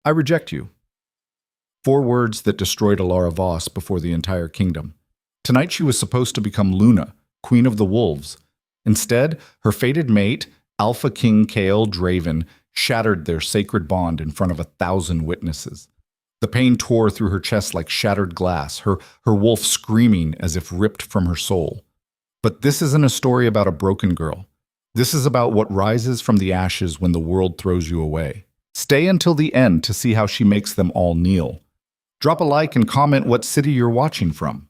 I reject you. 4 words that destroyed Elara Voss before the entire kingdom. Tonight she was supposed to become Luna, Queen of the Wolves. Instead, her fated mate, Alpha King Kael Draven, shattered their sacred bond in front of 1,000 witnesses. The pain tore through her chest like shattered glass, her wolf screaming as if ripped from her soul. But this isn't a story about a broken girl. This is about what rises from the ashes when the world throws you away. Stay until the end to see how she makes them all kneel. Drop a like and comment what city you're watching from.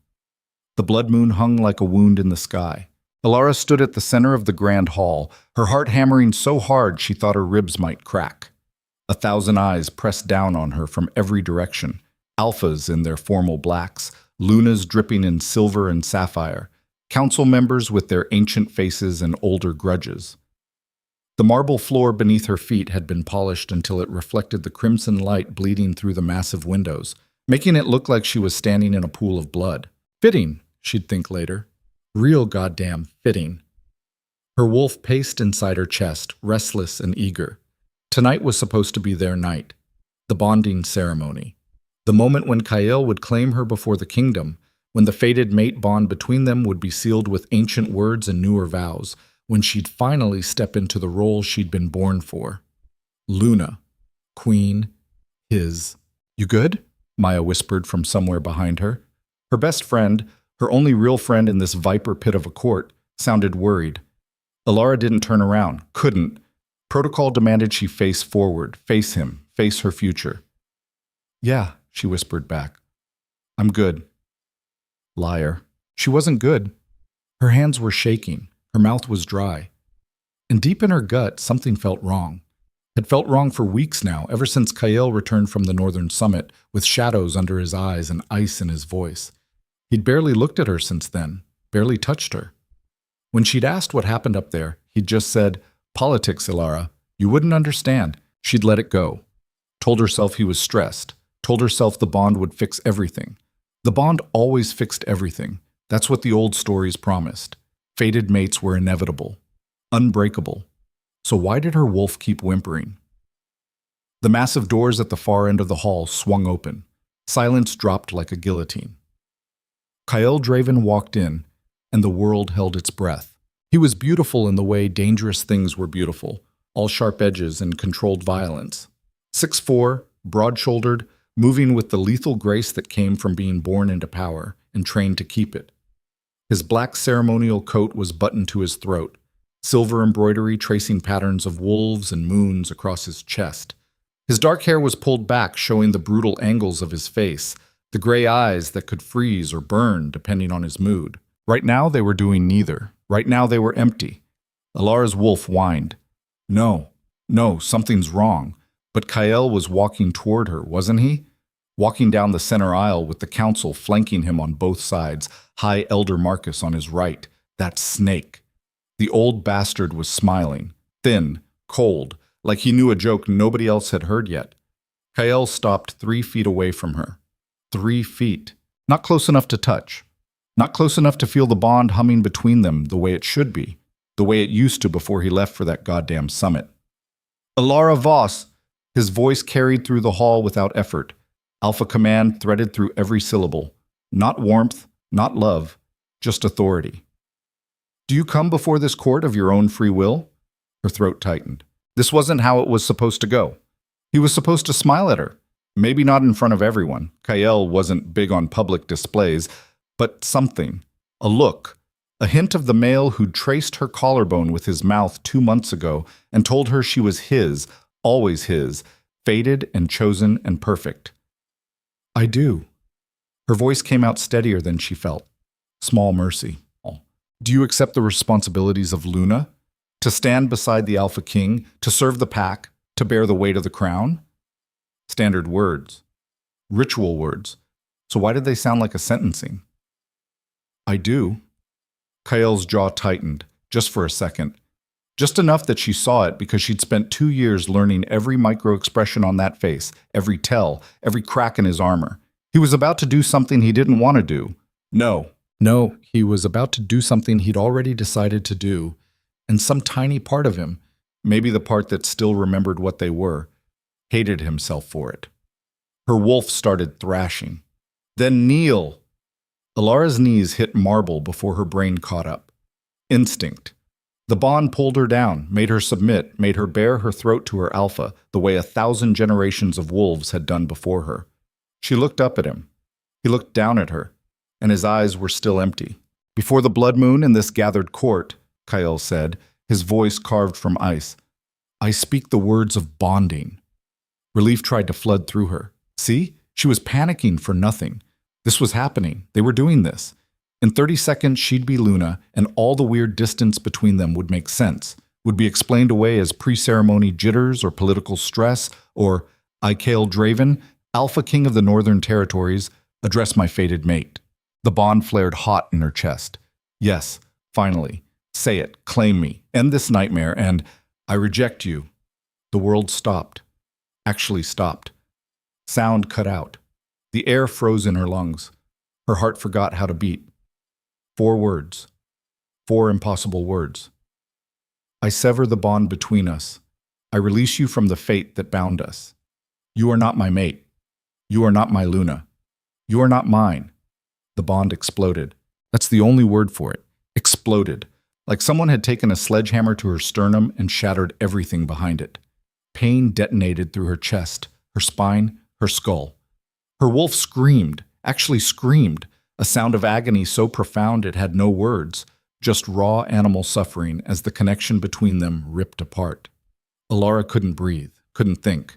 The blood moon hung like a wound in the sky. Elara stood at the center of the grand hall, her heart hammering so hard she thought her ribs might crack. 1,000 eyes pressed down on her from every direction, alphas in their formal blacks, lunas dripping in silver and sapphire, council members with their ancient faces and older grudges. The marble floor beneath her feet had been polished until it reflected the crimson light bleeding through the massive windows, making it look like she was standing in a pool of blood. Fitting, she'd think later. Real goddamn fitting. Her wolf paced inside her chest, restless and eager. Tonight was supposed to be their night, the bonding ceremony, the moment when Kael would claim her before the kingdom, when the fated mate bond between them would be sealed with ancient words and newer vows, when she'd finally step into the role she'd been born for. Luna, queen, his. You good? Maya whispered from somewhere behind her. Her best friend, her only real friend in this viper pit of a court, sounded worried. Elara didn't turn around, couldn't. Protocol demanded she face forward, face him, face her future. Yeah, she whispered back. I'm good. Liar. She wasn't good. Her hands were shaking. Her mouth was dry. And deep in her gut, something felt wrong. Had felt wrong for weeks now, ever since Kael returned from the Northern Summit, with shadows under his eyes and ice in his voice. He'd barely looked at her since then, barely touched her. When she'd asked what happened up there, he'd just said, politics, Elara. You wouldn't understand. She'd let it go. Told herself he was stressed. Told herself the bond would fix everything. The bond always fixed everything. That's what the old stories promised. Fated mates were inevitable. Unbreakable. So why did her wolf keep whimpering? The massive doors at the far end of the hall swung open. Silence dropped like a guillotine. Kael Draven walked in, and the world held its breath. He was beautiful in the way dangerous things were beautiful, all sharp edges and controlled violence. 6'4", broad-shouldered, moving with the lethal grace that came from being born into power and trained to keep it. His black ceremonial coat was buttoned to his throat, silver embroidery tracing patterns of wolves and moons across his chest. His dark hair was pulled back, showing the brutal angles of his face, the gray eyes that could freeze or burn depending on his mood. Right now they were doing neither. Right now they were empty. Elara's wolf whined. No, something's wrong. But Kael was walking toward her, wasn't he? Walking down the center aisle with the council flanking him on both sides, High Elder Marcus on his right, that snake. The old bastard was smiling, thin, cold, like he knew a joke nobody else had heard yet. Kael stopped 3 feet away from her. 3 feet. Not close enough to touch. Not close enough to feel the bond humming between them the way it should be, the way it used to before he left for that goddamn summit. Elara Voss! His voice carried through the hall without effort. Alpha command threaded through every syllable. Not warmth, not love, just authority. Do you come before this court of your own free will? Her throat tightened. This wasn't how it was supposed to go. He was supposed to smile at her. Maybe not in front of everyone. Kael wasn't big on public displays, but something. A look. A hint of the male who'd traced her collarbone with his mouth 2 months ago and told her she was his, always his, fated and chosen and perfect. I do. Her voice came out steadier than she felt. Small mercy. Do you accept the responsibilities of Luna? To stand beside the Alpha King, to serve the pack, to bear the weight of the crown? Standard words. Ritual words. So why did they sound like a sentencing? I do. Kael's jaw tightened, just for a second. Just enough that she saw it because she'd spent 2 years learning every micro-expression on that face, every tell, every crack in his armor. He was about to do something he didn't want to do. No, he was about to do something he'd already decided to do, and some tiny part of him, maybe the part that still remembered what they were, hated himself for it. Her wolf started thrashing. Then kneel! Elara's knees hit marble before her brain caught up. Instinct. The bond pulled her down, made her submit, made her bare her throat to her alpha, the way 1,000 generations of wolves had done before her. She looked up at him. He looked down at her, and his eyes were still empty. Before the blood moon in this gathered court, Kyle said, his voice carved from ice, I speak the words of bonding. Relief tried to flood through her. See? She was panicking for nothing. This was happening. They were doing this. In 30 seconds, she'd be Luna, and all the weird distance between them would make sense, would be explained away as pre-ceremony jitters or political stress, or, I, Kale Draven, Alpha King of the Northern Territories, address my fated mate. The bond flared hot in her chest. Yes, finally. Say it, claim me, end this nightmare, and I reject you. The world stopped. Actually stopped. Sound cut out. The air froze in her lungs. Her heart forgot how to beat. 4 words. 4 impossible words. I sever the bond between us. I release you from the fate that bound us. You are not my mate. You are not my Luna. You are not mine. The bond exploded. That's the only word for it. Exploded. Like someone had taken a sledgehammer to her sternum and shattered everything behind it. Pain detonated through her chest, her spine, her skull. Her wolf screamed, actually screamed, a sound of agony so profound it had no words, just raw animal suffering as the connection between them ripped apart. Elara couldn't breathe, couldn't think,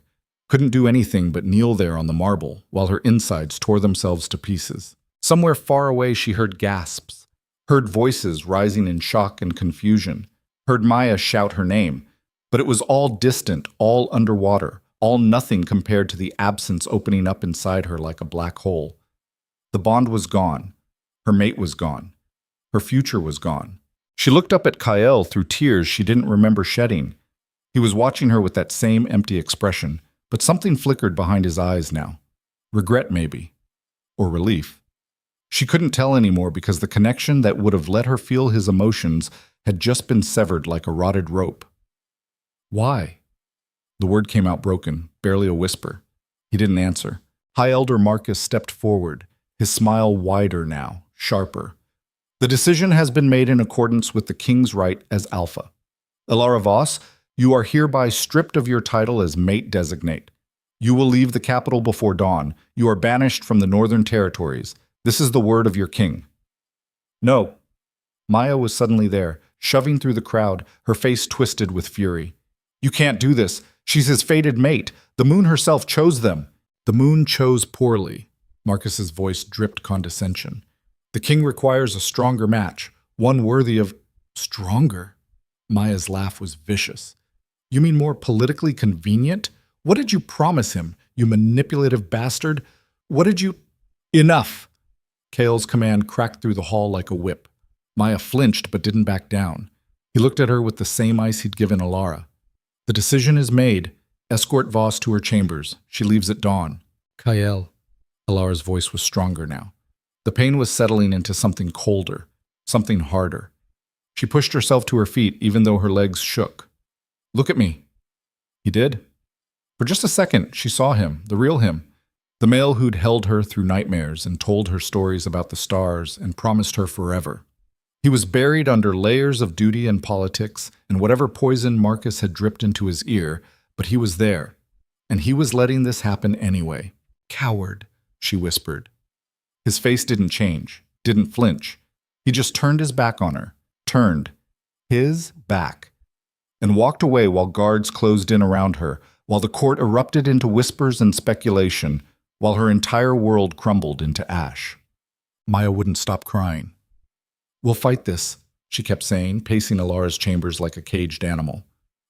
couldn't do anything but kneel there on the marble while her insides tore themselves to pieces. Somewhere far away she heard gasps, heard voices rising in shock and confusion, heard Maya shout her name, but it was all distant, all underwater, all nothing compared to the absence opening up inside her like a black hole. The bond was gone. Her mate was gone. Her future was gone. She looked up at Kyle through tears she didn't remember shedding. He was watching her with that same empty expression, but something flickered behind his eyes now. Regret, maybe. Or relief. She couldn't tell anymore because the connection that would have let her feel his emotions had just been severed like a rotted rope. Why? The word came out broken, barely a whisper. He didn't answer. High Elder Marcus stepped forward, his smile wider now, sharper. The decision has been made in accordance with the king's right as Alpha. Elara Voss, you are hereby stripped of your title as mate designate. You will leave the capital before dawn. You are banished from the Northern Territories. This is the word of your king. No. Maya was suddenly there, shoving through the crowd, her face twisted with fury. You can't do this. She's his fated mate. The moon herself chose them. The moon chose poorly. Marcus's voice dripped condescension. The king requires a stronger match, one worthy of... Stronger? Maya's laugh was vicious. You mean more politically convenient? What did you promise him, you manipulative bastard? What did you... Enough! Kale's command cracked through the hall like a whip. Maya flinched but didn't back down. He looked at her with the same ice he'd given Elara. The decision is made. Escort Voss to her chambers. She leaves at dawn. Kyle. Elara's voice was stronger now. The pain was settling into something colder, something harder. She pushed herself to her feet even though her legs shook. Look at me. He did. For just a second, she saw him, the real him. The male who'd held her through nightmares and told her stories about the stars and promised her forever. He was buried under layers of duty and politics and whatever poison Marcus had dripped into his ear, but he was there. And he was letting this happen anyway. Coward, she whispered. His face didn't change, didn't flinch. He just turned his back on her, turned, his back, and walked away while guards closed in around her, while the court erupted into whispers and speculation, while her entire world crumbled into ash. Maya wouldn't stop crying. We'll fight this, she kept saying, pacing Elara's chambers like a caged animal.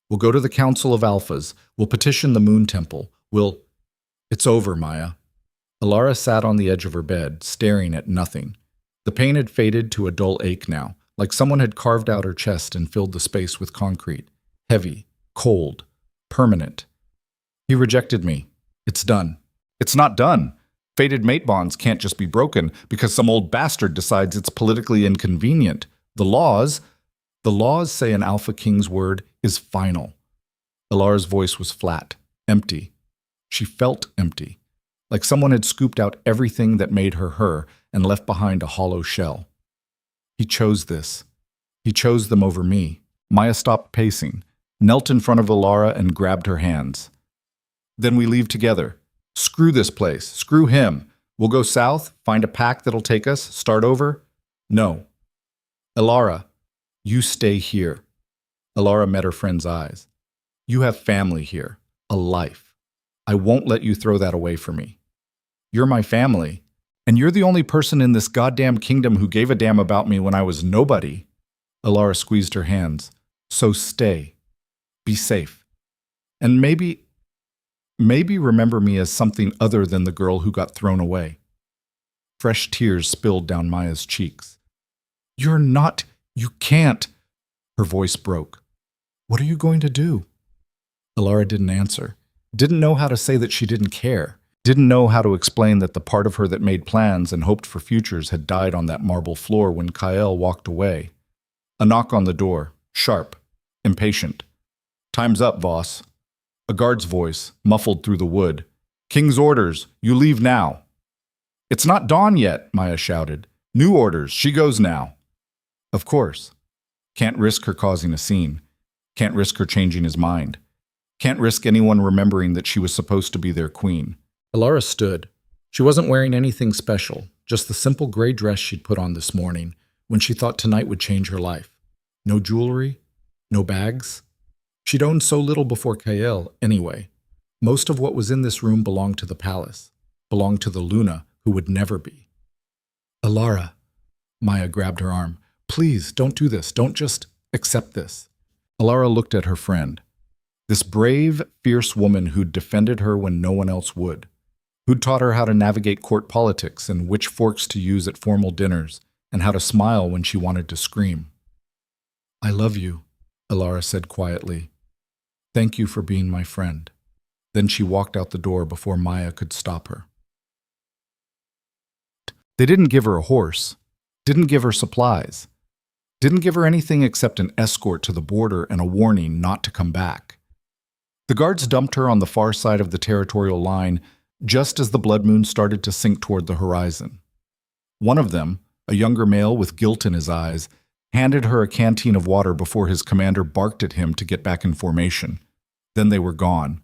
We'll go to the Council of Alphas. We'll petition the Moon Temple. It's over, Maya. Elara sat on the edge of her bed, staring at nothing. The pain had faded to a dull ache now, like someone had carved out her chest and filled the space with concrete. Heavy, cold, permanent. He rejected me. It's done. It's not done. Fated mate bonds can't just be broken because some old bastard decides it's politically inconvenient. The laws say an Alpha King's word is final. Elara's voice was flat, empty, She felt empty, like someone had scooped out everything that made her her and left behind a hollow shell. He chose this. He chose them over me. Maya stopped pacing, knelt in front of Elara and grabbed her hands. Then we leave together. Screw this place. Screw him. We'll go south, find a pack that'll take us, start over. No. Elara, you stay here. Elara met her friend's eyes. You have family here, a life. I won't let you throw that away for me. You're my family, and you're the only person in this goddamn kingdom who gave a damn about me when I was nobody. Elara squeezed her hands. So stay. Be safe. And maybe remember me as something other than the girl who got thrown away. Fresh tears spilled down Maya's cheeks. You can't. Her voice broke. What are you going to do? Elara didn't answer. Didn't know how to say that she didn't care. Didn't know how to explain that the part of her that made plans and hoped for futures had died on that marble floor when Kael walked away. A knock on the door, sharp, impatient. Time's up, Voss. A guard's voice, muffled through the wood. King's orders, you leave now. It's not dawn yet, Maya shouted. New orders, she goes now. Of course. Can't risk her causing a scene. Can't risk her changing his mind. Can't risk anyone remembering that she was supposed to be their queen. Elara stood. She wasn't wearing anything special, just the simple gray dress she'd put on this morning when she thought tonight would change her life. No jewelry, no bags. She'd owned so little before Kael, anyway. Most of what was in this room belonged to the palace, belonged to the Luna who would never be. Elara, Maya grabbed her arm. Please, don't do this. Don't just accept this. Elara looked at her friend. This brave, fierce woman who'd defended her when no one else would. Who'd taught her how to navigate court politics and which forks to use at formal dinners, and how to smile when she wanted to scream. I love you, Elara said quietly. Thank you for being my friend. Then she walked out the door before Maya could stop her. They didn't give her a horse, didn't give her supplies, didn't give her anything except an escort to the border and a warning not to come back. The guards dumped her on the far side of the territorial line just as the blood moon started to sink toward the horizon. One of them, a younger male with guilt in his eyes, handed her a canteen of water before his commander barked at him to get back in formation. Then they were gone,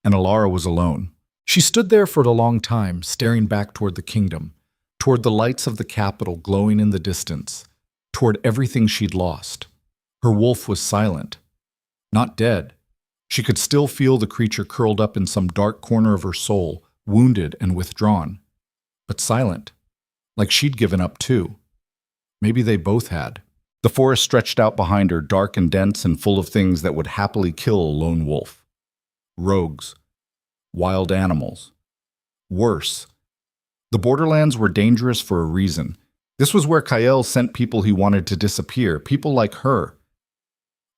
and Elara was alone. She stood there for a long time, staring back toward the kingdom, toward the lights of the capital glowing in the distance, toward everything she'd lost. Her wolf was silent, not dead. She could still feel the creature curled up in some dark corner of her soul, wounded and withdrawn, but silent, like she'd given up too. Maybe they both had. The forest stretched out behind her, dark and dense and full of things that would happily kill a lone wolf. Rogues. Wild animals. Worse. The borderlands were dangerous for a reason. This was where Kael sent people he wanted to disappear, people like her.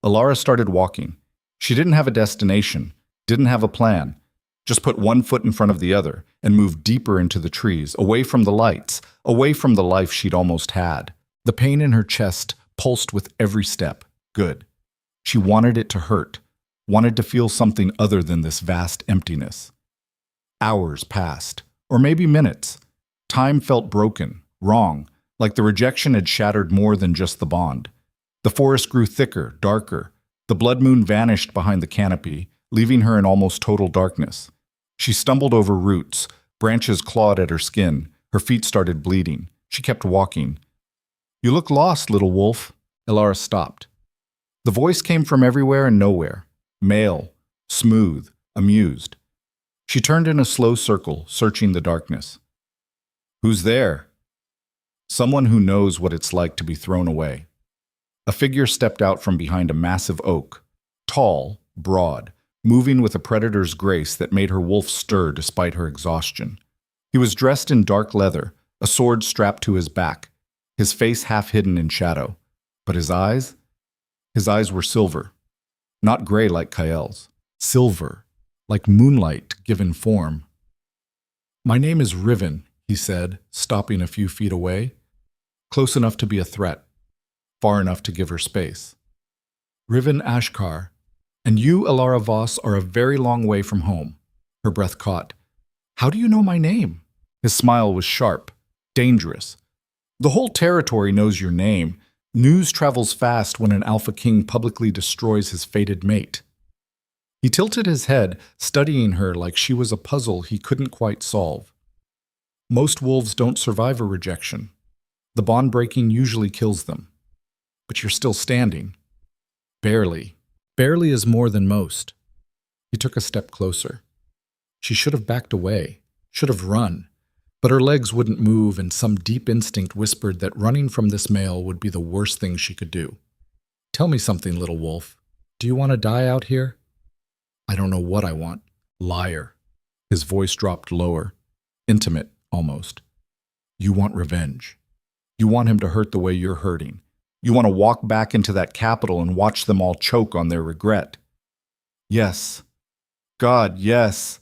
Elara started walking. She didn't have a destination, didn't have a plan. Just put one foot in front of the other and moved deeper into the trees, away from the lights, away from the life she'd almost had. The pain in her chest pulsed with every step. Good. She wanted it to hurt, wanted to feel something other than this vast emptiness. Hours passed, or maybe minutes. Time felt broken, wrong, like the rejection had shattered more than just the bond. The forest grew thicker, darker. The blood moon vanished behind the canopy, leaving her in almost total darkness. She stumbled over roots, branches clawed at her skin, her feet started bleeding. She kept walking. You look lost, little wolf. Elara stopped. The voice came from everywhere and nowhere, male, smooth, amused. She turned in a slow circle, searching the darkness. Who's there? Someone who knows what it's like to be thrown away. A figure stepped out from behind a massive oak, tall, broad, moving with a predator's grace that made her wolf stir despite her exhaustion. He was dressed in dark leather, a sword strapped to his back, his face half hidden in shadow. But his eyes were silver, not gray like Kael's, silver, like moonlight given form. My name is Riven, he said, stopping a few feet away, close enough to be a threat, far enough to give her space. Riven Ashkar, and you, Elara Voss, are a very long way from home. Her breath caught. How do you know my name? His smile was sharp, dangerous. The whole territory knows your name. News travels fast when an alpha king publicly destroys his fated mate. He tilted his head, studying her like she was a puzzle he couldn't quite solve. Most wolves don't survive a rejection. The bond breaking usually kills them. But you're still standing. Barely. Barely is more than most. He took a step closer. She should have backed away, should have run. But her legs wouldn't move, and some deep instinct whispered that running from this male would be the worst thing she could do. Tell me something, little wolf. Do you want to die out here? I don't know what I want. Liar. His voice dropped lower, intimate almost. You want revenge. You want him to hurt the way you're hurting. You want to walk back into that capital and watch them all choke on their regret. Yes. God, yes.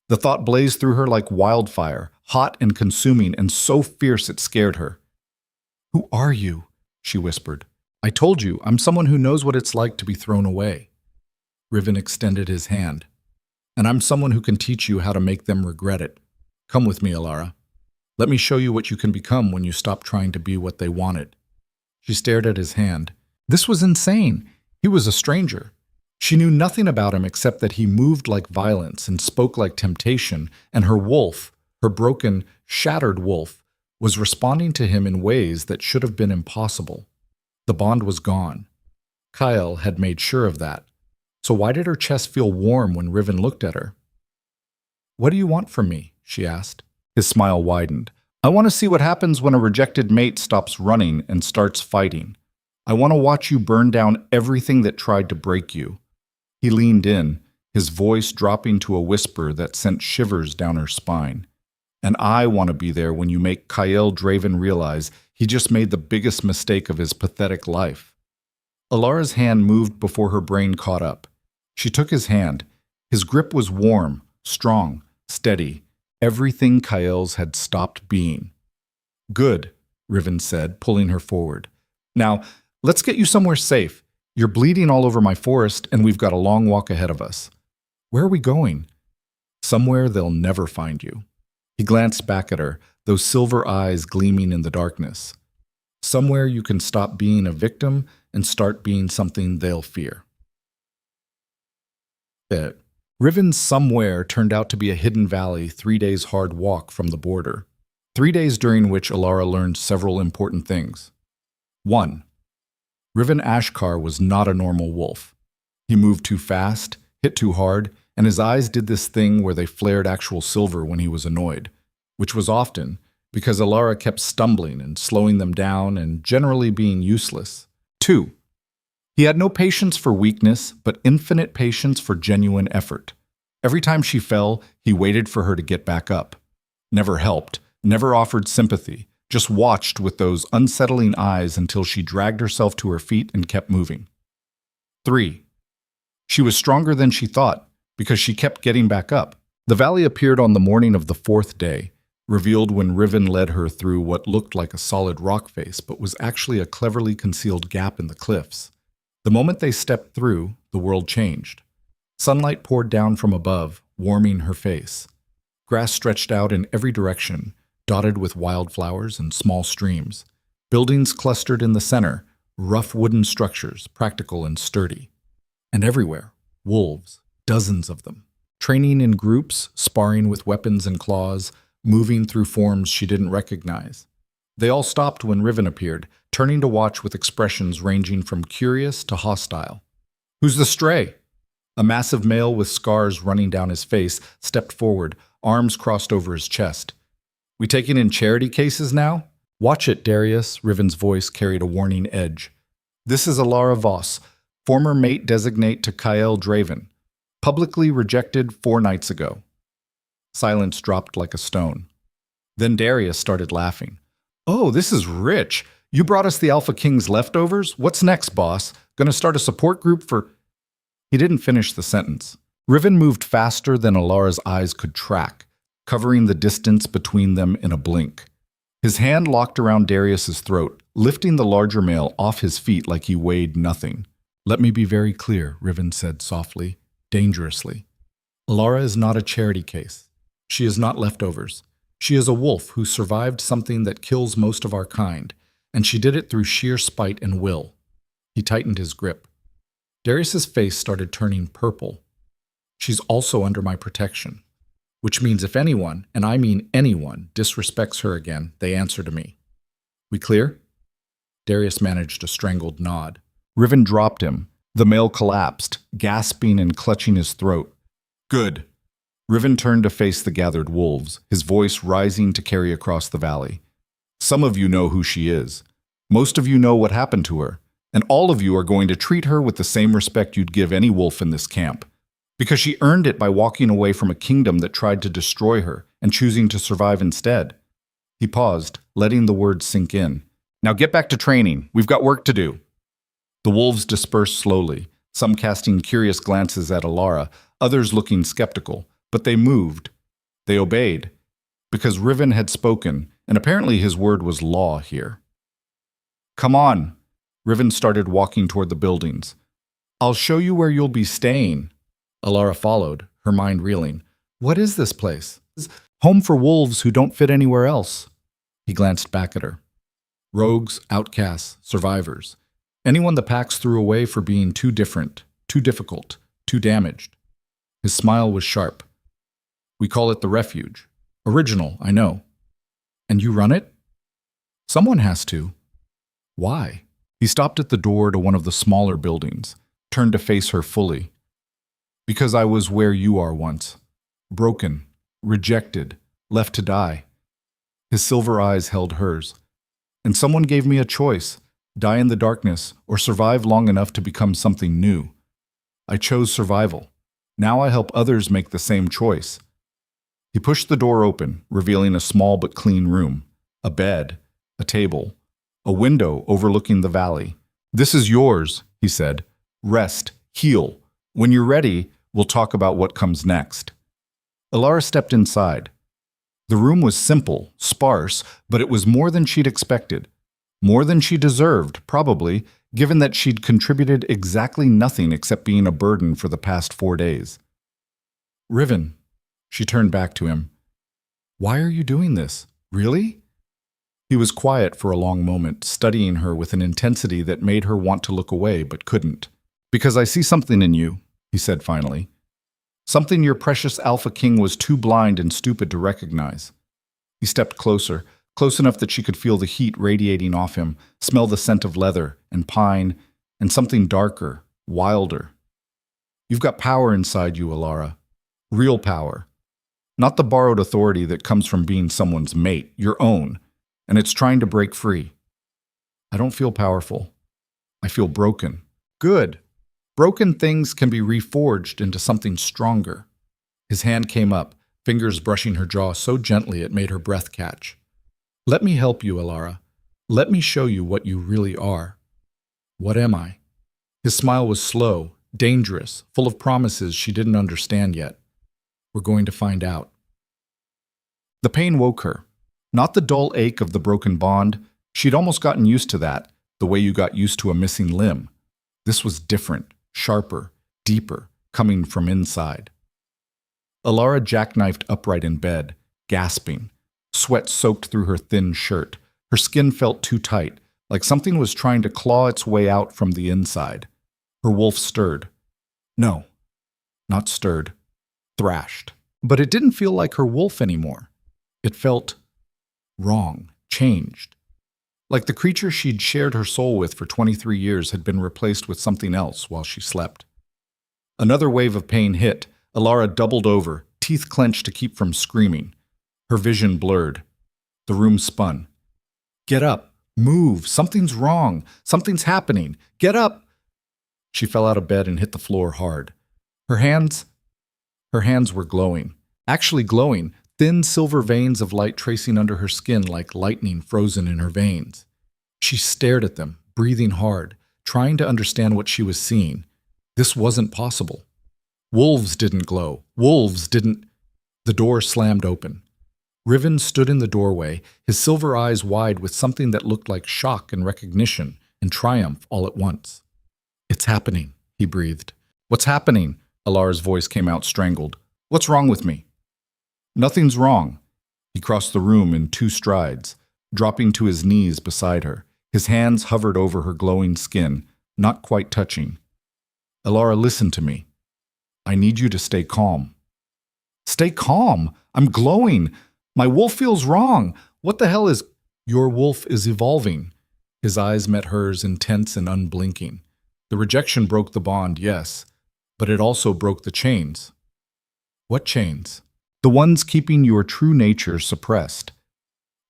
The thought blazed through her like wildfire, hot and consuming and so fierce it scared her. Who are you? She whispered. I told you, I'm someone who knows what it's like to be thrown away. Riven extended his hand. And I'm someone who can teach you how to make them regret it. Come with me, Elara. Let me show you what you can become when you stop trying to be what they wanted. She stared at his hand. This was insane. He was a stranger. She knew nothing about him except that he moved like violence and spoke like temptation, and her wolf, her broken, shattered wolf, was responding to him in ways that should have been impossible. The bond was gone. Kyle had made sure of that. So why did her chest feel warm when Riven looked at her? What do you want from me? She asked. His smile widened. I want to see what happens when a rejected mate stops running and starts fighting. I want to watch you burn down everything that tried to break you. He leaned in, his voice dropping to a whisper that sent shivers down her spine. And I want to be there when you make Kyle Draven realize he just made the biggest mistake of his pathetic life. Alara's hand moved before her brain caught up. She took his hand. His grip was warm, strong, steady. Everything Kyle's had stopped being. Good, Riven said, pulling her forward. Now, let's get you somewhere safe. You're bleeding all over my forest, and we've got a long walk ahead of us. Where are we going? Somewhere they'll never find you. He glanced back at her, those silver eyes gleaming in the darkness. Somewhere you can stop being a victim and start being something they'll fear. Riven's somewhere turned out to be a hidden valley 3 days' hard walk from the border. 3 days during which Elara learned several important things. 1. Riven Ashkar was not a normal wolf. He moved too fast, hit too hard, and his eyes did this thing where they flared actual silver when he was annoyed, which was often because Elara kept stumbling and slowing them down and generally being useless. 2. He had no patience for weakness, but infinite patience for genuine effort. Every time she fell, he waited for her to get back up. Never helped, never offered sympathy, just watched with those unsettling eyes until she dragged herself to her feet and kept moving. 3. She was stronger than she thought, because she kept getting back up. The valley appeared on the morning of the 4th day, revealed when Riven led her through what looked like a solid rock face, but was actually a cleverly concealed gap in the cliffs. The moment they stepped through, the world changed. Sunlight poured down from above, warming her face. Grass stretched out in every direction, dotted with wildflowers and small streams. Buildings clustered in the center, rough wooden structures, practical and sturdy. And everywhere, wolves, dozens of them, training in groups, sparring with weapons and claws, moving through forms she didn't recognize. They all stopped when Riven appeared, turning to watch with expressions ranging from curious to hostile. Who's the stray? A massive male with scars running down his face stepped forward, arms crossed over his chest. We taking in charity cases now? Watch it, Darius, Riven's voice carried a warning edge. This is Elara Voss, former mate designate to Kyle Draven, publicly rejected 4 nights ago. Silence dropped like a stone. Then Darius started laughing. Oh, this is rich. You brought us the Alpha King's leftovers? What's next, boss? Gonna start a support group for... He didn't finish the sentence. Riven moved faster than Alara's eyes could track, covering the distance between them in a blink. His hand locked around Darius's throat, lifting the larger male off his feet like he weighed nothing. Let me be very clear, Riven said softly, dangerously. Elara is not a charity case. She is not leftovers. She is a wolf who survived something that kills most of our kind, and she did it through sheer spite and will. He tightened his grip. Darius's face started turning purple. She's also under my protection, which means if anyone, and I mean anyone, disrespects her again, they answer to me. We clear? Darius managed a strangled nod. Riven dropped him. The male collapsed, gasping and clutching his throat. Good. Riven turned to face the gathered wolves, his voice rising to carry across the valley. Some of you know who she is. Most of you know what happened to her, and all of you are going to treat her with the same respect you'd give any wolf in this camp. Because she earned it by walking away from a kingdom that tried to destroy her and choosing to survive instead. He paused, letting the words sink in. Now get back to training. We've got work to do. The wolves dispersed slowly, some casting curious glances at Elara, others looking skeptical, but they moved. They obeyed, because Riven had spoken, and apparently his word was law here. Come on. Riven started walking toward the buildings. I'll show you where you'll be staying. Elara followed, her mind reeling. What is this place? Home for wolves who don't fit anywhere else. He glanced back at her. Rogues, outcasts, survivors. Anyone the packs threw away for being too different, too difficult, too damaged. His smile was sharp. We call it the refuge. Original, I know. And you run it? Someone has to. Why? He stopped at the door to one of the smaller buildings, turned to face her fully. Because I was where you are once. Broken, rejected, left to die. His silver eyes held hers. And someone gave me a choice. Die in the darkness, or survive long enough to become something new. I chose survival. Now I help others make the same choice. He pushed the door open, revealing a small but clean room, a bed, a table, a window overlooking the valley. This is yours, he said. Rest, heal. When you're ready, we'll talk about what comes next. Elara stepped inside. The room was simple, sparse, but it was more than she'd expected. More than she deserved, probably, given that she'd contributed exactly nothing except being a burden for the past 4 days. Riven, she turned back to him. Why are you doing this? Really? He was quiet for a long moment, studying her with an intensity that made her want to look away but couldn't. Because I see something in you, he said finally. Something your precious Alpha King was too blind and stupid to recognize. He stepped closer, close enough that she could feel the heat radiating off him, smell the scent of leather and pine, and something darker, wilder. You've got power inside you, Elara. Real power. Not the borrowed authority that comes from being someone's mate, your own, and it's trying to break free. I don't feel powerful. I feel broken. Good. Broken things can be reforged into something stronger. His hand came up, fingers brushing her jaw so gently it made her breath catch. Let me help you, Elara. Let me show you what you really are. What am I? His smile was slow, dangerous, full of promises she didn't understand yet. We're going to find out. The pain woke her. Not the dull ache of the broken bond. She'd almost gotten used to that, the way you got used to a missing limb. This was different, sharper, deeper, coming from inside. Elara jackknifed upright in bed, gasping. Sweat soaked through her thin shirt. Her skin felt too tight, like something was trying to claw its way out from the inside. Her wolf stirred. No, not stirred. Thrashed. But it didn't feel like her wolf anymore. It felt wrong, changed. Like the creature she'd shared her soul with for 23 years had been replaced with something else while she slept. Another wave of pain hit. Elara doubled over, teeth clenched to keep from screaming. Her vision blurred. The room spun. Get up. Move. Something's wrong. Something's happening. Get up. She fell out of bed and hit the floor hard. Her hands were glowing. Actually glowing, thin silver veins of light tracing under her skin like lightning frozen in her veins. She stared at them, breathing hard, trying to understand what she was seeing. This wasn't possible. Wolves didn't glow. Wolves didn't... The door slammed open. Riven stood in the doorway, his silver eyes wide with something that looked like shock and recognition and triumph all at once. It's happening, he breathed. What's happening? Elara's voice came out strangled. What's wrong with me? Nothing's wrong. He crossed the room in 2 strides, dropping to his knees beside her. His hands hovered over her glowing skin, not quite touching. Elara, listen to me. I need you to stay calm. Stay calm? I'm glowing. My wolf feels wrong. What the hell is... Your wolf is evolving. His eyes met hers, intense and unblinking. The rejection broke the bond, yes, but it also broke the chains. What chains? The ones keeping your true nature suppressed.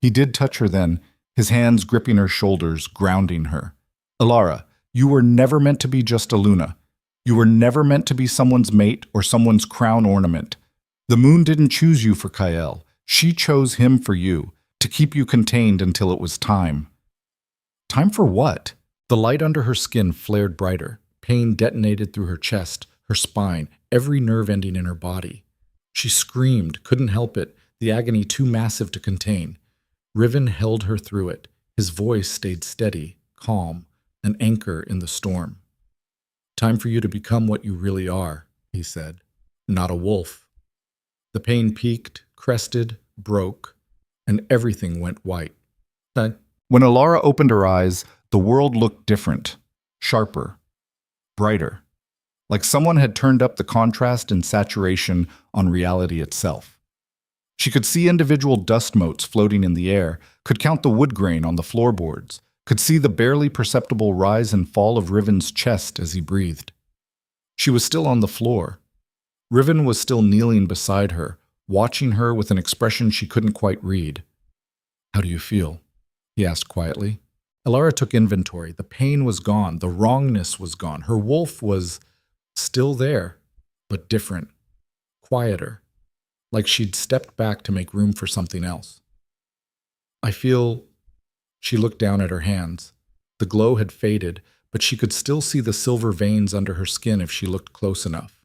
He did touch her then, his hands gripping her shoulders, grounding her. Elara, you were never meant to be just a Luna. You were never meant to be someone's mate or someone's crown ornament. The moon didn't choose you for Kael. She chose him for you, to keep you contained until it was time. Time for what? The light under her skin flared brighter. Pain detonated through her chest, her spine, every nerve ending in her body. She screamed, couldn't help it, the agony too massive to contain. Riven held her through it. His voice stayed steady, calm, an anchor in the storm. Time for you to become what you really are, he said, not a wolf. The pain peaked, crested, broke, and everything went white. When Elara opened her eyes, the world looked different, sharper, brighter, like someone had turned up the contrast and saturation on reality itself. She could see individual dust motes floating in the air, could count the wood grain on the floorboards, could see the barely perceptible rise and fall of Riven's chest as he breathed. She was still on the floor. Riven was still kneeling beside her, watching her with an expression she couldn't quite read. How do you feel? He asked quietly. Elara took inventory. The pain was gone. The wrongness was gone. Her wolf was still there, but different, quieter, like she'd stepped back to make room for something else. I feel... She looked down at her hands. The glow had faded, but she could still see the silver veins under her skin if she looked close enough.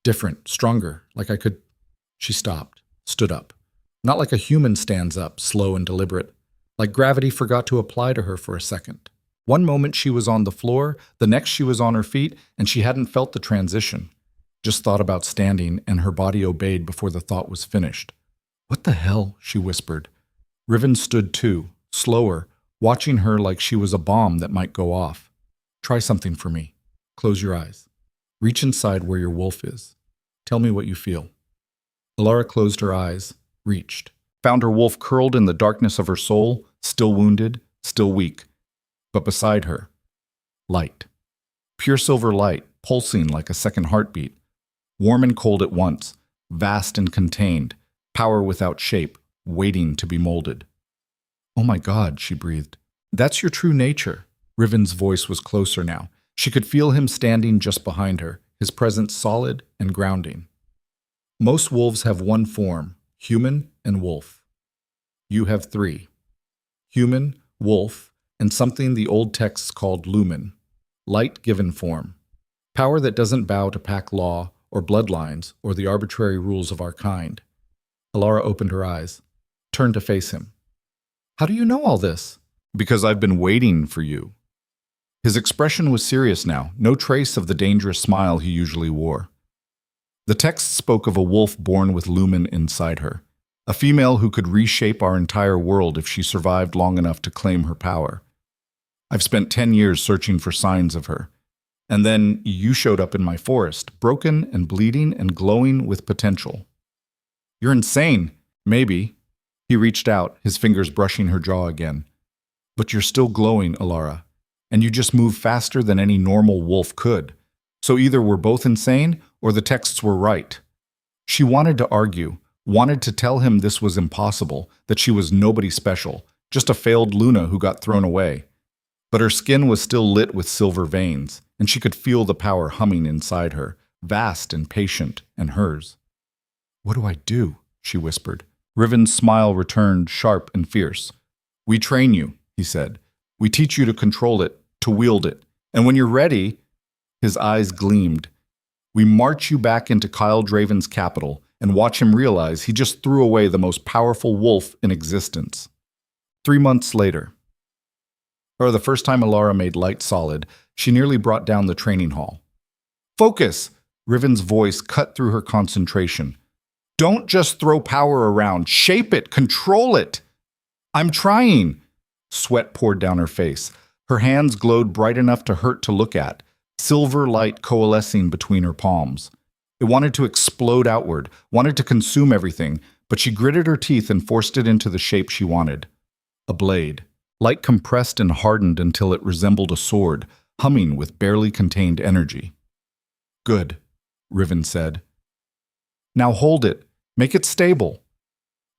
Different, stronger, like I could... She stopped, stood up. Not like a human stands up, slow and deliberate. Like gravity forgot to apply to her for a second. One moment she was on the floor, the next she was on her feet, and she hadn't felt the transition. Just thought about standing, and her body obeyed before the thought was finished. What the hell? She whispered. Riven stood too, slower, watching her like she was a bomb that might go off. Try something for me. Close your eyes. Reach inside where your wolf is. Tell me what you feel. Elara closed her eyes, reached, found her wolf curled in the darkness of her soul, still wounded, still weak. But beside her, light. Pure silver light, pulsing like a second heartbeat. Warm and cold at once, vast and contained, power without shape, waiting to be molded. Oh my God, she breathed. That's your true nature. Riven's voice was closer now. She could feel him standing just behind her, his presence solid and grounding. Most wolves have one form, human and wolf. You have 3. Human, wolf, and something the old texts called lumen, light given form. Power that doesn't bow to pack law or bloodlines or the arbitrary rules of our kind. Elara opened her eyes, turned to face him. How do you know all this? Because I've been waiting for you. His expression was serious now, no trace of the dangerous smile he usually wore. The text spoke of a wolf born with lumen inside her, a female who could reshape our entire world if she survived long enough to claim her power. I've spent 10 years searching for signs of her, and then you showed up in my forest, broken and bleeding and glowing with potential. You're insane. Maybe. He reached out, his fingers brushing her jaw again. But you're still glowing, Elara, and you just move faster than any normal wolf could. So either we're both insane, or the texts were right. She wanted to argue, wanted to tell him this was impossible, that she was nobody special, just a failed Luna who got thrown away. But her skin was still lit with silver veins, and she could feel the power humming inside her, vast and patient, and hers. What do I do? She whispered. Riven's smile returned, sharp and fierce. We train you, he said. We teach you to control it, to wield it. And when you're ready, his eyes gleamed. We march you back into Kyle Draven's capital and watch him realize he just threw away the most powerful wolf in existence. 3 months later. Or the first time Elara made light solid, she nearly brought down the training hall. Focus! Riven's voice cut through her concentration. Don't just throw power around. Shape it. Control it. I'm trying. Sweat poured down her face. Her hands glowed bright enough to hurt to look at, silver light coalescing between her palms. It wanted to explode outward, wanted to consume everything, but she gritted her teeth and forced it into the shape she wanted. A blade. Light compressed and hardened until it resembled a sword, humming with barely contained energy. Good, Riven said. Now hold it. Make it stable.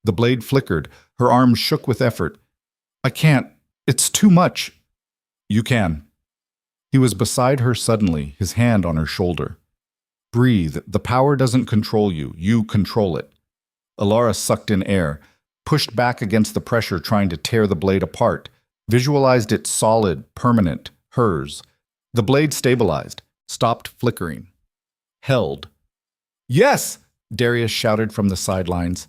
The blade flickered. Her arms shook with effort. I can't. It's too much. You can. He was beside her suddenly, his hand on her shoulder. Breathe. The power doesn't control you. You control it. Elara sucked in air, pushed back against the pressure trying to tear the blade apart, visualized it solid, permanent, hers. The blade stabilized, stopped flickering. Held. Yes! Darius shouted from the sidelines.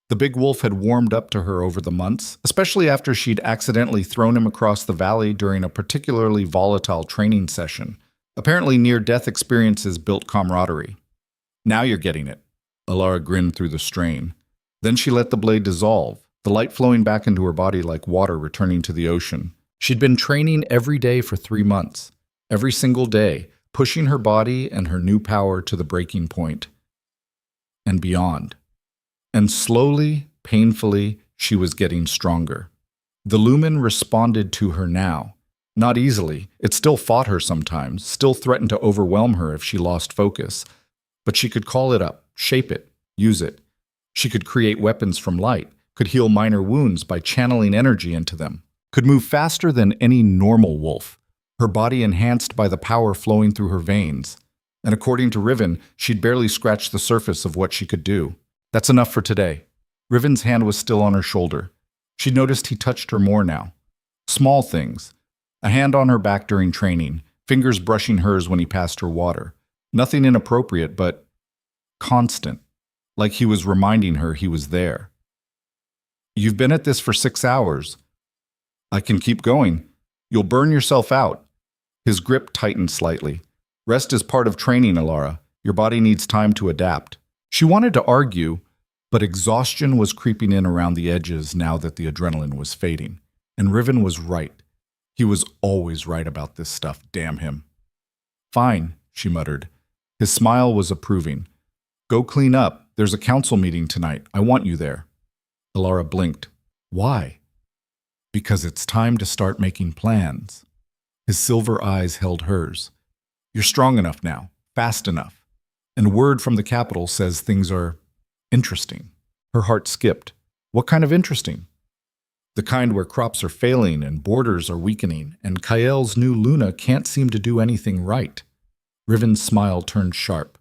The big wolf had warmed up to her over the months, especially after she'd accidentally thrown him across the valley during a particularly volatile training session. Apparently near-death experiences built camaraderie. Now you're getting it. Elara grinned through the strain. Then she let the blade dissolve, the light flowing back into her body like water returning to the ocean. She'd been training every day for 3 months, every single day, pushing her body and her new power to the breaking point. And beyond. And slowly, painfully, she was getting stronger. The lumen responded to her now. Not easily. It still fought her sometimes, still threatened to overwhelm her if she lost focus. But she could call it up, shape it, use it. She could create weapons from light, could heal minor wounds by channeling energy into them, could move faster than any normal wolf, her body enhanced by the power flowing through her veins. And according to Riven, she'd barely scratched the surface of what she could do. That's enough for today. Riven's hand was still on her shoulder. She noticed he touched her more now. Small things. A hand on her back during training, fingers brushing hers when he passed her water. Nothing inappropriate, but constant. Like he was reminding her he was there. You've been at this for 6 hours. I can keep going. You'll burn yourself out. His grip tightened slightly. Rest is part of training, Elara. Your body needs time to adapt. She wanted to argue, but exhaustion was creeping in around the edges now that the adrenaline was fading. And Riven was right. He was always right about this stuff, damn him. Fine, she muttered. His smile was approving. Go clean up. There's a council meeting tonight. I want you there. Elara blinked. Why? Because it's time to start making plans. His silver eyes held hers. You're strong enough now, fast enough. And word from the capital says things are interesting. Her heart skipped. What kind of interesting? The kind where crops are failing and borders are weakening, and Kael's new Luna can't seem to do anything right. Riven's smile turned sharp.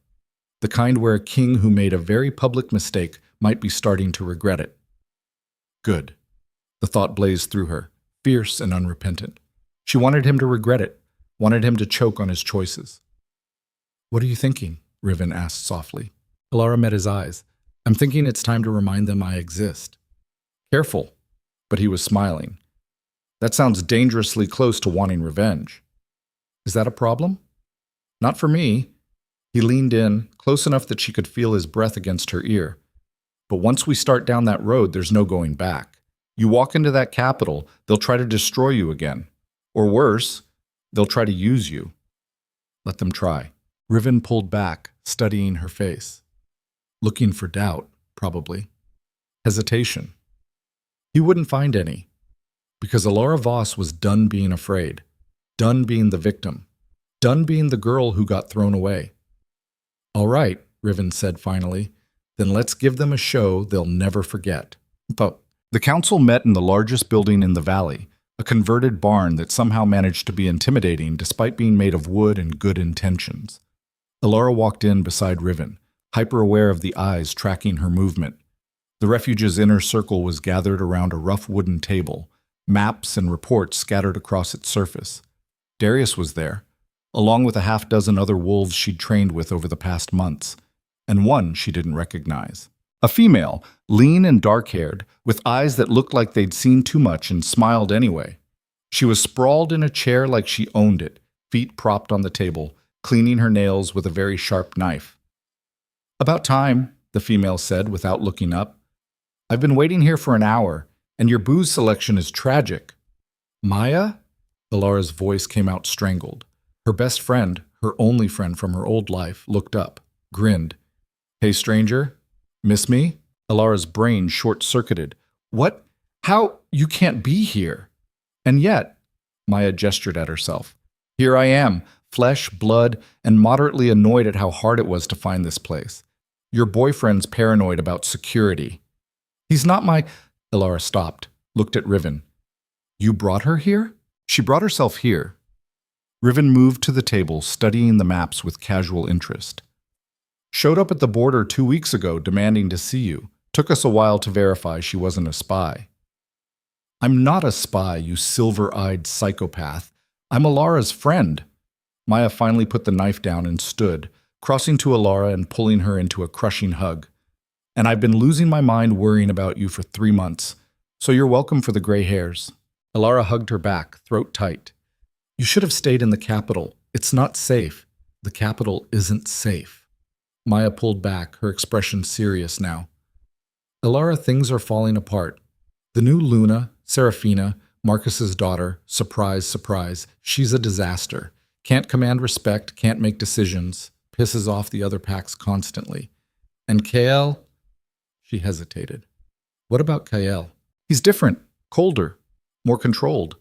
The kind where a king who made a very public mistake might be starting to regret it. Good. The thought blazed through her, fierce and unrepentant. She wanted him to regret it, wanted him to choke on his choices. What are you thinking? Riven asked softly. Elara met his eyes. I'm thinking it's time to remind them I exist. Careful. But he was smiling. That sounds dangerously close to wanting revenge. Is that a problem? Not for me. He leaned in, close enough that she could feel his breath against her ear. But once we start down that road, there's no going back. You walk into that capital, they'll try to destroy you again. Or worse, they'll try to use you. Let them try. Riven pulled back, studying her face. Looking for doubt, probably. Hesitation. He wouldn't find any. Because Elara Voss was done being afraid. Done being the victim. Done being the girl who got thrown away. All right, Riven said finally. Then let's give them a show they'll never forget. But the council met in the largest building in the valley, a converted barn that somehow managed to be intimidating despite being made of wood and good intentions. Elara walked in beside Riven, hyper-aware of the eyes tracking her movement. The refuge's inner circle was gathered around a rough wooden table, maps and reports scattered across its surface. Darius was there, along with a half-dozen other wolves she'd trained with over the past months, and one she didn't recognize. A female, lean and dark-haired, with eyes that looked like they'd seen too much and smiled anyway. She was sprawled in a chair like she owned it, feet propped on the table, cleaning her nails with a very sharp knife. "About time," the female said without looking up. "I've been waiting here for an hour, and your booze selection is tragic." "Maya?" Elara's voice came out strangled. Her best friend, her only friend from her old life, looked up, grinned. "Hey, stranger. Miss me?" Elara's brain short-circuited. "What? How? You can't be here." "And yet," Maya gestured at herself, "here I am, flesh, blood, and moderately annoyed at how hard it was to find this place. Your boyfriend's paranoid about security." "He's not my—" Elara stopped, looked at Riven. "You brought her here?" "She brought herself here." Riven moved to the table, studying the maps with casual interest. "Showed up at the border 2 weeks ago, demanding to see you. Took us a while to verify she wasn't a spy." "I'm not a spy, you silver-eyed psychopath. I'm Elara's friend." Maya finally put the knife down and stood, crossing to Elara and pulling her into a crushing hug. "And I've been losing my mind worrying about you for 3 months, so you're welcome for the gray hairs." Elara hugged her back, throat tight. "You should have stayed in the capital. It's not safe. The capital isn't safe." Maya pulled back, her expression serious now. "Elara, things are falling apart. The new Luna, Serafina, Marcus's daughter, surprise, surprise, she's a disaster. Can't command respect, can't make decisions, pisses off the other packs constantly. And Kael?" She hesitated. "What about Kael?" "He's different, colder, more controlled,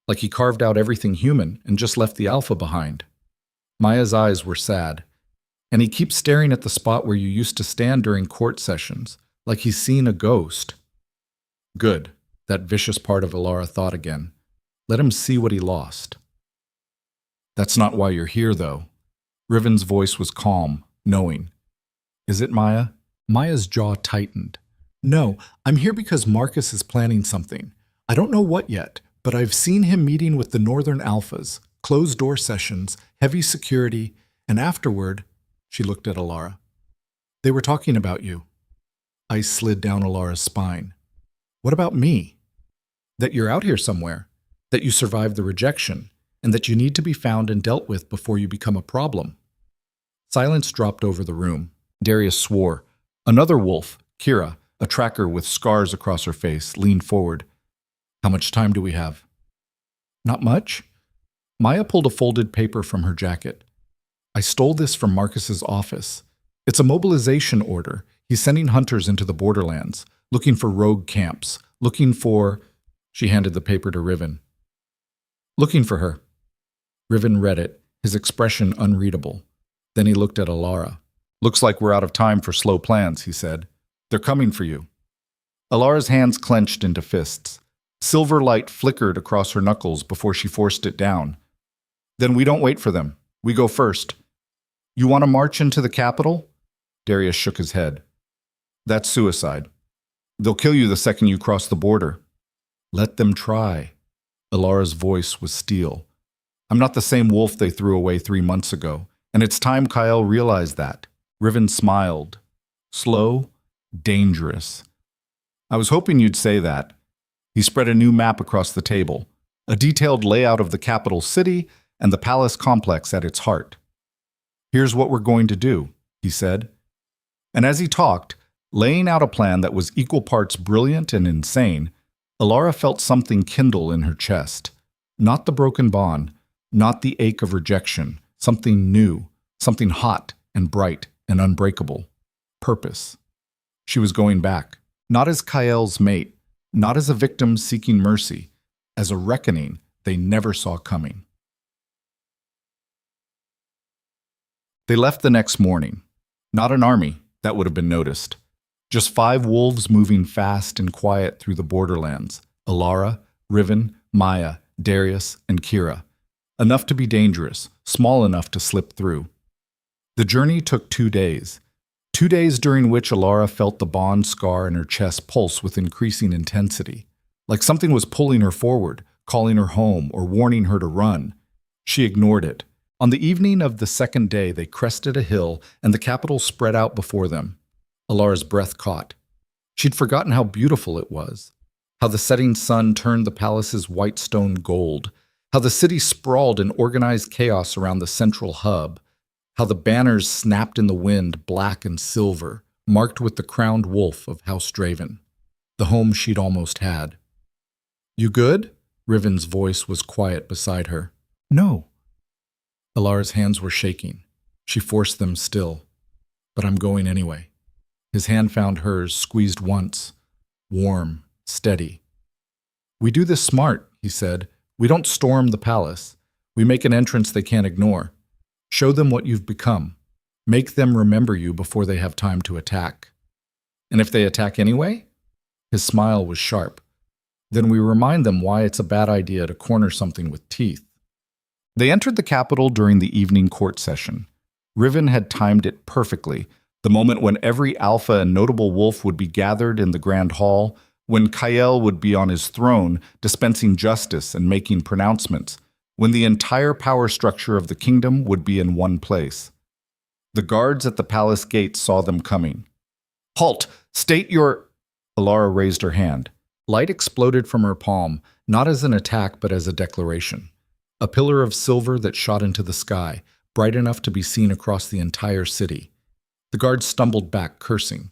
like he carved out everything human and just left the alpha behind." Maya's eyes were sad. "And he keeps staring at the spot where you used to stand during court sessions, like he's seen a ghost." "Good," that vicious part of Elara thought again. "Let him see what he lost." "That's not why you're here, though." Riven's voice was calm, knowing. "Is it, Maya?" Maya's jaw tightened. "No, I'm here because Marcus is planning something. I don't know what yet, but I've seen him meeting with the Northern Alphas, closed-door sessions, heavy security, and afterward," she looked at Elara, "they were talking about you." Ice slid down Elara's spine. "What about me?" "That you're out here somewhere, that you survived the rejection, and that you need to be found and dealt with before you become a problem." Silence dropped over the room. Darius swore. Another wolf, Kira, a tracker with scars across her face, leaned forward. "How much time do we have?" "Not much." Maya pulled a folded paper from her jacket. "I stole this from Marcus's office. It's a mobilization order. He's sending hunters into the borderlands, looking for rogue camps, looking for—" She handed the paper to Riven. "Looking for her." Riven read it, his expression unreadable. Then he looked at Elara. "Looks like we're out of time for slow plans," he said. "They're coming for you." Elara's hands clenched into fists. Silver light flickered across her knuckles before she forced it down. "Then we don't wait for them. We go first." "You want to march into the capital?" Darius shook his head. "That's suicide. They'll kill you the second you cross the border." "Let them try." Elara's voice was steel. "I'm not the same wolf they threw away 3 months ago, and it's time Kael realized that." Riven smiled. "Slow, dangerous." "I was hoping you'd say that." He spread a new map across the table, a detailed layout of the capital city and the palace complex at its heart. "Here's what we're going to do," he said. And as he talked, laying out a plan that was equal parts brilliant and insane, Elara felt something kindle in her chest. Not the broken bond, not the ache of rejection, something new, something hot and bright and unbreakable. Purpose. She was going back, not as Kael's mate, not as a victim seeking mercy, as a reckoning they never saw coming. They left the next morning. Not an army, that would have been noticed. Just 5 wolves moving fast and quiet through the borderlands. Elara, Riven, Maya, Darius, and Kira. Enough to be dangerous, small enough to slip through. The journey took 2 days. 2 days during which Elara felt the bond scar in her chest pulse with increasing intensity. Like something was pulling her forward, calling her home, or warning her to run. She ignored it. On the evening of the second day, they crested a hill, and the capital spread out before them. Elara's breath caught. She'd forgotten how beautiful it was, how the setting sun turned the palace's white stone gold, how the city sprawled in organized chaos around the central hub, how the banners snapped in the wind, black and silver, marked with the crowned wolf of House Draven, the home she'd almost had. "You good?" Riven's voice was quiet beside her. "No." Elara's hands were shaking. She forced them still. "But I'm going anyway." His hand found hers, squeezed once. Warm, steady. "We do this smart," he said. "We don't storm the palace. We make an entrance they can't ignore. Show them what you've become. Make them remember you before they have time to attack. And if they attack anyway?" His smile was sharp. "Then we remind them why it's a bad idea to corner something with teeth." They entered the capital during the evening court session. Riven had timed it perfectly, the moment when every alpha and notable wolf would be gathered in the grand hall, when Kael would be on his throne, dispensing justice and making pronouncements, when the entire power structure of the kingdom would be in one place. The guards at the palace gate saw them coming. "Halt! State your—" Elara raised her hand. Light exploded from her palm, not as an attack but as a declaration. A pillar of silver that shot into the sky, bright enough to be seen across the entire city. The guards stumbled back, cursing.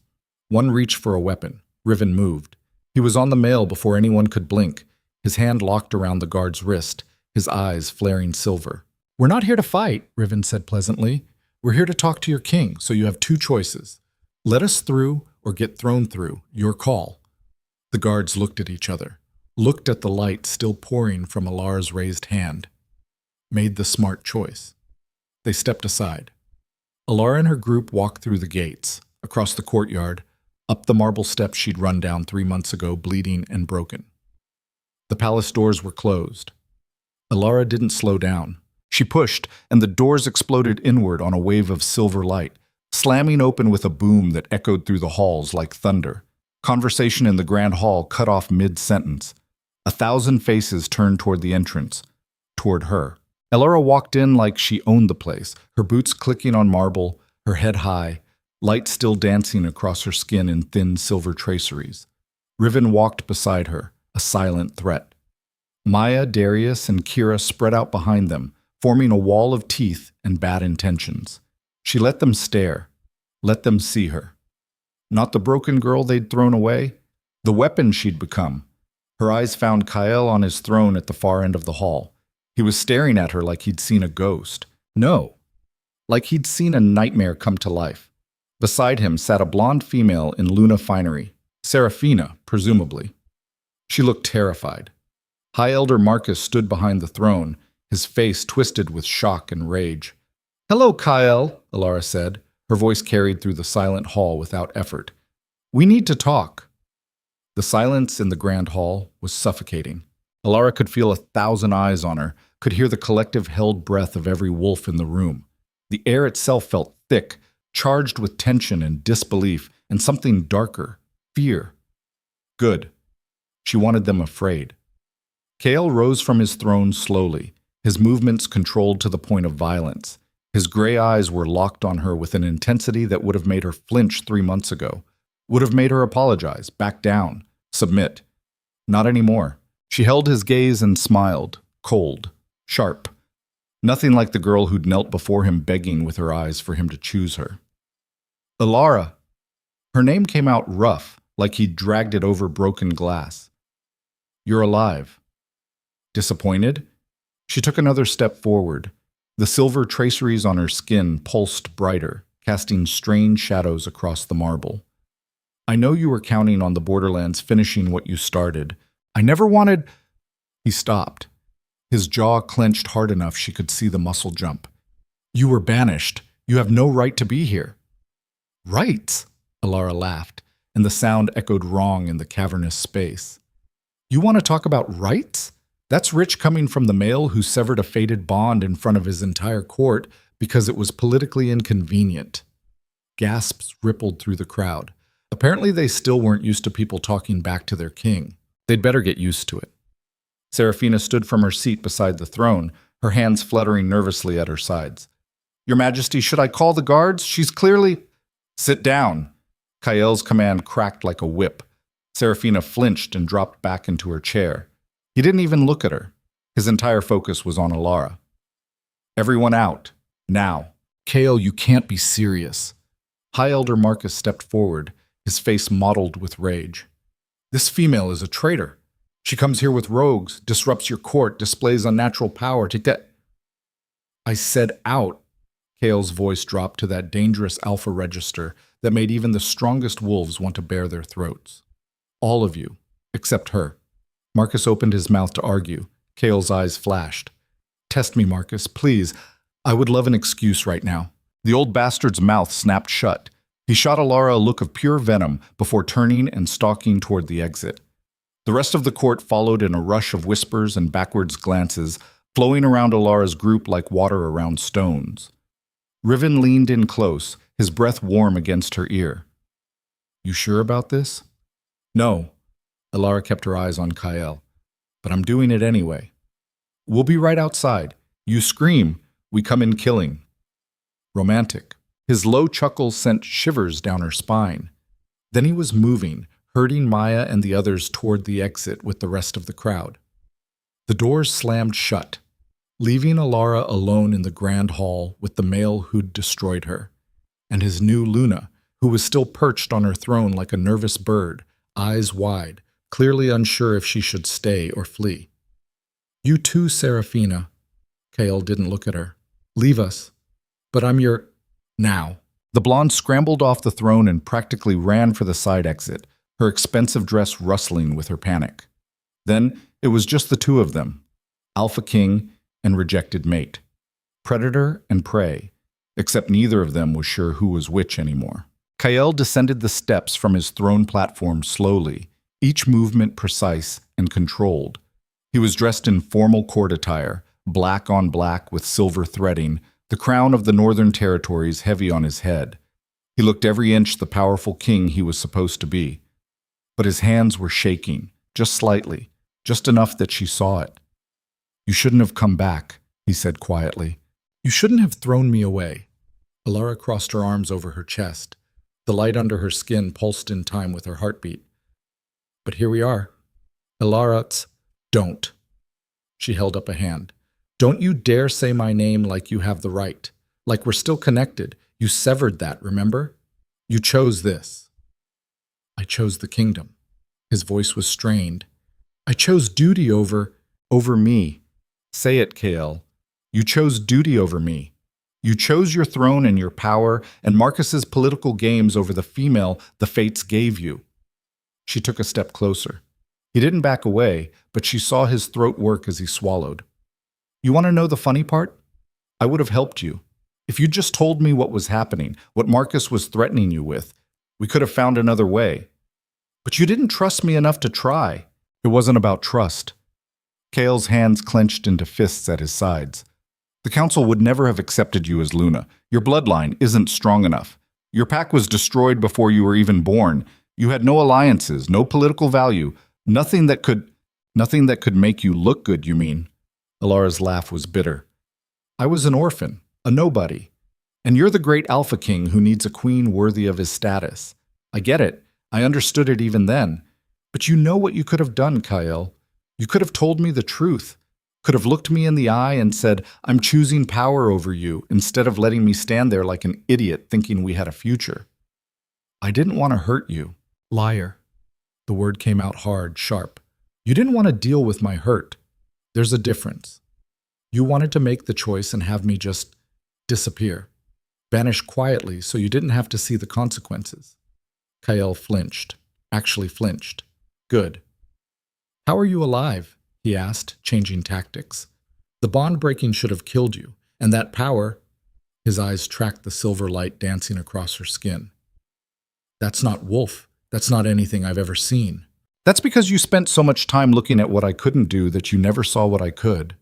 One reached for a weapon. Riven moved. He was on the mail before anyone could blink, his hand locked around the guard's wrist, his eyes flaring silver. "We're not here to fight," Riven said pleasantly. "We're here to talk to your king, so you have two choices. Let us through or get thrown through. Your call." The guards looked at each other, looked at the light still pouring from Elara's raised hand. Made the smart choice. They stepped aside. Elara and her group walked through the gates, across the courtyard, up the marble steps she'd run down 3 months ago, bleeding and broken. The palace doors were closed. Elara didn't slow down. She pushed, and the doors exploded inward on a wave of silver light, slamming open with a boom that echoed through the halls like thunder. Conversation in the grand hall cut off mid-sentence. 1,000 faces turned toward the entrance, toward her. Elara walked in like she owned the place, her boots clicking on marble, her head high, light still dancing across her skin in thin silver traceries. Riven walked beside her, a silent threat. Maya, Darius, and Kira spread out behind them, forming a wall of teeth and bad intentions. She let them stare, let them see her. Not the broken girl they'd thrown away, the weapon she'd become. Her eyes found Kael on his throne at the far end of the hall. He was staring at her like he'd seen a ghost. No, like he'd seen a nightmare come to life. Beside him sat a blonde female in Luna finery, Seraphina, presumably. She looked terrified. High Elder Marcus stood behind the throne, his face twisted with shock and rage. "Hello, Kael," Elara said, her voice carried through the silent hall without effort. "We need to talk." The silence in the grand hall was suffocating. Elara could feel 1,000 eyes on her, could hear the collective held breath of every wolf in the room. The air itself felt thick, charged with tension and disbelief, and something darker, fear. Good. She wanted them afraid. Kael rose from his throne slowly, his movements controlled to the point of violence. His gray eyes were locked on her with an intensity that would have made her flinch 3 months ago, would have made her apologize, back down, submit. Not anymore. She held his gaze and smiled, cold, sharp. Nothing like the girl who'd knelt before him begging with her eyes for him to choose her. "Elara." Her name came out rough, like he'd dragged it over broken glass. "You're alive." Disappointed? She took another step forward. The silver traceries on her skin pulsed brighter, casting strange shadows across the marble. "I know you were counting on the Borderlands finishing what you started. I never wanted—" He stopped. His jaw clenched hard enough she could see the muscle jump. "You were banished. You have no right to be here." "Rights?" Elara laughed, and the sound echoed wrong in the cavernous space. "You want to talk about rights? That's rich coming from the male who severed a fated bond in front of his entire court because it was politically inconvenient." Gasps rippled through the crowd. Apparently they still weren't used to people talking back to their king. They'd better get used to it. Seraphina stood from her seat beside the throne, her hands fluttering nervously at her sides. "Your Majesty, should I call the guards? She's clearly—" "Sit down." Kael's command cracked like a whip. Seraphina flinched and dropped back into her chair. He didn't even look at her. His entire focus was on Elara. "Everyone out. Now. Kale, you can't be serious. High Elder Marcus stepped forward, his face mottled with rage. This female is a traitor. She comes here with rogues, disrupts your court, displays unnatural power to get. I said out. Kale's voice dropped to that dangerous alpha register that made even the strongest wolves want to bare their throats. All of you, except her. Marcus opened his mouth to argue. Kale's eyes flashed. Test me, Marcus, please. I would love an excuse right now. The old bastard's mouth snapped shut. He shot Elara a look of pure venom before turning and stalking toward the exit. The rest of the court followed in a rush of whispers and backwards glances, flowing around Elara's group like water around stones. Riven leaned in close, his breath warm against her ear. You sure about this? No. Elara kept her eyes on Kyle. But I'm doing it anyway. We'll be right outside. You scream, we come in killing. Romantic. His low chuckle sent shivers down her spine. Then he was moving, herding Maya and the others toward the exit with the rest of the crowd. The doors slammed shut, leaving Elara alone in the grand hall with the male who'd destroyed her, and his new Luna, who was still perched on her throne like a nervous bird, eyes wide, clearly unsure if she should stay or flee. You too, Seraphina. Kale didn't look at her. Leave us. But I'm your... Now. The blonde scrambled off the throne and practically ran for the side exit, her expensive dress rustling with her panic. Then it was just the two of them, Alpha King and rejected mate, predator and prey, except neither of them was sure who was which anymore. Kyle descended the steps from his throne platform slowly, each movement precise and controlled. He was dressed in formal court attire, black on black with silver threading, the crown of the Northern Territories heavy on his head. He looked every inch the powerful king he was supposed to be. But his hands were shaking, just slightly, just enough that she saw it. You shouldn't have come back, he said quietly. You shouldn't have thrown me away. Elara crossed her arms over her chest. The light under her skin pulsed in time with her heartbeat. But here we are. Elara, don't. She held up a hand. Don't you dare say my name like you have the right. Like we're still connected. You severed that, remember? You chose this. I chose the kingdom. His voice was strained. I chose duty over me. Say it, Kale. You chose duty over me. You chose your throne and your power and Marcus's political games over the female the fates gave you. She took a step closer. He didn't back away, but she saw his throat work as he swallowed. You want to know the funny part? I would have helped you. If you just told me what was happening, what Marcus was threatening you with, we could have found another way. But you didn't trust me enough to try. It wasn't about trust. Kale's hands clenched into fists at his sides. The council would never have accepted you as Luna. Your bloodline isn't strong enough. Your pack was destroyed before you were even born. You had no alliances, no political value, nothing that could make you look good, you mean? Elara's laugh was bitter. I was an orphan, a nobody. And you're the great Alpha King who needs a queen worthy of his status. I get it. I understood it even then. But you know what you could have done, Kyle. You could have told me the truth. Could have looked me in the eye and said, I'm choosing power over you, instead of letting me stand there like an idiot thinking we had a future. I didn't want to hurt you. Liar. The word came out hard, sharp. You didn't want to deal with my hurt. There's a difference. You wanted to make the choice and have me just disappear. Vanish quietly so you didn't have to see the consequences. Kyle flinched. Actually flinched. Good. How are you alive? He asked, changing tactics. The bond breaking should have killed you, and that power... His eyes tracked the silver light dancing across her skin. That's not Wolf. That's not anything I've ever seen. That's because you spent so much time looking at what I couldn't do that you never saw what I could.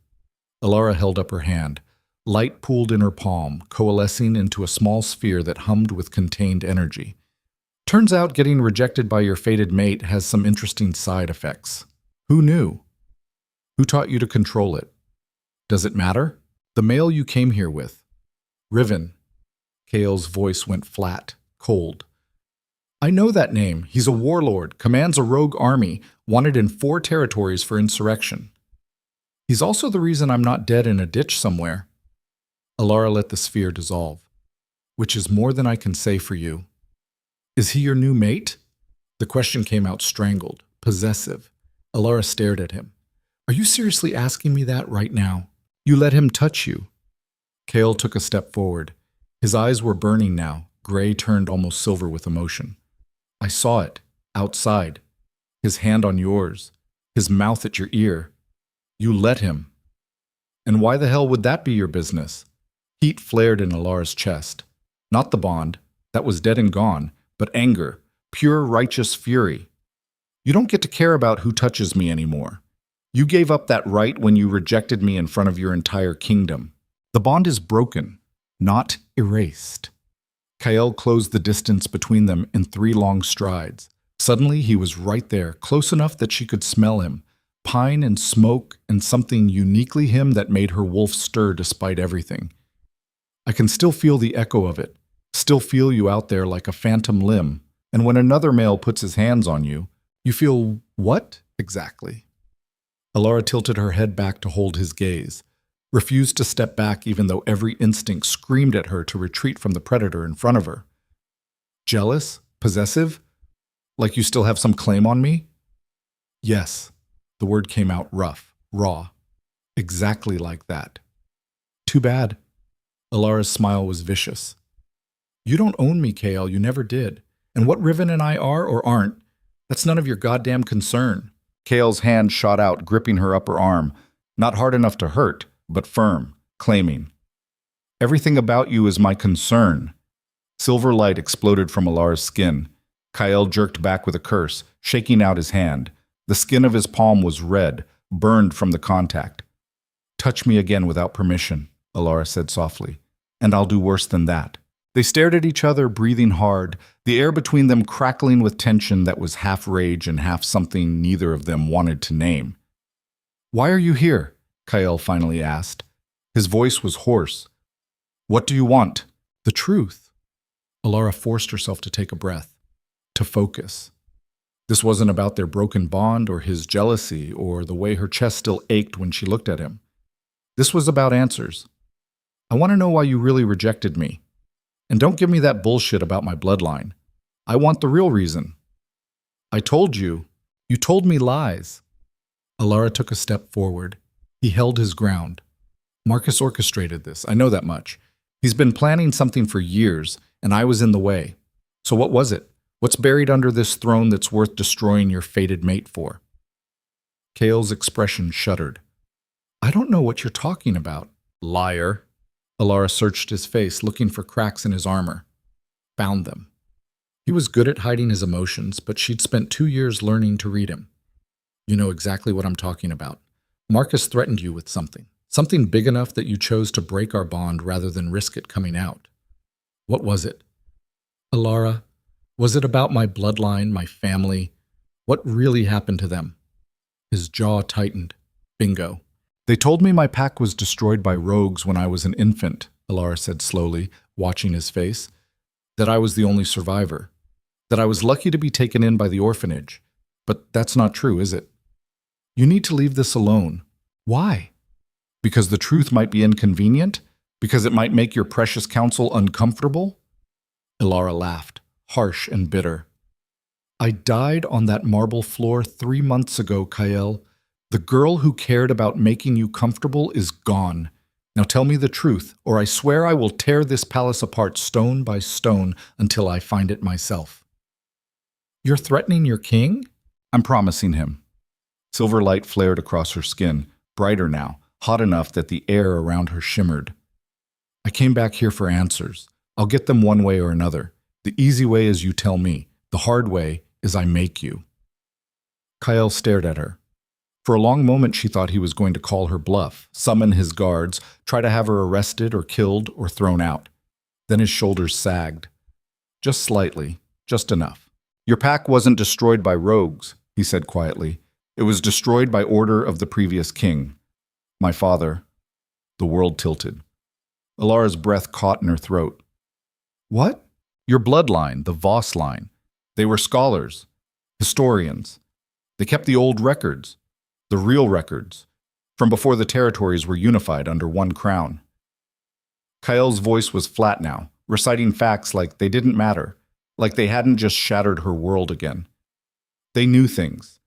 Elara held up her hand. Light pooled in her palm, coalescing into a small sphere that hummed with contained energy. Turns out getting rejected by your fated mate has some interesting side effects. Who knew? Who taught you to control it? Does it matter? The male you came here with. Riven. Kale's voice went flat, cold. I know that name. He's a warlord, commands a rogue army, wanted in 4 territories for insurrection. He's also the reason I'm not dead in a ditch somewhere. Elara let the sphere dissolve. which is more than I can say for you. Is he your new mate? The question came out strangled, possessive. Elara stared at him. Are you seriously asking me that right now? You let him touch you. Kale took a step forward. His eyes were burning now, gray turned almost silver with emotion. I saw it, outside. His hand on yours, his mouth at your ear. You let him. And why the hell would that be your business? Heat flared in Elara's chest. Not the bond, that was dead and gone, but anger, pure righteous fury. You don't get to care about who touches me anymore. You gave up that right when you rejected me in front of your entire kingdom. The bond is broken, not erased. Kael closed the distance between them in 3 long strides. Suddenly he was right there, close enough that she could smell him. Pine and smoke and something uniquely him that made her wolf stir despite everything. I can still feel the echo of it, still feel you out there like a phantom limb. And when another male puts his hands on you, you feel what exactly? Elara tilted her head back to hold his gaze, refused to step back even though every instinct screamed at her to retreat from the predator in front of her. Jealous? Possessive? Like you still have some claim on me? Yes. The word came out rough, raw. Exactly like that. Too bad. Elara's smile was vicious. You don't own me, Kael, you never did. And what Riven and I are or aren't, that's none of your goddamn concern. Kael's hand shot out, gripping her upper arm. Not hard enough to hurt, but firm, claiming. Everything about you is my concern. Silver light exploded from Elara's skin. Kael jerked back with a curse, shaking out his hand. The skin of his palm was red, burned from the contact. Touch me again without permission, Elara said softly, and I'll do worse than that. They stared at each other, breathing hard, the air between them crackling with tension that was half rage and half something neither of them wanted to name. Why are you here? Kael finally asked. His voice was hoarse. What do you want? The truth. Elara forced herself to take a breath, to focus. This wasn't about their broken bond or his jealousy or the way her chest still ached when she looked at him. This was about answers. I want to know why you really rejected me. And don't give me that bullshit about my bloodline. I want the real reason. I told you. You told me lies. Elara took a step forward. He held his ground. Marcus orchestrated this, I know that much. He's been planning something for years, and I was in the way. So what was it? What's buried under this throne that's worth destroying your fated mate for? Kael's expression shuddered. I don't know what you're talking about, liar. Elara searched his face, looking for cracks in his armor. Found them. He was good at hiding his emotions, but she'd spent 2 years learning to read him. You know exactly what I'm talking about. Marcus threatened you with something. Something big enough that you chose to break our bond rather than risk it coming out. What was it? Elara, was it about my bloodline, my family? What really happened to them? His jaw tightened. Bingo. They told me my pack was destroyed by rogues when I was an infant, Elara said slowly, watching his face. That I was the only survivor. That I was lucky to be taken in by the orphanage. But that's not true, is it? You need to leave this alone. Why? Because the truth might be inconvenient? Because it might make your precious counsel uncomfortable? Elara laughed, harsh and bitter. I died on that marble floor 3 months ago, Kael. The girl who cared about making you comfortable is gone. Now tell me the truth, or I swear I will tear this palace apart stone by stone until I find it myself. You're threatening your king? I'm promising him. Silver light flared across her skin, brighter now, hot enough that the air around her shimmered. I came back here for answers. I'll get them one way or another. The easy way is you tell me. The hard way is I make you. Kael stared at her. For a long moment she thought he was going to call her bluff, summon his guards, try to have her arrested or killed or thrown out. Then his shoulders sagged. Just slightly, just enough. Your pack wasn't destroyed by rogues, he said quietly. It was destroyed by order of the previous king. My father. The world tilted. Elara's breath caught in her throat. What? Your bloodline, the Voss line. They were scholars, historians. They kept the old records, the real records, from before the territories were unified under one crown. Kael's voice was flat now, reciting facts like they didn't matter, like they hadn't just shattered her world again. They knew things.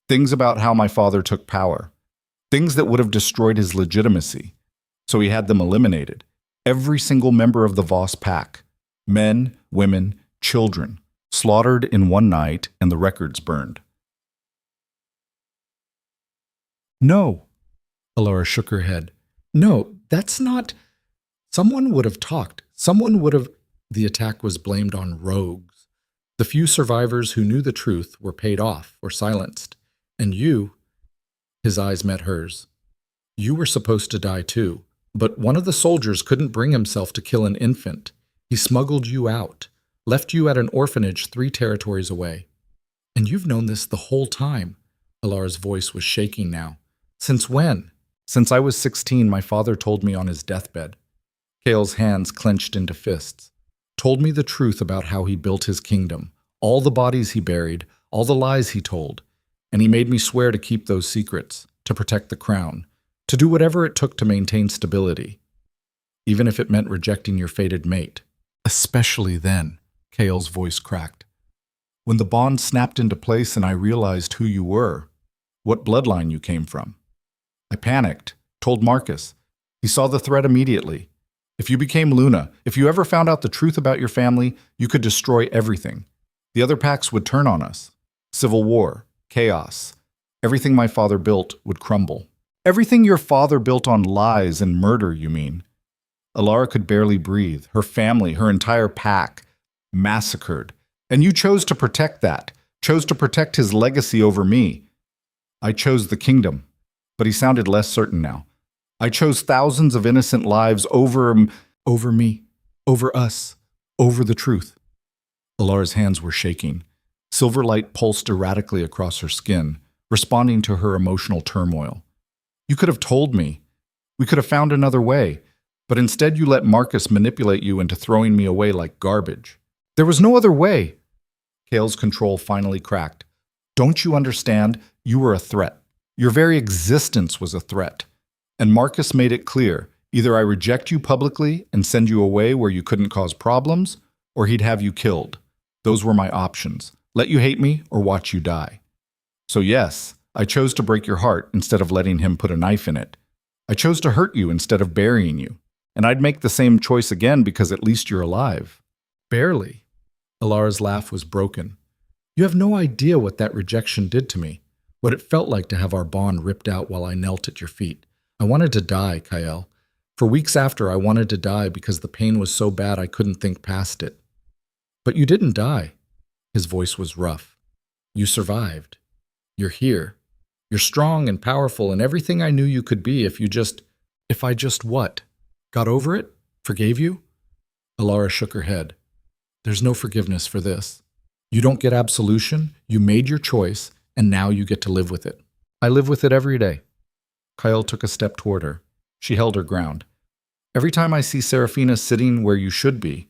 Things about how my father took power. Things that would have destroyed his legitimacy. So he had them eliminated. Every single member of the Voss pack. Men, women, children. Slaughtered in one night and the records burned. No. Elara shook her head. No, that's not... Someone would have talked. Someone would have... The attack was blamed on rogues. The few survivors who knew the truth were paid off or silenced. And you... His eyes met hers. You were supposed to die too, but one of the soldiers couldn't bring himself to kill an infant. He smuggled you out, left you at an orphanage 3 territories away. And you've known this the whole time. Elara's voice was shaking now. Since when? Since I was 16, my father told me on his deathbed. Kale's hands clenched into fists. Told me the truth about how he built his kingdom, all the bodies he buried, all the lies he told. And he made me swear to keep those secrets, to protect the crown, to do whatever it took to maintain stability, even if it meant rejecting your fated mate. Especially then, Kale's voice cracked. When the bond snapped into place and I realized who you were, what bloodline you came from. I panicked, told Marcus. He saw the threat immediately. If you became Luna, if you ever found out the truth about your family, you could destroy everything. The other packs would turn on us. Civil war. Chaos. Everything my father built would crumble. Everything your father built on lies and murder, you mean? Elara could barely breathe. Her family, her entire pack, massacred. And you chose to protect that. Chose to protect his legacy over me. I chose the kingdom. But he sounded less certain now. I chose thousands of innocent lives over me, over us, over the truth. Elara's hands were shaking. Silver light pulsed erratically across her skin, responding to her emotional turmoil. You could have told me. We could have found another way. But instead you let Marcus manipulate you into throwing me away like garbage. There was no other way. Kale's control finally cracked. Don't you understand? You were a threat. Your very existence was a threat. And Marcus made it clear. Either I reject you publicly and send you away where you couldn't cause problems, or he'd have you killed. Those were my options. Let you hate me or watch you die. So yes, I chose to break your heart instead of letting him put a knife in it. I chose to hurt you instead of burying you. And I'd make the same choice again because at least you're alive. Barely. Elara's laugh was broken. You have no idea what that rejection did to me. What it felt like to have our bond ripped out while I knelt at your feet. I wanted to die, Kyle. For weeks after, I wanted to die because the pain was so bad I couldn't think past it. But you didn't die. His voice was rough. You survived. You're here. You're strong and powerful and everything I knew you could be if I just what? Got over it? Forgave you? Elara shook her head. There's no forgiveness for this. You don't get absolution, you made your choice, and now you get to live with it. I live with it every day. Kyle took a step toward her. She held her ground. Every time I see Seraphina sitting where you should be,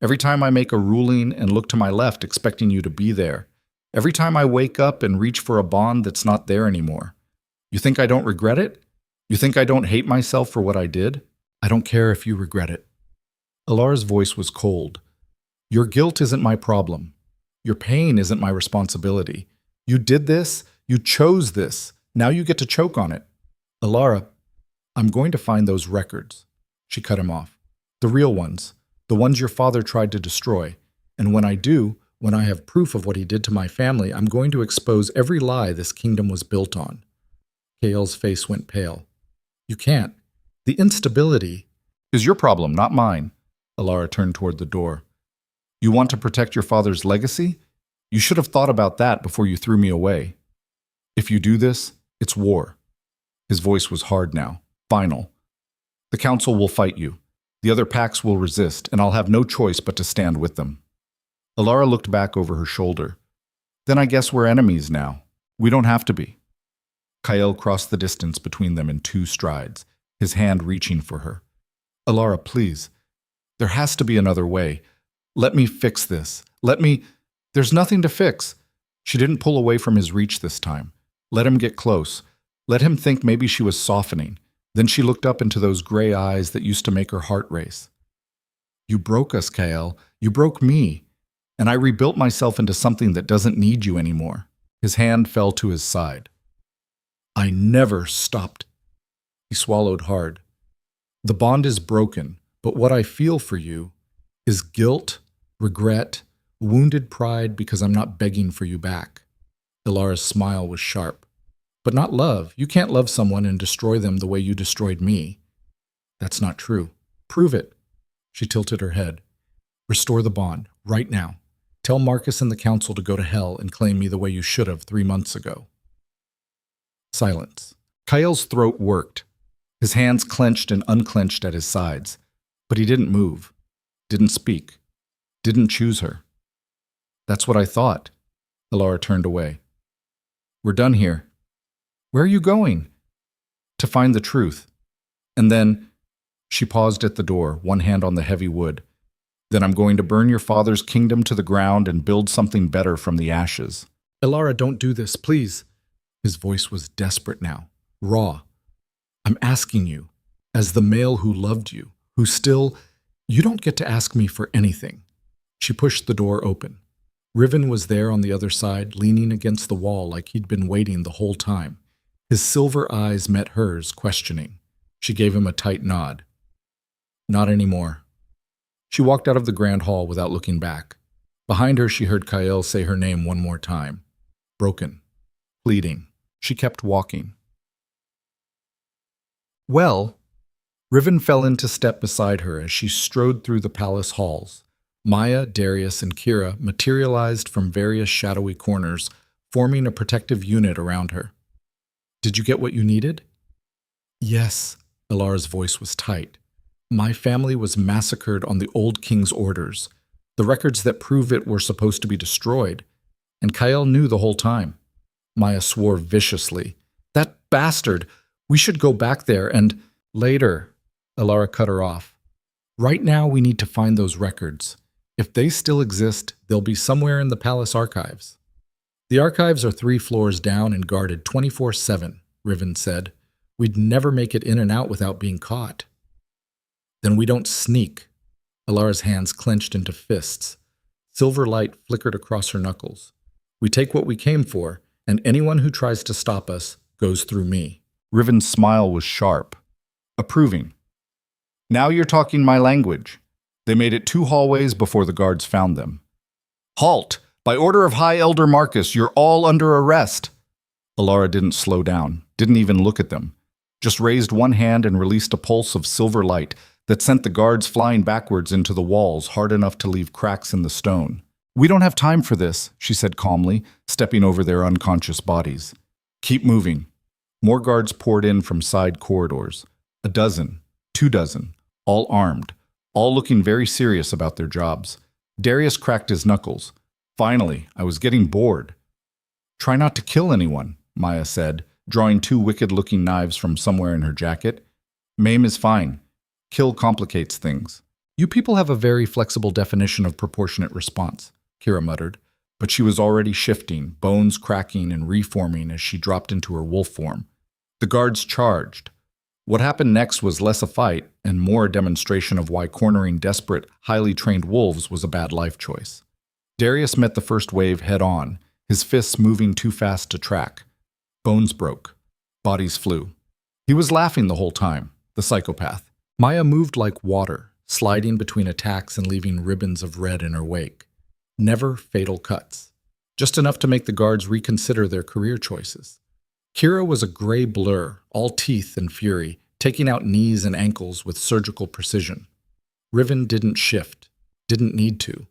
every time I make a ruling and look to my left expecting you to be there, every time I wake up and reach for a bond that's not there anymore, you think I don't regret it? You think I don't hate myself for what I did? I don't care if you regret it. Elara's voice was cold. Your guilt isn't my problem. Your pain isn't my responsibility. You did this. You chose this. Now you get to choke on it. Elara, I'm going to find those records. She cut him off. The real ones. The ones your father tried to destroy. And when I do, when I have proof of what he did to my family, I'm going to expose every lie this kingdom was built on. Kale's face went pale. You can't. The instability is your problem, not mine. Elara turned toward the door. You want to protect your father's legacy? You should have thought about that before you threw me away. If you do this, it's war. His voice was hard now, final. The council will fight you. The other packs will resist, and I'll have no choice but to stand with them. Elara looked back over her shoulder. Then I guess we're enemies now. We don't have to be. Kyle crossed the distance between them in 2 strides, his hand reaching for her. Elara, please. There has to be another way. Let me fix this. There's nothing to fix. She didn't pull away from his reach this time. Let him get close. Let him think maybe she was softening. Then she looked up into those gray eyes that used to make her heart race. You broke us, Kael. You broke me. And I rebuilt myself into something that doesn't need you anymore. His hand fell to his side. I never stopped. He swallowed hard. The bond is broken, but what I feel for you is guilt, regret, wounded pride because I'm not begging for you back. Elara's smile was sharp. But not love. You can't love someone and destroy them the way you destroyed me. That's not true. Prove it. She tilted her head. Restore the bond, right now. Tell Marcus and the council to go to hell and claim me the way you should have 3 months ago. Silence. Kael's throat worked. His hands clenched and unclenched at his sides. But he didn't move. Didn't speak. Didn't choose her. That's what I thought. Elara turned away. We're done here. Where are you going? To find the truth. And then, she paused at the door, one hand on the heavy wood. Then I'm going to burn your father's kingdom to the ground and build something better from the ashes. Elara, don't do this, please. His voice was desperate now, raw. I'm asking you, as the male who loved you, who still, you don't get to ask me for anything. She pushed the door open. Riven was there on the other side, leaning against the wall like he'd been waiting the whole time. His silver eyes met hers, questioning. She gave him a tight nod. Not anymore. She walked out of the grand hall without looking back. Behind her, she heard Kael say her name one more time. Broken. Pleading. She kept walking. Well, Riven fell into step beside her as she strode through the palace halls. Maya, Darius, and Kira materialized from various shadowy corners, forming a protective unit around her. Did you get what you needed? Yes, Elara's voice was tight. My family was massacred on the old king's orders. The records that prove it were supposed to be destroyed. And Kael knew the whole time. Maya swore viciously. That bastard! We should go back there and… Later, Elara cut her off. Right now we need to find those records. If they still exist, they'll be somewhere in the palace archives. The archives are 3 floors down and guarded 24/7, Riven said. We'd never make it in and out without being caught. Then we don't sneak. Elara's hands clenched into fists. Silver light flickered across her knuckles. We take what we came for, and anyone who tries to stop us goes through me. Riven's smile was sharp, approving. Now you're talking my language. They made it 2 hallways before the guards found them. Halt! By order of High Elder Marcus, you're all under arrest. Elara didn't slow down, didn't even look at them, just raised one hand and released a pulse of silver light that sent the guards flying backwards into the walls hard enough to leave cracks in the stone. We don't have time for this, she said calmly, stepping over their unconscious bodies. Keep moving. More guards poured in from side corridors. 12, 24, all armed, all looking very serious about their jobs. Darius cracked his knuckles. Finally, I was getting bored. Try not to kill anyone, Maya said, drawing 2 wicked-looking knives from somewhere in her jacket. Maim is fine. Kill complicates things. You people have a very flexible definition of proportionate response, Kira muttered, but she was already shifting, bones cracking and reforming as she dropped into her wolf form. The guards charged. What happened next was less a fight and more a demonstration of why cornering desperate, highly trained wolves was a bad life choice. Darius met the first wave head-on, his fists moving too fast to track. Bones broke. Bodies flew. He was laughing the whole time, the psychopath. Maya moved like water, sliding between attacks and leaving ribbons of red in her wake. Never fatal cuts. Just enough to make the guards reconsider their career choices. Kira was a gray blur, all teeth and fury, taking out knees and ankles with surgical precision. Riven didn't shift, didn't need to.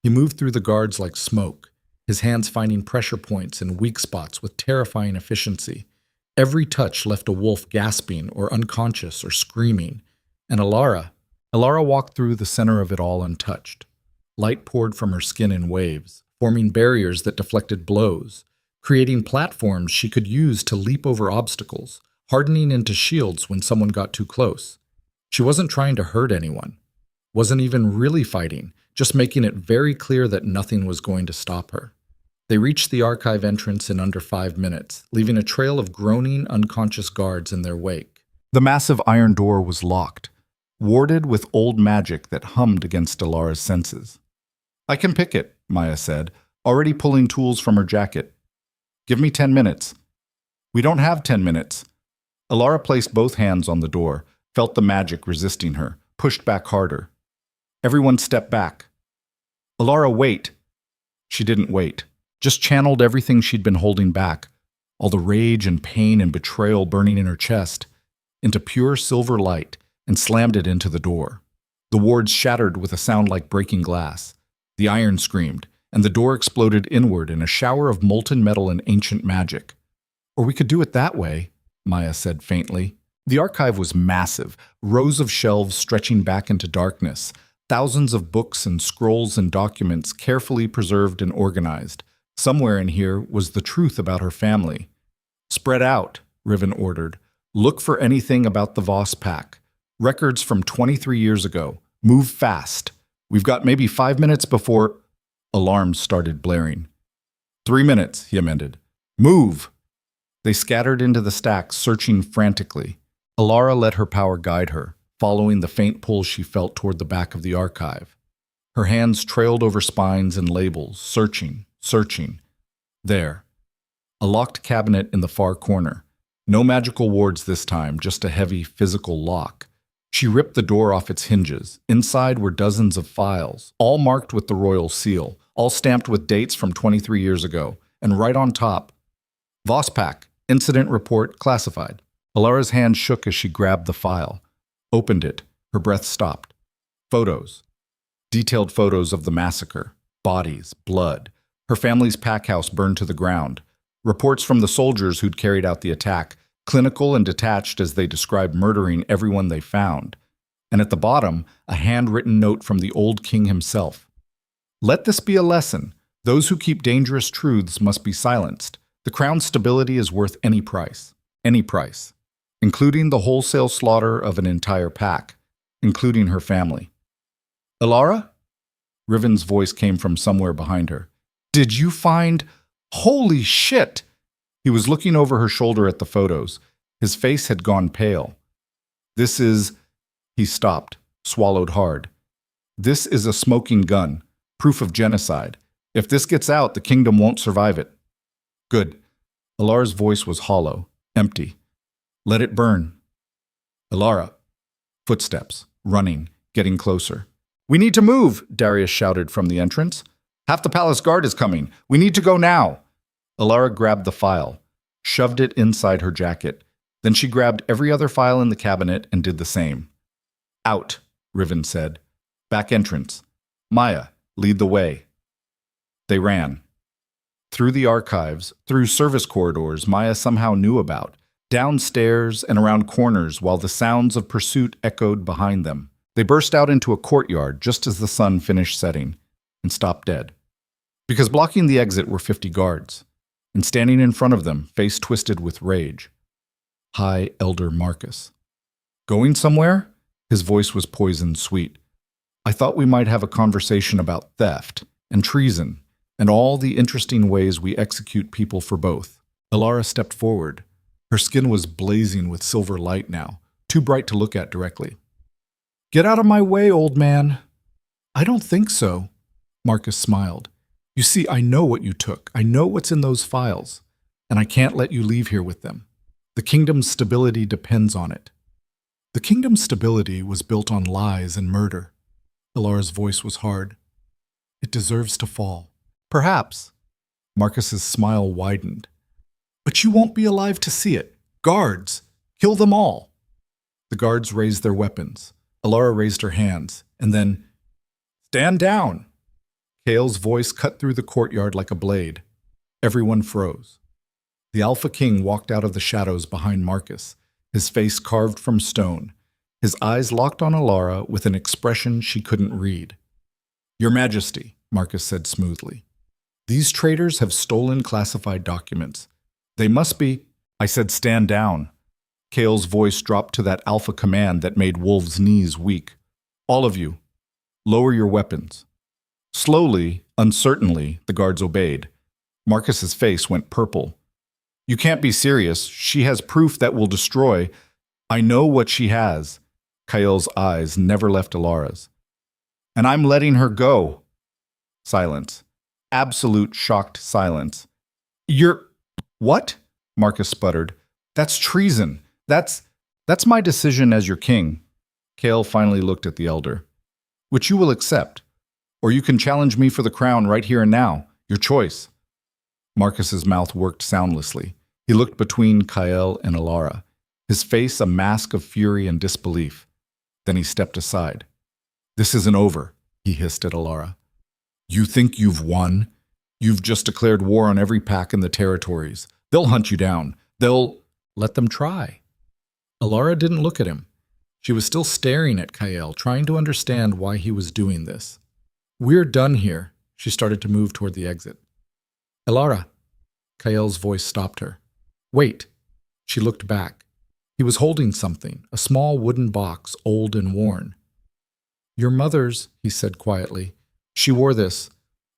He moved through the guards like smoke, his hands finding pressure points and weak spots with terrifying efficiency. Every touch left a wolf gasping or unconscious or screaming. And Elara walked through the center of it all untouched. Light poured from her skin in waves, forming barriers that deflected blows, creating platforms she could use to leap over obstacles, hardening into shields when someone got too close. She wasn't trying to hurt anyone, wasn't even really fighting, just making it very clear that nothing was going to stop her. They reached the archive entrance in under 5 minutes, leaving a trail of groaning, unconscious guards in their wake. The massive iron door was locked. warded with old magic that hummed against Elara's senses. I can pick it, Maya said, already pulling tools from her jacket. Give me 10 minutes. We don't have 10 minutes. Elara placed both hands on the door, felt the magic resisting her, pushed back harder. Everyone stepped back. Elara, wait. She didn't wait, just channeled everything she'd been holding back, all the rage and pain and betrayal burning in her chest, into pure silver light, and slammed it into the door. The wards shattered with a sound like breaking glass. The iron screamed, and the door exploded inward in a shower of molten metal and ancient magic. Or we could do it that way, Maya said faintly. The archive was massive, rows of shelves stretching back into darkness, thousands of books and scrolls and documents carefully preserved and organized. Somewhere in here was the truth about her family. Spread out, Riven ordered. Look for anything about the Voss pack. Records from 23 years ago. Move fast. We've got maybe 5 minutes before... Alarms started blaring. 3 minutes, he amended. Move! They scattered into the stacks, searching frantically. Elara let her power guide her, following the faint pull she felt toward the back of the archive. Her hands trailed over spines and labels, searching. There. A locked cabinet in the far corner. No magical wards this time, just a heavy physical lock. She ripped the door off its hinges. Inside were dozens of files, all marked with the royal seal, all stamped with dates from 23 years ago. And right on top, Voss pack, incident report classified. Elara's hand shook as she grabbed the file. Opened it. Her breath stopped. Photos. Detailed photos of the massacre. Bodies, blood. Her family's pack house burned to the ground. Reports from the soldiers who'd carried out the attack, clinical and detached as they described murdering everyone they found. And at the bottom, a handwritten note from the old king himself. Let this be a lesson. Those who keep dangerous truths must be silenced. The crown's stability is worth any price. Any price. Including the wholesale slaughter of an entire pack. Including her family. Elara? Riven's voice came from somewhere behind her. Did you find... Holy shit! He was looking over her shoulder at the photos. His face had gone pale. This is... He stopped, swallowed hard. This is a smoking gun. Proof of genocide. If this gets out, the kingdom won't survive it. Good. Elara's voice was hollow, empty. Let it burn. Elara. Footsteps, running, getting closer. We need to move, Darius shouted from the entrance. Half the palace guard is coming. We need to go now. Elara grabbed the file, shoved it inside her jacket. Then she grabbed every other file in the cabinet and did the same. Out, Riven said. Back entrance. Maya, lead the way. They ran. Through the archives, through service corridors Maya somehow knew about, downstairs and around corners while the sounds of pursuit echoed behind them. They burst out into a courtyard just as the sun finished setting, and stopped dead. Because blocking the exit were 50 guards, and standing in front of them, face twisted with rage, High Elder Marcus. Going somewhere? His voice was poison sweet. I thought we might have a conversation about theft and treason and all the interesting ways we execute people for both. Elara stepped forward. Her skin was blazing with silver light now, too bright to look at directly. Get out of my way, old man. I don't think so. Marcus smiled. You see, I know what you took. I know what's in those files, and I can't let you leave here with them. The kingdom's stability depends on it. The kingdom's stability was built on lies and murder. Elara's voice was hard. It deserves to fall. Perhaps. Marcus's smile widened. But you won't be alive to see it. Guards! Kill them all! The guards raised their weapons. Elara raised her hands, and then, stand down! Kale's voice cut through the courtyard like a blade. Everyone froze. The Alpha King walked out of the shadows behind Marcus, his face carved from stone, his eyes locked on Elara with an expression she couldn't read. Your Majesty, Marcus said smoothly. These traitors have stolen classified documents. They must be... I said stand down. Kale's voice dropped to that alpha command that made Wolf's knees weak. All of you, lower your weapons. Slowly, uncertainly, the guards obeyed. Marcus's face went purple. You can't be serious. She has proof that will destroy. I know what she has. Kael's eyes never left Elara's. And I'm letting her go. Silence. Absolute shocked silence. You're... What? Marcus sputtered. That's treason. That's my decision as your king. Kael finally looked at the elder. Which you will accept. Or you can challenge me for the crown right here and now. Your choice. Marcus's mouth worked soundlessly. He looked between Kael and Elara, his face a mask of fury and disbelief. Then he stepped aside. This isn't over, he hissed at Elara. You think you've won? You've just declared war on every pack in the territories. They'll hunt you down. They'll... Let them try. Elara didn't look at him. She was still staring at Kael, trying to understand why he was doing this. We're done here. She started to move toward the exit. Elara. Kael's voice stopped her. Wait. She looked back. He was holding something, a small wooden box, old and worn. Your mother's, he said quietly. She wore this.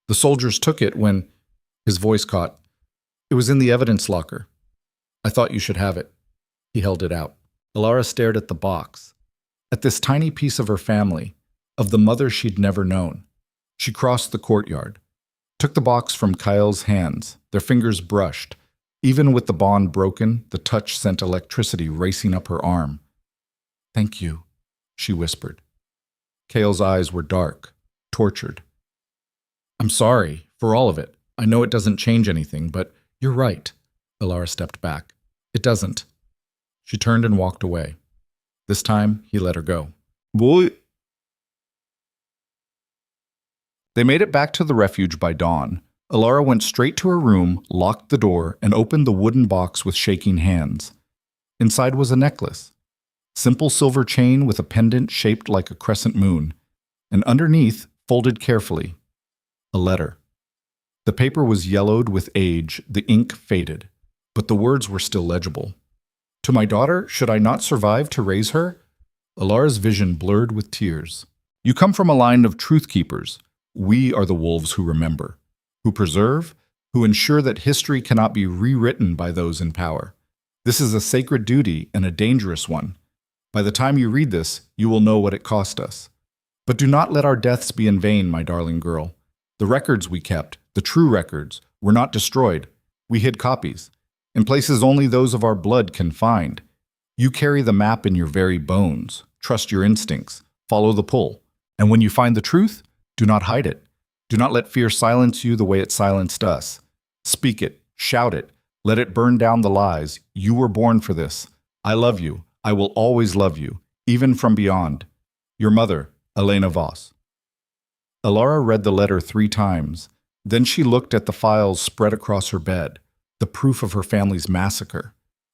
The soldiers took it when... His voice caught. It was in the evidence locker. I thought you should have it. He held it out. Elara stared at the box, at this tiny piece of her family, of the mother she'd never known. She crossed the courtyard, took the box from Kael's hands. Their fingers brushed. Even with the bond broken, the touch sent electricity racing up her arm. Thank you, she whispered. Kael's eyes were dark, tortured. I'm sorry for all of it. I know it doesn't change anything, but you're right. Elara stepped back. It doesn't. She turned and walked away. This time, he let her go. Boy. They made it back to the refuge by dawn. Elara went straight to her room, locked the door, and opened the wooden box with shaking hands. Inside was a necklace. Simple silver chain with a pendant shaped like a crescent moon. And underneath, folded carefully, a letter. The paper was yellowed with age, the ink faded, but the words were still legible. To my daughter, should I not survive to raise her? Elara's vision blurred with tears. You come from a line of truth keepers. We are the wolves who remember, who preserve, who ensure that history cannot be rewritten by those in power. This is a sacred duty and a dangerous one. By the time you read this, you will know what it cost us. But do not let our deaths be in vain, my darling girl. The records we kept, the true records, were not destroyed. We hid copies, in places only those of our blood can find. You carry the map in your very bones. Trust your instincts. Follow the pull. And when you find the truth, do not hide it. Do not let fear silence you the way it silenced us. Speak it. Shout it. Let it burn down the lies. You were born for this. I love you. I will always love you, even from beyond. Your mother, Elena Voss. Elara read the letter 3 times. Then she looked at the files spread across her bed, the proof of her family's massacre,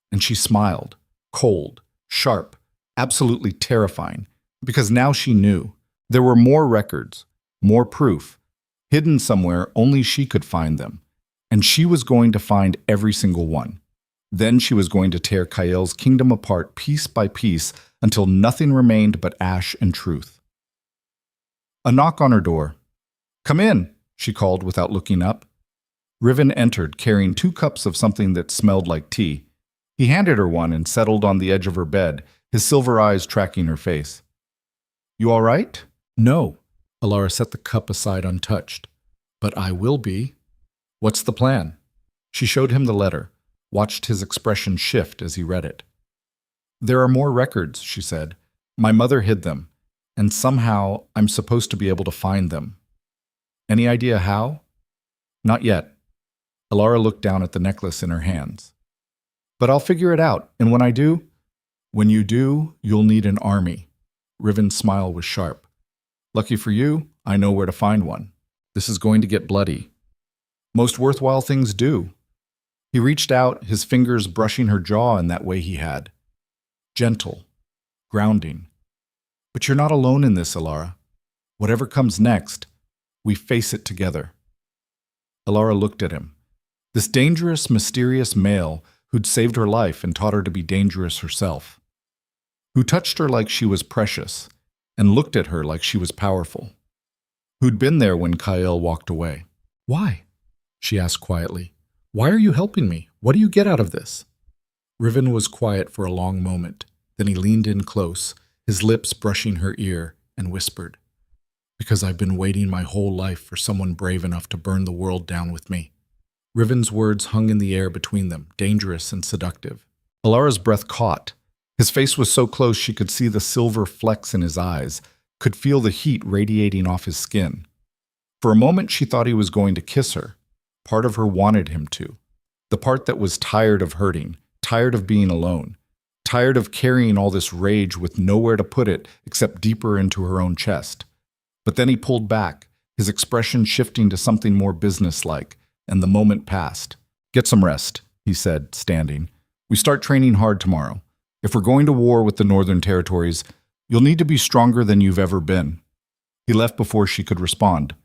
and she smiled, cold, sharp, absolutely terrifying, because now she knew. There were more records, more proof, hidden somewhere only she could find them, and she was going to find every single one. Then she was going to tear Kael's kingdom apart piece by piece until nothing remained but ash and truth. A knock on her door. Come in, she called without looking up. Riven entered, carrying 2 cups of something that smelled like tea. He handed her one and settled on the edge of her bed, his silver eyes tracking her face. You all right? No. Elara set the cup aside untouched. But I will be. What's the plan? She showed him the letter, watched his expression shift as he read it. There are more records, she said. My mother hid them, and somehow I'm supposed to be able to find them. Any idea how? Not yet. Elara looked down at the necklace in her hands. But I'll figure it out, and when I do... When you do, you'll need an army. Riven's smile was sharp. Lucky for you, I know where to find one. This is going to get bloody. Most worthwhile things do. He reached out, his fingers brushing her jaw in that way he had. Gentle, grounding. But you're not alone in this, Elara. Whatever comes next, we face it together. Elara looked at him. This dangerous, mysterious male who'd saved her life and taught her to be dangerous herself. Who touched her like she was precious and looked at her like she was powerful. Who'd been there when Kael walked away. Why? She asked quietly. Why are you helping me? What do you get out of this? Riven was quiet for a long moment. Then he leaned in close, his lips brushing her ear, and whispered, "Because I've been waiting my whole life for someone brave enough to burn the world down with me." Riven's words hung in the air between them, dangerous and seductive. Elara's breath caught. His face was so close she could see the silver flecks in his eyes, could feel the heat radiating off his skin. For a moment she thought he was going to kiss her. Part of her wanted him to. The part that was tired of hurting, tired of being alone, tired of carrying all this rage with nowhere to put it except deeper into her own chest. But then he pulled back, his expression shifting to something more businesslike, and the moment passed. "Get some rest," he said, standing. "We start training hard tomorrow. If we're going to war with the Northern Territories, you'll need to be stronger than you've ever been." He left before she could respond.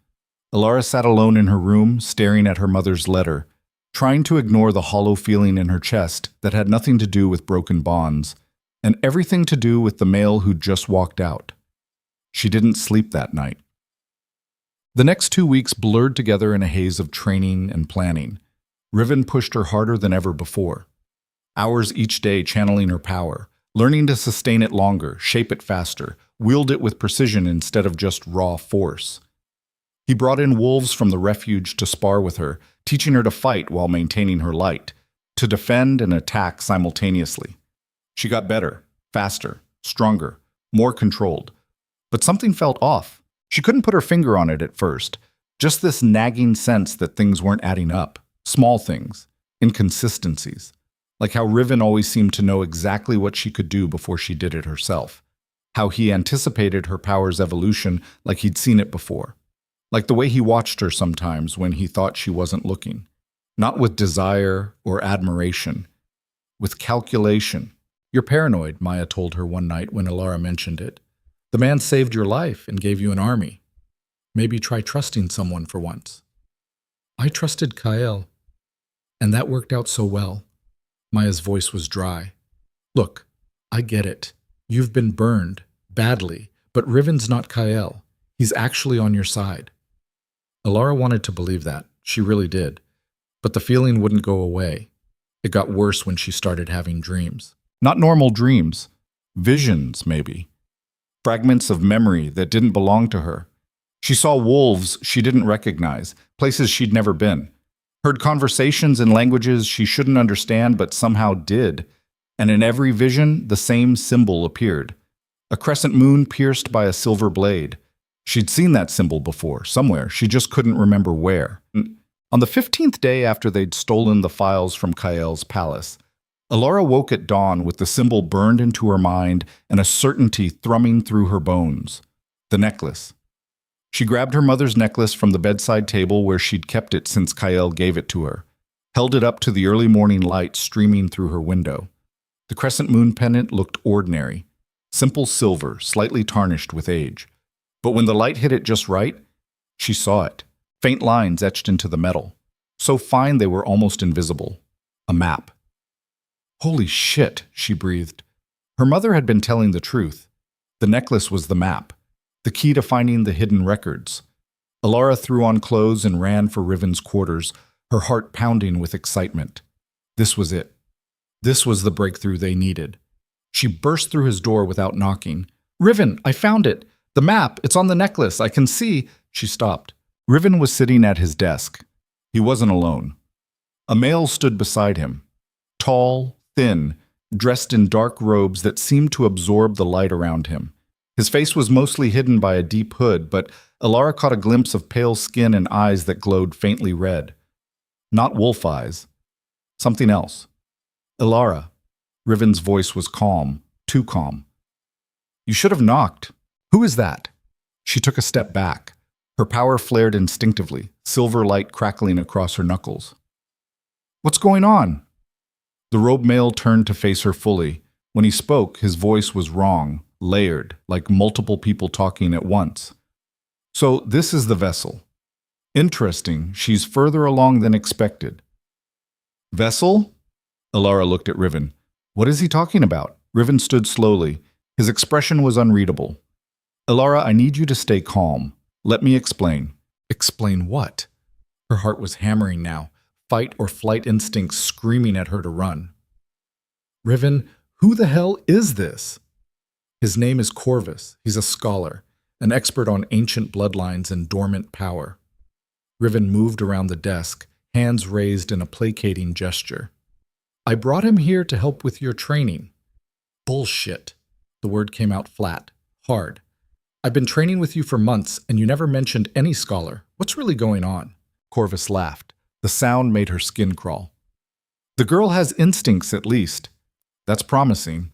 Elara sat alone in her room, staring at her mother's letter, trying to ignore the hollow feeling in her chest that had nothing to do with broken bonds, and everything to do with the male who'd just walked out. She didn't sleep that night. The next 2 weeks blurred together in a haze of training and planning. Riven pushed her harder than ever before. Hours each day channeling her power, learning to sustain it longer, shape it faster, wield it with precision instead of just raw force. He brought in wolves from the refuge to spar with her, teaching her to fight while maintaining her light, to defend and attack simultaneously. She got better, faster, stronger, more controlled. But something felt off. She couldn't put her finger on it at first, just this nagging sense that things weren't adding up, small things, inconsistencies, like how Riven always seemed to know exactly what she could do before she did it herself, how he anticipated her power's evolution like he'd seen it before. Like the way he watched her sometimes when he thought she wasn't looking. Not with desire or admiration, with calculation. "You're paranoid," Maya told her one night when Elara mentioned it. "The man saved your life and gave you an army. Maybe try trusting someone for once." "I trusted Kael, and that worked out so well." Maya's voice was dry. "Look, I get it. You've been burned, badly, but Riven's not Kael. He's actually on your side." Elara wanted to believe that. She really did. But the feeling wouldn't go away. It got worse when she started having dreams. Not normal dreams. Visions, maybe. Fragments of memory that didn't belong to her. She saw wolves she didn't recognize, places she'd never been. Heard conversations in languages she shouldn't understand but somehow did. And in every vision, the same symbol appeared. A crescent moon pierced by a silver blade. She'd seen that symbol before, somewhere. She just couldn't remember where. On the 15th day after they'd stolen the files from Kael's palace, Elara woke at dawn with the symbol burned into her mind and a certainty thrumming through her bones. The necklace. She grabbed her mother's necklace from the bedside table where she'd kept it since Kael gave it to her, held it up to the early morning light streaming through her window. The crescent moon pendant looked ordinary, simple silver, slightly tarnished with age. But when the light hit it just right, she saw it. Faint lines etched into the metal. So fine they were almost invisible. A map. "Holy shit," she breathed. Her mother had been telling the truth. The necklace was the map, the key to finding the hidden records. Elara threw on clothes and ran for Riven's quarters, her heart pounding with excitement. This was it. This was the breakthrough they needed. She burst through his door without knocking. "Riven, I found it! The map, it's on the necklace, I can see." She stopped. Riven was sitting at his desk. He wasn't alone. A male stood beside him. Tall, thin, dressed in dark robes that seemed to absorb the light around him. His face was mostly hidden by a deep hood, but Elara caught a glimpse of pale skin and eyes that glowed faintly red. Not wolf eyes. Something else. "Elara." Riven's voice was calm, too calm. "You should have knocked. Who is that?" She took a step back. Her power flared instinctively, silver light crackling across her knuckles. "What's going on?" The robed male turned to face her fully. When he spoke, his voice was wrong, layered, like multiple people talking at once. "So this is the vessel. Interesting, she's further along than expected." "Vessel?" Elara looked at Riven. "What is he talking about?" Riven stood slowly. His expression was unreadable. "Elara, I need you to stay calm. Let me explain." "Explain what?" Her heart was hammering now, fight or flight instincts screaming at her to run. "Riven, who the hell is this?" His name is Corvus. He's a scholar, an expert on ancient bloodlines and dormant power. Riven moved around the desk, hands raised in a placating gesture. I brought him here to help with your training. Bullshit. The word came out flat, hard. I've been training with you for months, and you never mentioned any scholar. What's really going on? Corvus laughed. The sound made her skin crawl. The girl has instincts, at least. That's promising.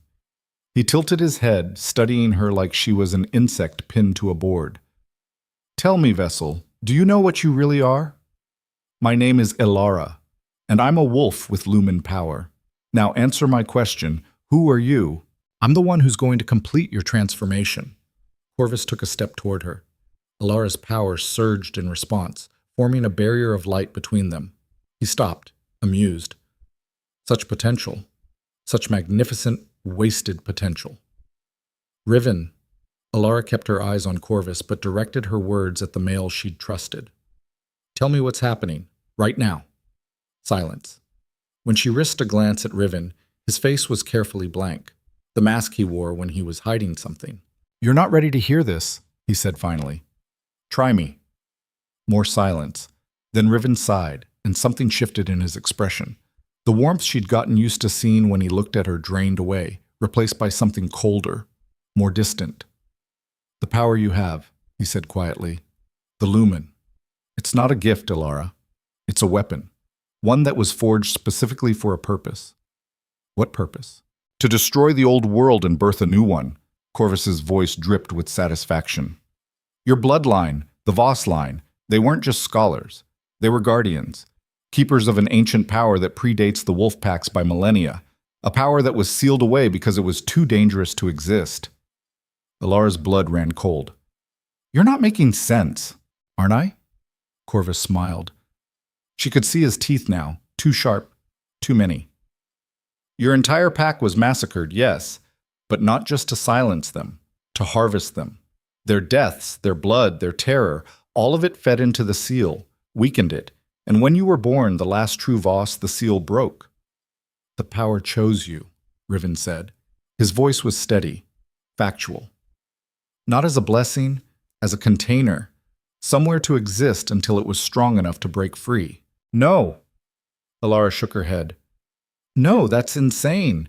He tilted his head, studying her like she was an insect pinned to a board. Tell me, Vessel, do you know what you really are? My name is Elara, and I'm a wolf with lumen power. Now answer my question. Who are you? I'm the one who's going to complete your transformation. Corvus took a step toward her. Elara's power surged in response, forming a barrier of light between them. He stopped, amused. Such potential. Such magnificent, wasted potential. Riven. Elara kept her eyes on Corvus, but directed her words at the male she'd trusted. Tell me what's happening, right now. Silence. When she risked a glance at Riven, his face was carefully blank, the mask he wore when he was hiding something. You're not ready to hear this, he said finally. Try me. More silence. Then Riven sighed, and something shifted in his expression. The warmth she'd gotten used to seeing when he looked at her drained away, replaced by something colder, more distant. The power you have, he said quietly. The lumen. It's not a gift, Elara. It's a weapon. One that was forged specifically for a purpose. What purpose? To destroy the old world and birth a new one. Corvus's voice dripped with satisfaction. Your bloodline, the Voss line, they weren't just scholars. They were guardians. Keepers of an ancient power that predates the wolf packs by millennia. A power that was sealed away because it was too dangerous to exist. Elara's blood ran cold. You're not making sense, aren't I? Corvus smiled. She could see his teeth now, too sharp, too many. Your entire pack was massacred, yes, but not just to silence them, to harvest them. Their deaths, their blood, their terror, all of it fed into the seal, weakened it, and when you were born, the last true Voss, the seal broke. The power chose you, Riven said. His voice was steady, factual. Not as a blessing, as a container, somewhere to exist until it was strong enough to break free. No. Elara shook her head. No, that's insane.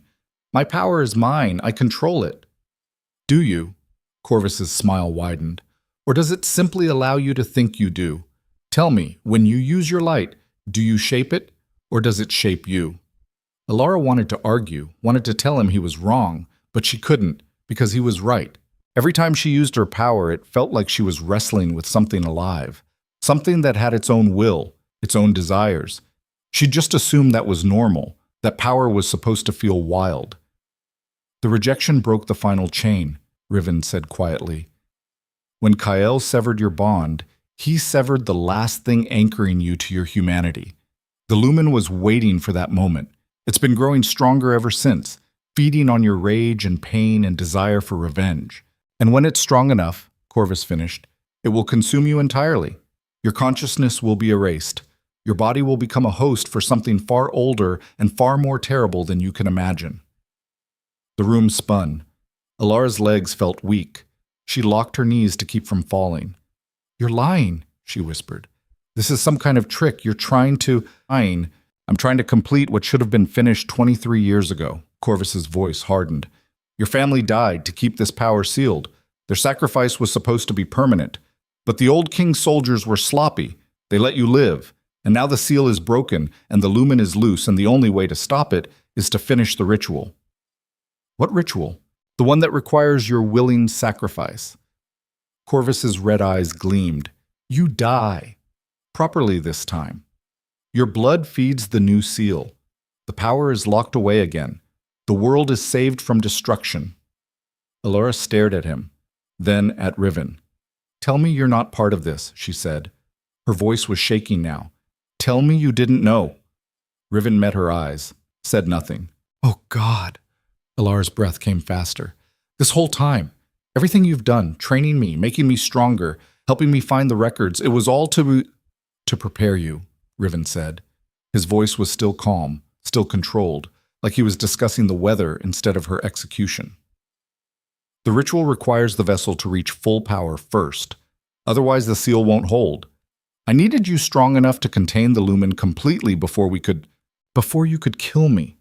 My power is mine. I control it. Do you? Corvus's smile widened. Or does it simply allow you to think you do? Tell me, when you use your light, do you shape it, or does it shape you? Elara wanted to argue, wanted to tell him he was wrong, but she couldn't, because he was right. Every time she used her power, it felt like she was wrestling with something alive, something that had its own will, its own desires. She just assumed that was normal, that power was supposed to feel wild. The rejection broke the final chain, Riven said quietly. When Kael severed your bond, he severed the last thing anchoring you to your humanity. The lumen was waiting for that moment. It's been growing stronger ever since, feeding on your rage and pain and desire for revenge. And when it's strong enough, Corvus finished, it will consume you entirely. Your consciousness will be erased. Your body will become a host for something far older and far more terrible than you can imagine. The room spun. Elara's legs felt weak. She locked her knees to keep from falling. You're lying, she whispered. This is some kind of trick. You're trying to... I'm trying to complete what should have been finished 23 years ago. Corvus's voice hardened. Your family died to keep this power sealed. Their sacrifice was supposed to be permanent. But the old king's soldiers were sloppy. They let you live. And now the seal is broken, and the lumen is loose, and the only way to stop it is to finish the ritual. What ritual? The one that requires your willing sacrifice. Corvus's red eyes gleamed. You die. Properly this time. Your blood feeds the new seal. The power is locked away again. The world is saved from destruction. Elara stared at him, then at Riven. Tell me you're not part of this, she said. Her voice was shaking now. Tell me you didn't know. Riven met her eyes, said nothing. Oh, God. Elara's breath came faster. This whole time, everything you've done, training me, making me stronger, helping me find the records, it was all to prepare you, Riven said. His voice was still calm, still controlled, like he was discussing the weather instead of her execution. The ritual requires the vessel to reach full power first. Otherwise, the seal won't hold. I needed you strong enough to contain the lumen completely before you could kill me.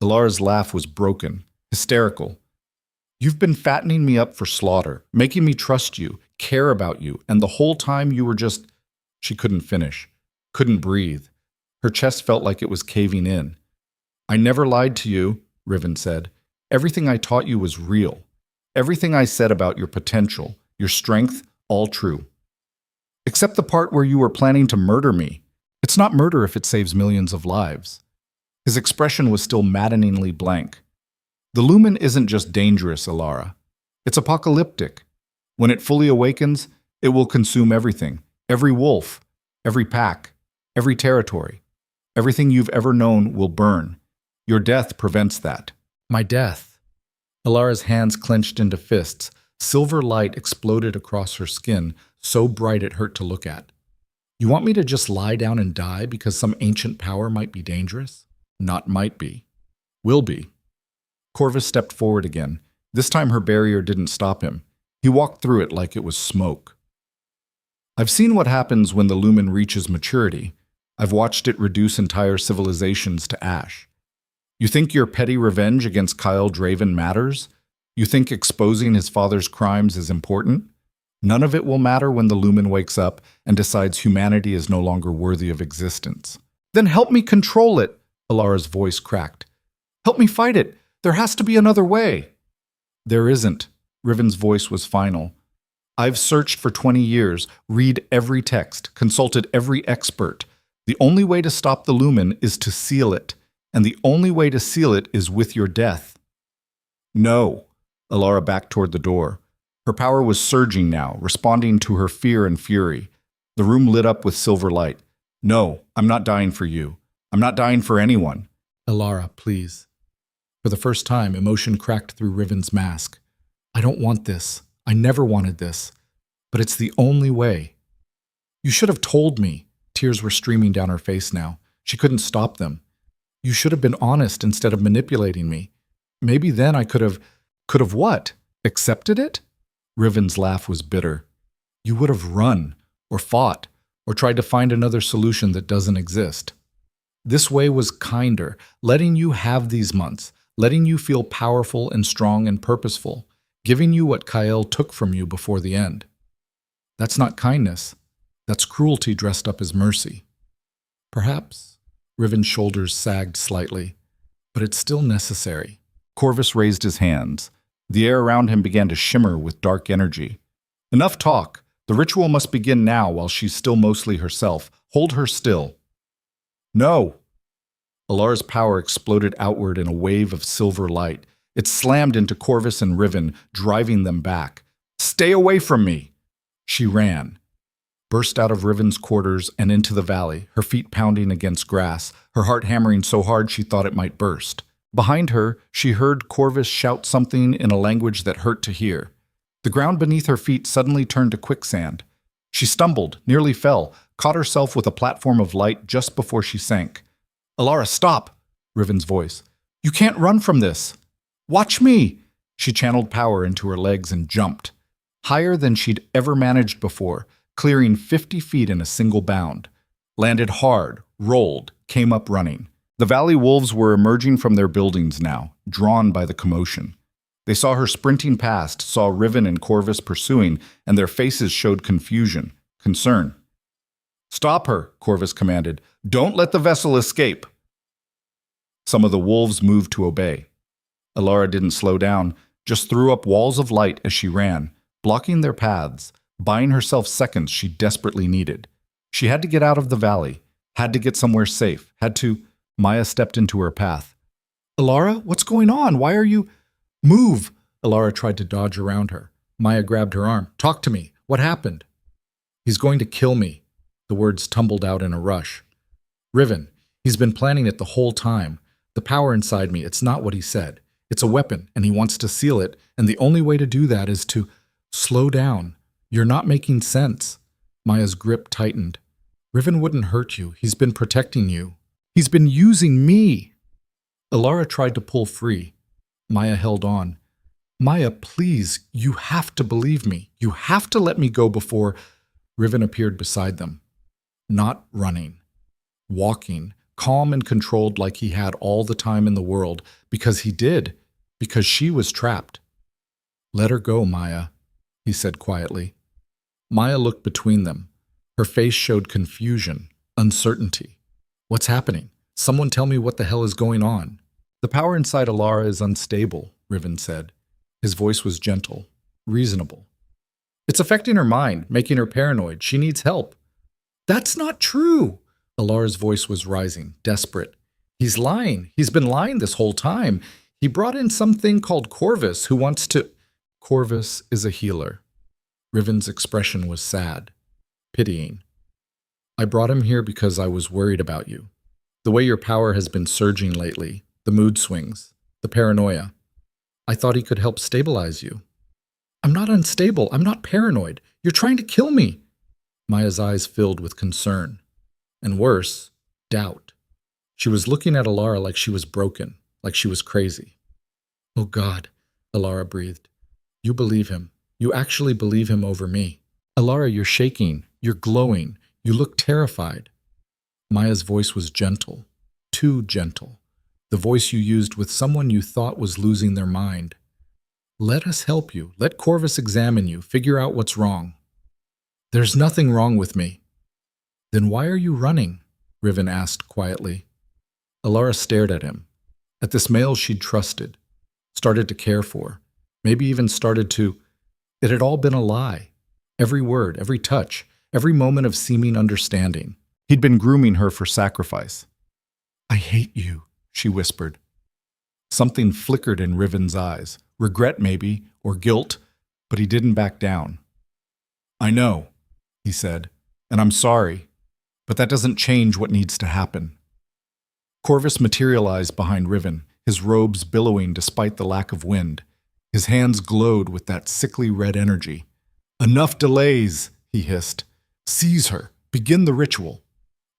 Elara's laugh was broken, hysterical. You've been fattening me up for slaughter, making me trust you, care about you, and the whole time you were just... She couldn't finish, couldn't breathe. Her chest felt like it was caving in. I never lied to you, Riven said. Everything I taught you was real. Everything I said about your potential, your strength, all true. Except the part where you were planning to murder me. It's not murder if it saves millions of lives. His expression was still maddeningly blank. The lumen isn't just dangerous, Elara. It's apocalyptic. When it fully awakens, it will consume everything. Every wolf, every pack, every territory. Everything you've ever known will burn. Your death prevents that. My death. Elara's hands clenched into fists. Silver light exploded across her skin, so bright it hurt to look at. You want me to just lie down and die because some ancient power might be dangerous? Not might be. Will be. Corvus stepped forward again. This time her barrier didn't stop him. He walked through it like it was smoke. I've seen what happens when the lumen reaches maturity. I've watched it reduce entire civilizations to ash. You think your petty revenge against Kyle Draven matters? You think exposing his father's crimes is important? None of it will matter when the lumen wakes up and decides humanity is no longer worthy of existence. Then help me control it, Elara's voice cracked. Help me fight it. There has to be another way. There isn't. Riven's voice was final. I've searched for 20 years, read every text, consulted every expert. The only way to stop the lumen is to seal it, and the only way to seal it is with your death. No. Elara backed toward the door. Her power was surging now, responding to her fear and fury. The room lit up with silver light. No, I'm not dying for you. I'm not dying for anyone. Elara, please. For the first time, emotion cracked through Riven's mask. I don't want this. I never wanted this. But it's the only way. You should have told me. Tears were streaming down her face now. She couldn't stop them. You should have been honest instead of manipulating me. Maybe then I could have... Could have what? Accepted it? Riven's laugh was bitter. You would have run, or fought, or tried to find another solution that doesn't exist. This way was kinder, letting you have these months, letting you feel powerful and strong and purposeful, giving you what Kyle took from you before the end. That's not kindness. That's cruelty dressed up as mercy. Perhaps. Riven's shoulders sagged slightly. But it's still necessary. Corvus raised his hands. The air around him began to shimmer with dark energy. Enough talk. The ritual must begin now while she's still mostly herself. Hold her still. No. Elara's power exploded outward in a wave of silver light. It slammed into Corvus and Riven, driving them back. Stay away from me! She ran, burst out of Riven's quarters and into the valley, her feet pounding against grass, her heart hammering so hard she thought it might burst. Behind her, she heard Corvus shout something in a language that hurt to hear. The ground beneath her feet suddenly turned to quicksand. She stumbled, nearly fell, caught herself with a platform of light just before she sank. Elara, stop! Riven's voice. You can't run from this. Watch me! She channeled power into her legs and jumped. Higher than she'd ever managed before, clearing 50 feet in a single bound. Landed hard, rolled, came up running. The valley wolves were emerging from their buildings now, drawn by the commotion. They saw her sprinting past, saw Riven and Corvus pursuing, and their faces showed confusion, concern. Stop her, Corvus commanded. Don't let the vessel escape. Some of the wolves moved to obey. Elara didn't slow down, just threw up walls of light as she ran, blocking their paths, buying herself seconds she desperately needed. She had to get out of the valley, had to get somewhere safe, had to... Maya stepped into her path. Elara, what's going on? Why are you... Move! Elara tried to dodge around her. Maya grabbed her arm. Talk to me. What happened? He's going to kill me. The words tumbled out in a rush. Riven, he's been planning it the whole time. The power inside me, it's not what he said. It's a weapon, and he wants to seal it, and the only way to do that is to... Slow down. You're not making sense. Maya's grip tightened. Riven wouldn't hurt you. He's been protecting you. He's been using me. Elara tried to pull free. Maya held on. Maya, please, you have to believe me. You have to let me go before. Riven appeared beside them, not running, walking, calm and controlled like he had all the time in the world, because he did, because she was trapped. Let her go, Maya, he said quietly. Maya looked between them. Her face showed confusion, uncertainty. What's happening? Someone tell me what the hell is going on. The power inside Elara is unstable, Riven said. His voice was gentle, reasonable. It's affecting her mind, making her paranoid. She needs help. That's not true. Elara's voice was rising, desperate. He's lying. He's been lying this whole time. He brought in something called Corvus who wants to... Corvus is a healer. Riven's expression was sad, pitying. I brought him here because I was worried about you. The way your power has been surging lately, the mood swings, the paranoia. I thought he could help stabilize you. I'm not unstable. I'm not paranoid. You're trying to kill me. Maya's eyes filled with concern. And worse, doubt. She was looking at Elara like she was broken, like she was crazy. Oh God, Elara breathed. You believe him. You actually believe him over me. Elara, you're shaking. You're glowing. You look terrified. Maya's voice was gentle, too gentle. The voice you used with someone you thought was losing their mind. Let us help you. Let Corvus examine you. Figure out what's wrong. There's nothing wrong with me. Then why are you running? Riven asked quietly. Elara stared at him, at this male she'd trusted, started to care for, maybe even started to... It had all been a lie. Every word, every touch, every moment of seeming understanding. He'd been grooming her for sacrifice. I hate you, she whispered. Something flickered in Riven's eyes, regret maybe, or guilt, but he didn't back down. I know, he said, and I'm sorry, but that doesn't change what needs to happen. Corvus materialized behind Riven, his robes billowing despite the lack of wind. His hands glowed with that sickly red energy. Enough delays, he hissed. Seize her. Begin the ritual.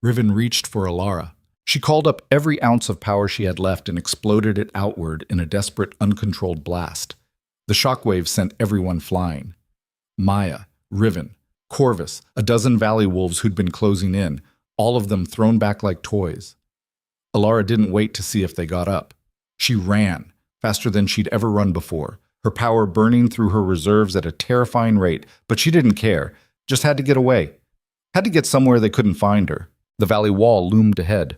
Riven reached for Elara. She called up every ounce of power she had left and exploded it outward in a desperate, uncontrolled blast. The shockwave sent everyone flying. Maya, Riven, Corvus, a dozen valley wolves who'd been closing in, all of them thrown back like toys. Elara didn't wait to see if they got up. She ran, faster than she'd ever run before, her power burning through her reserves at a terrifying rate, but she didn't care, just had to get away. Had to get somewhere they couldn't find her. The valley wall loomed ahead,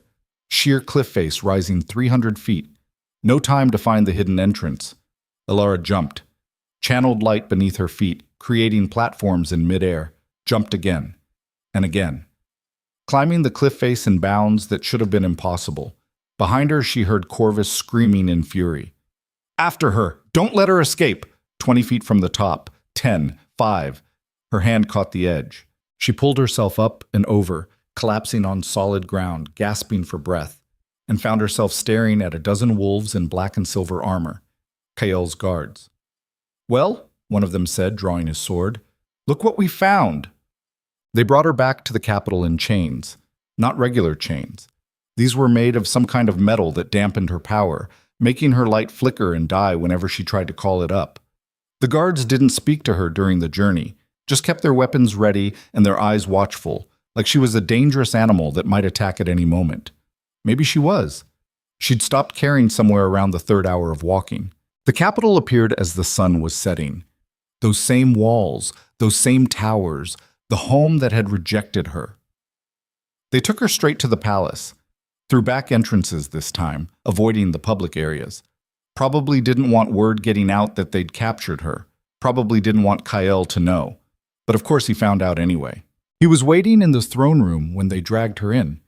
sheer cliff face rising 300 feet. No time to find the hidden entrance. Elara jumped, channeled light beneath her feet, creating platforms in midair, jumped again, and again. Climbing the cliff face in bounds that should have been impossible. Behind her, she heard Corvus screaming in fury. After her! Don't let her escape! 20 feet from the top. 10, 5. Her hand caught the edge. She pulled herself up and over, collapsing on solid ground, gasping for breath, and found herself staring at a dozen wolves in black and silver armor, Kael's guards. Well, one of them said, drawing his sword, look what we found! They brought her back to the capital in chains, not regular chains. These were made of some kind of metal that dampened her power, making her light flicker and die whenever she tried to call it up. The guards didn't speak to her during the journey, just kept their weapons ready and their eyes watchful, like she was a dangerous animal that might attack at any moment. Maybe she was. She'd stopped caring somewhere around the third hour of walking. The capital appeared as the sun was setting. Those same walls, those same towers, the home that had rejected her. They took her straight to the palace, through back entrances this time, avoiding the public areas. Probably didn't want word getting out that they'd captured her. Probably didn't want Kael to know. But of course he found out anyway. He was waiting in the throne room when they dragged her in,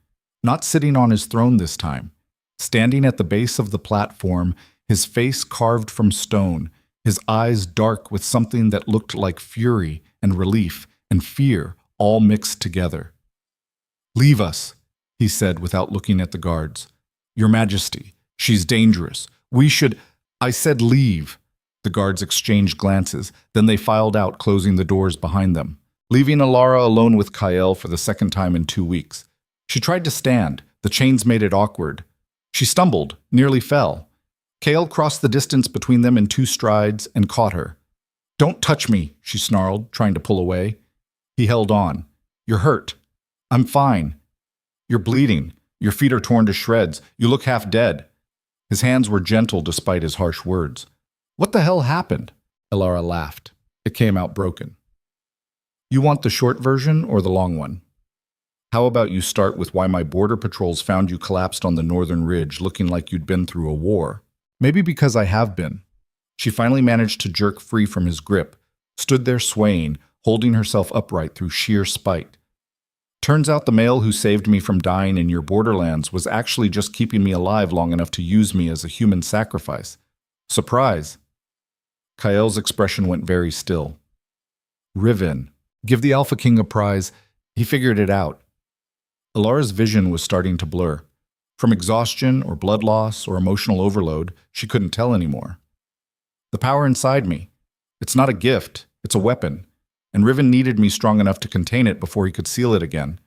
not sitting on his throne this time, standing at the base of the platform, his face carved from stone, his eyes dark with something that looked like fury and relief and fear all mixed together. Leave us, he said without looking at the guards. Your Majesty, she's dangerous. We should... I said leave. The guards exchanged glances, then they filed out, closing the doors behind them, leaving Elara alone with Kael for the second time in 2 weeks. She tried to stand. The chains made it awkward. She stumbled, nearly fell. Kale crossed the distance between them in 2 strides and caught her. "Don't touch me," she snarled, trying to pull away. He held on. "You're hurt." "I'm fine." "You're bleeding. Your feet are torn to shreds. You look half dead." His hands were gentle despite his harsh words. "What the hell happened?" Elara laughed. It came out broken. "You want the short version or the long one? How about you start with why my border patrols found you collapsed on the northern ridge looking like you'd been through a war? Maybe because I have been." She finally managed to jerk free from his grip, stood there swaying, holding herself upright through sheer spite. "Turns out the male who saved me from dying in your borderlands was actually just keeping me alive long enough to use me as a human sacrifice. Surprise." Kael's expression went very still. "Riven, give the Alpha King a prize. He figured it out." Elara's vision was starting to blur. From exhaustion or blood loss or emotional overload, she couldn't tell anymore. "The power inside me. It's not a gift, it's a weapon. And Riven needed me strong enough to contain it before he could seal it again,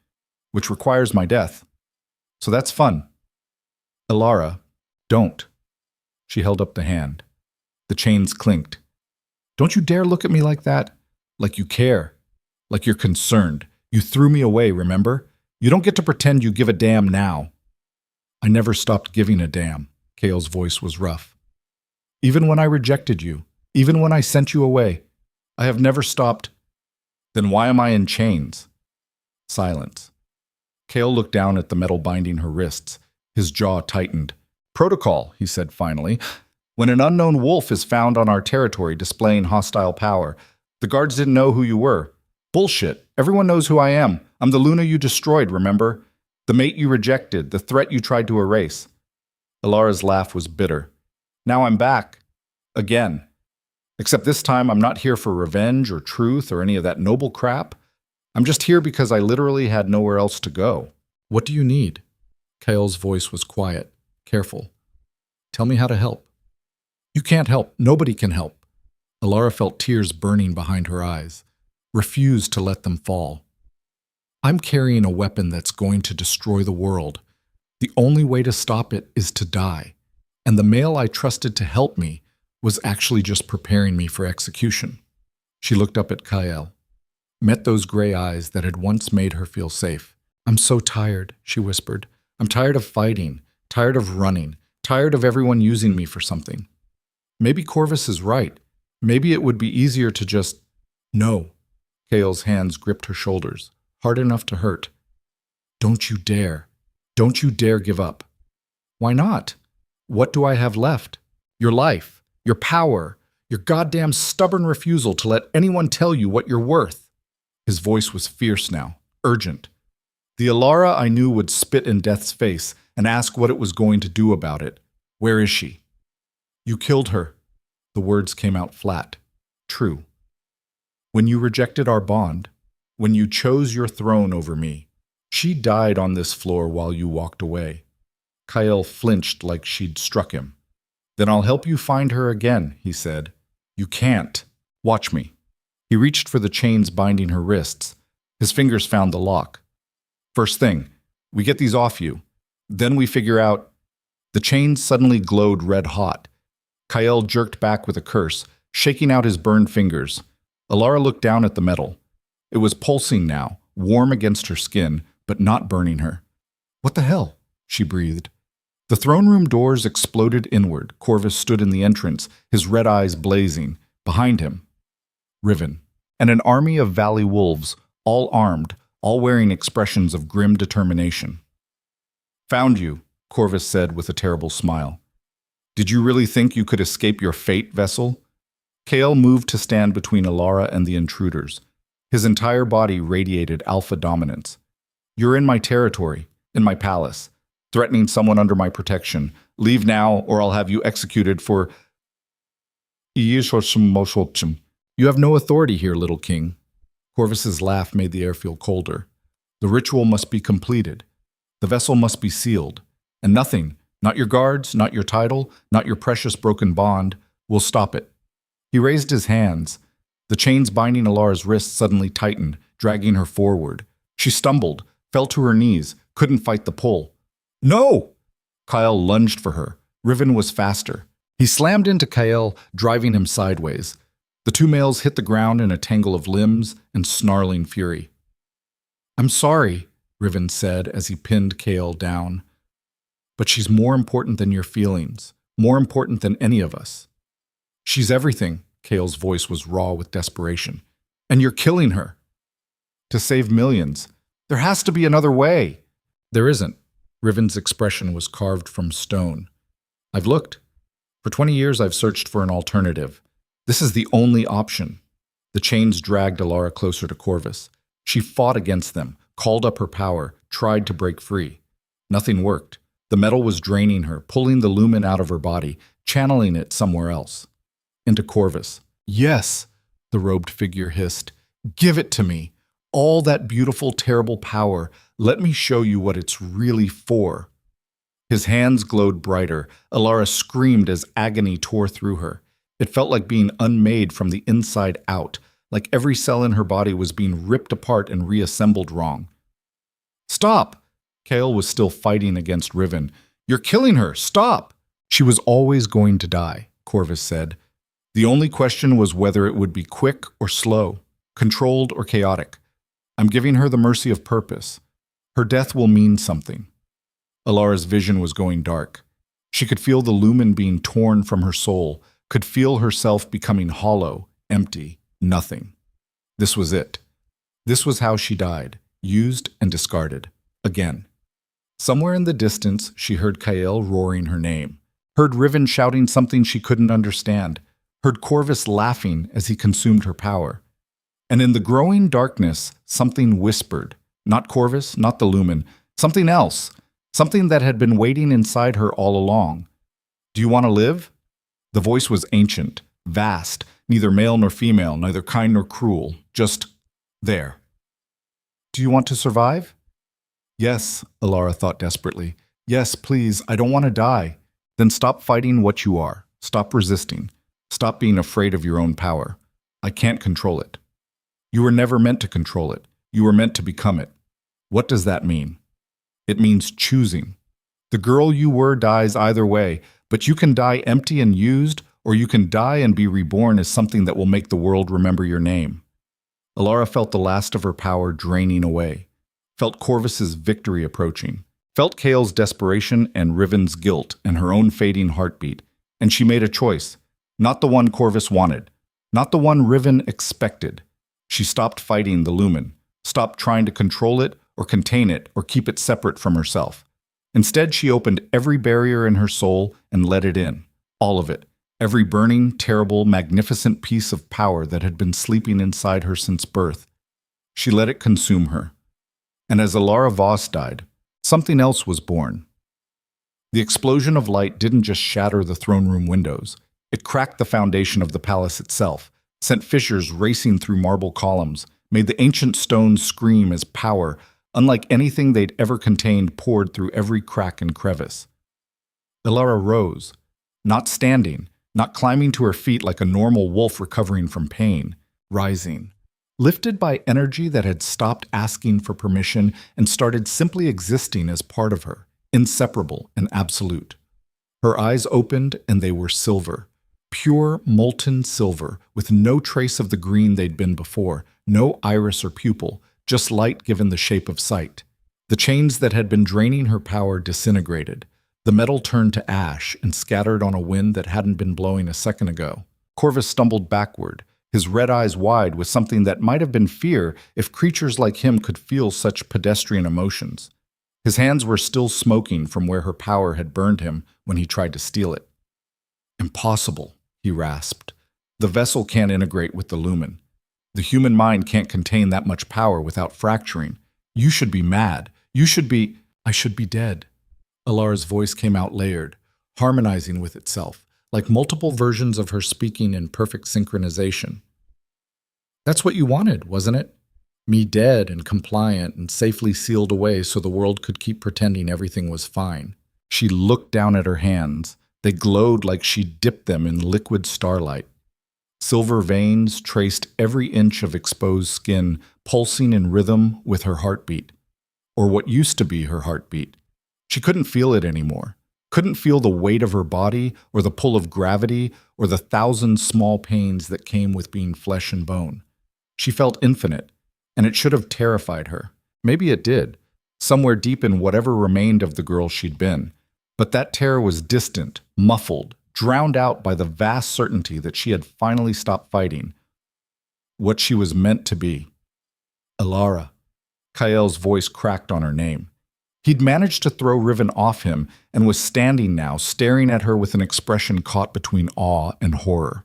which requires my death. So that's fun." "Elara, don't." She held up the hand. The chains clinked. "Don't you dare look at me like that. Like you care. Like you're concerned. You threw me away, remember? You don't get to pretend you give a damn now." "I never stopped giving a damn." Kael's voice was rough. "Even when I rejected you, even when I sent you away, I have never stopped." "Then why am I in chains?" Silence. Kael looked down at the metal binding her wrists. His jaw tightened. "Protocol," he said finally. "When an unknown wolf is found on our territory displaying hostile power, the guards didn't know who you were. Bullshit. Everyone knows who I am. I'm the Luna you destroyed, remember? The mate you rejected, the threat you tried to erase." Elara's laugh was bitter. "Now I'm back. Again. Except this time I'm not here for revenge or truth or any of that noble crap. I'm just here because I literally had nowhere else to go." "What do you need?" Kael's voice was quiet, careful. "Tell me how to help." "You can't help. Nobody can help." Elara felt tears burning behind her eyes, refused to let them fall. "I'm carrying a weapon that's going to destroy the world. The only way to stop it is to die. And the male I trusted to help me was actually just preparing me for execution." She looked up at Kael, met those gray eyes that had once made her feel safe. "I'm so tired," she whispered. "I'm tired of fighting, tired of running, tired of everyone using me for something. Maybe Corvus is right. Maybe it would be easier to just..." "No." Kael's hands gripped her shoulders, hard enough to hurt. "Don't you dare. Don't you dare give up." "Why not? What do I have left? Your life, your power, your goddamn stubborn refusal to let anyone tell you what you're worth." His voice was fierce now, urgent. "The Elara I knew would spit in death's face and ask what it was going to do about it. Where is she?" "You killed her." The words came out flat. True. "When you rejected our bond, when you chose your throne over me, she died on this floor while you walked away." Kael flinched like she'd struck him. "Then I'll help you find her again," he said. "You can't. Watch me." He reached for the chains binding her wrists. His fingers found the lock. "First thing, we get these off you. Then we figure out..." The chains suddenly glowed red hot. Kael jerked back with a curse, shaking out his burned fingers. Elara looked down at the metal. It was pulsing now, warm against her skin, but not burning her. "What the hell?" she breathed. The throne room doors exploded inward. Corvus stood in the entrance, his red eyes blazing. Behind him, Riven, and an army of valley wolves, all armed, all wearing expressions of grim determination. "Found you," Corvus said with a terrible smile. "Did you really think you could escape your fate, vessel?" Kael moved to stand between Elara and the intruders. His entire body radiated alpha dominance. "You're in my territory, in my palace, threatening someone under my protection. Leave now, or I'll have you executed for..." "You have no authority here, little king." Corvus's laugh made the air feel colder. "The ritual must be completed. The vessel must be sealed. And nothing, not your guards, not your title, not your precious broken bond, will stop it." He raised his hands. The chains binding Elara's wrists suddenly tightened, dragging her forward. She stumbled, fell to her knees, couldn't fight the pull. "No!" Kael lunged for her. Riven was faster. He slammed into Kael, driving him sideways. The two males hit the ground in a tangle of limbs and snarling fury. "I'm sorry," Riven said as he pinned Kael down. "But she's more important than your feelings, more important than any of us." "She's everything," Kael's voice was raw with desperation. "And you're killing her." "To save millions. There has to be another way." "There isn't." Riven's expression was carved from stone. "I've looked. For 20 years I've searched for an alternative. This is the only option." The chains dragged Elara closer to Corvus. She fought against them, called up her power, tried to break free. Nothing worked. The metal was draining her, pulling the lumen out of her body, channeling it somewhere else. Into Corvus. "Yes," the robed figure hissed. "Give it to me. All that beautiful, terrible power. Let me show you what it's really for." His hands glowed brighter. Elara screamed as agony tore through her. It felt like being unmade from the inside out, like every cell in her body was being ripped apart and reassembled wrong. "Stop!" Kael was still fighting against Riven. "You're killing her! Stop!" "She was always going to die," Corvus said. "The only question was whether it would be quick or slow, controlled or chaotic. I'm giving her the mercy of purpose. Her death will mean something." Elara's vision was going dark. She could feel the lumen being torn from her soul, could feel herself becoming hollow, empty, nothing. This was it. This was how she died, used and discarded. Again. Somewhere in the distance, she heard Kael roaring her name, heard Riven shouting something she couldn't understand, heard Corvus laughing as he consumed her power. And in the growing darkness, something whispered, not Corvus, not the lumen, something else, something that had been waiting inside her all along. "Do you want to live?" The voice was ancient, vast, neither male nor female, neither kind nor cruel, just there. "Do you want to survive?" "Yes," Elara thought desperately. "Yes, please, I don't want to die." "Then stop fighting what you are. Stop resisting. Stop being afraid of your own power. I can't control it." "You were never meant to control it. You were meant to become it." "What does that mean?" "It means choosing. The girl you were dies either way, but you can die empty and used, or you can die and be reborn as something that will make the world remember your name." Elara felt the last of her power draining away, felt Corvus's victory approaching, felt Kael's desperation and Riven's guilt and her own fading heartbeat, and she made a choice, not the one Corvus wanted, not the one Riven expected. She stopped fighting the lumen, stopped trying to control it or contain it or keep it separate from herself. Instead, she opened every barrier in her soul and let it in, all of it, every burning, terrible, magnificent piece of power that had been sleeping inside her since birth. She let it consume her. And as Elara Voss died, something else was born. The explosion of light didn't just shatter the throne room windows. It cracked the foundation of the palace itself, sent fissures racing through marble columns, made the ancient stones scream as power, unlike anything they'd ever contained, poured through every crack and crevice. Elara rose, not standing, not climbing to her feet like a normal wolf recovering from pain, rising, lifted by energy that had stopped asking for permission and started simply existing as part of her, inseparable and absolute. Her eyes opened and they were silver, pure molten silver, with no trace of the green they'd been before, no iris or pupil, just light given the shape of sight. The chains that had been draining her power disintegrated. The metal turned to ash and scattered on a wind that hadn't been blowing a second ago. Corvus stumbled backward, his red eyes wide with something that might have been fear if creatures like him could feel such pedestrian emotions. His hands were still smoking from where her power had burned him when he tried to steal it. "Impossible," he rasped. "The vessel can't integrate with the lumen. The human mind can't contain that much power without fracturing. You should be mad. You should be—" "I should be dead." Elara's voice came out layered, harmonizing with itself, like multiple versions of her speaking in perfect synchronization. "That's what you wanted, wasn't it? Me dead and compliant and safely sealed away so the world could keep pretending everything was fine." She looked down at her hands. They glowed like she dipped them in liquid starlight. Silver veins traced every inch of exposed skin, pulsing in rhythm with her heartbeat, or what used to be her heartbeat. She couldn't feel it anymore. couldn't feel the weight of her body or the pull of gravity or the thousand small pains that came with being flesh and bone. She felt infinite, and it should have terrified her. Maybe it did, somewhere deep in whatever remained of the girl she'd been. But that terror was distant, muffled, drowned out by the vast certainty that she had finally stopped fighting what she was meant to be. Elara. Kael's voice cracked on her name. He'd managed to throw Riven off him and was standing now, staring at her with an expression caught between awe and horror.